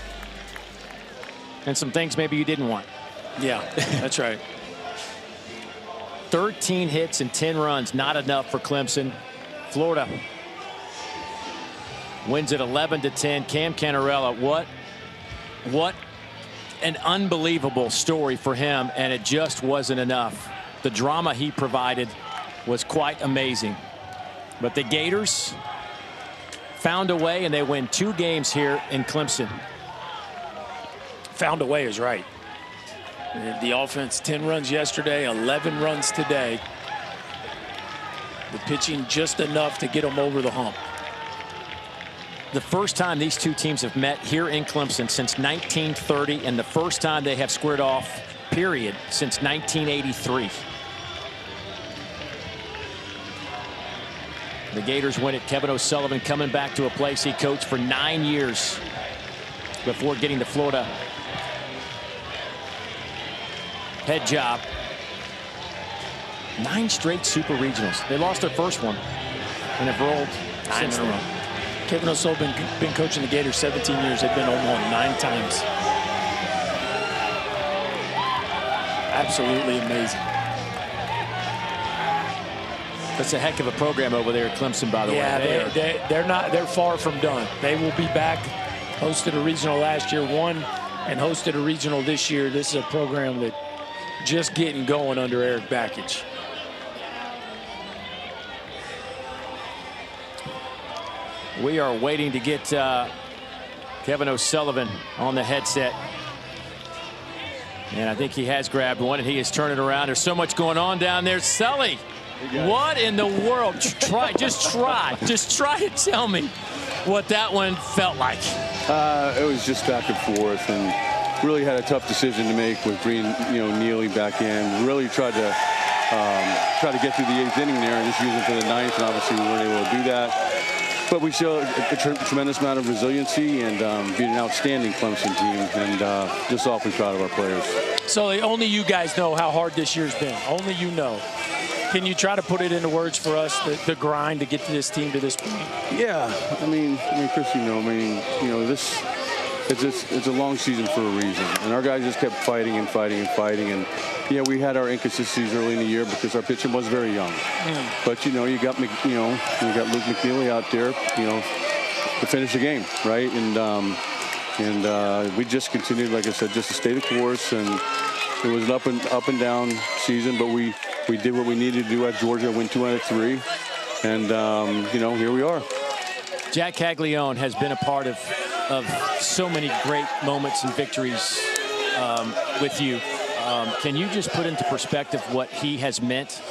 And some things maybe you didn't want. Yeah, that's right. 13 hits and 10 runs, not enough for Clemson. Florida wins it 11-10. Cam Canella, what an unbelievable story for him, and it just wasn't enough. The drama he provided was quite amazing. But the Gators found a way, and they win 2 games here in Clemson. Found a way is right. The offense, 10 runs yesterday, 11 runs today. The pitching just enough to get them over the hump. The first time these two teams have met here in Clemson since 1930, and the first time they have squared off, period, since 1983. The Gators win it. Kevin O'Sullivan coming back to a place he coached for 9 years before getting the Florida head job. 9 straight Super Regionals. They lost their first one and have rolled 9 in a row. Kevin O'Sullivan been coaching the Gators 17 years. They've been on one 9 times. Absolutely amazing. That's a heck of a program over there at Clemson, by the way. Yeah, they're far from done. They will be back. Hosted a regional last year, won and hosted a regional this year. This is a program that just getting going under Eric Bakich. We are waiting to get Kevin O'Sullivan on the headset. And I think he has grabbed one, and he is turning around. There's so much going on down there. Sully, what in the world? Just try to tell me what that one felt like. It was just back and forth, and really had a tough decision to make with bringing Neely back in. Really tried to get through the 8th inning there and just use it for the 9th, and obviously we weren't able to do that. But we showed a tremendous amount of resiliency and beat an outstanding Clemson team, and just awfully proud of our players. So only you guys know how hard this year's been. Only you know. Can you try to put it into words for us, the grind to get to this team to this point? Yeah, I mean, Chris, this it's a long season for a reason, and our guys just kept fighting and fighting and fighting, and we had our inconsistencies early in the year because our pitching was very young. But you got Luke McNeely out there, to finish the game, right? And we just continued, like I said, just to stay the course, and it was an up and down season, but we did what we needed to do at Georgia, win 2 out of 3, and here we are. Jack Caglianone has been a part of so many great moments and victories with you. Can you just put into perspective what he has meant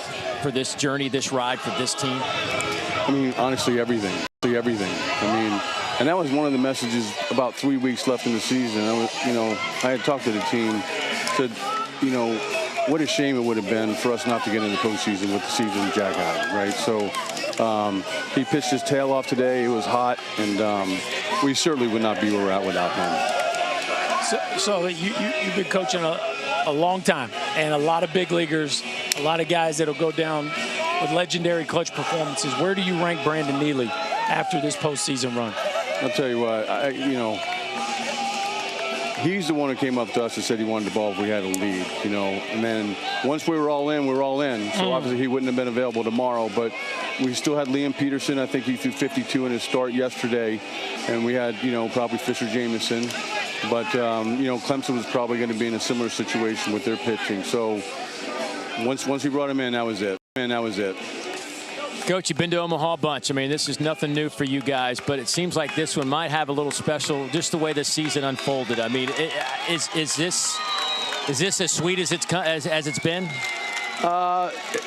for this journey, this ride for this team? I mean, honestly, everything. Everything. I mean, and that was one of the messages about 3 weeks left in the season. I had talked to the team, said, what a shame it would have been for us not to get in the postseason with the season Jack had, right? So he pitched his tail off today. It was hot, and we certainly would not be where we're at without him. So you've been coaching a long time, and a lot of big leaguers, a lot of guys that'll go down with legendary clutch performances. Where do you rank Brandon Neely after this postseason run? I'll tell you what, he's the one who came up to us and said he wanted the ball if we had a lead, and then once we were all in, we were all in. So obviously he wouldn't have been available tomorrow, but we still had Liam Peterson. I think he threw 52 in his start yesterday, and we had, probably Fisher Jamieson. But, Clemson was probably going to be in a similar situation with their pitching. So once we brought him in, that was it. Coach, you've been to Omaha a bunch. I mean, this is nothing new for you guys, but it seems like this one might have a little special, just the way the season unfolded. I mean, is this as sweet as it's been?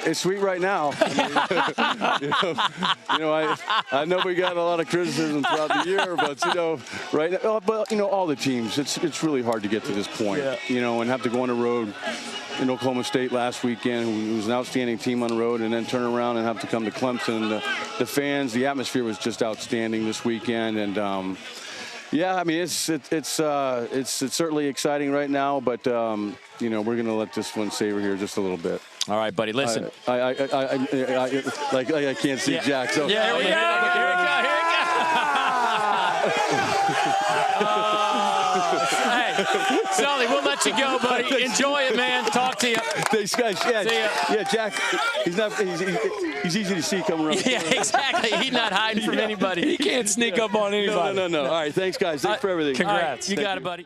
It's sweet right now. I know we got a lot of criticism throughout the year, but right now, but all the teams, it's really hard to get to this point, and have to go on the road in Oklahoma State last weekend, who was an outstanding team on the road, and then turn around and have to come to Clemson. The fans, the atmosphere was just outstanding this weekend, and yeah, I mean it's certainly exciting right now, but we're going to let this one savor here just a little bit. All right, buddy. Listen, I can't see Jack. So here we go. Hey, Sully, we'll let you go, buddy. Enjoy it, man. Talk to you. Thanks, guys. Yeah, Jack. He's easy to see coming around. Yeah, exactly. He's not hiding from anybody. He can't sneak up on anybody. No. All right, thanks, guys. Thanks for everything. Congrats. Right, you got it, buddy.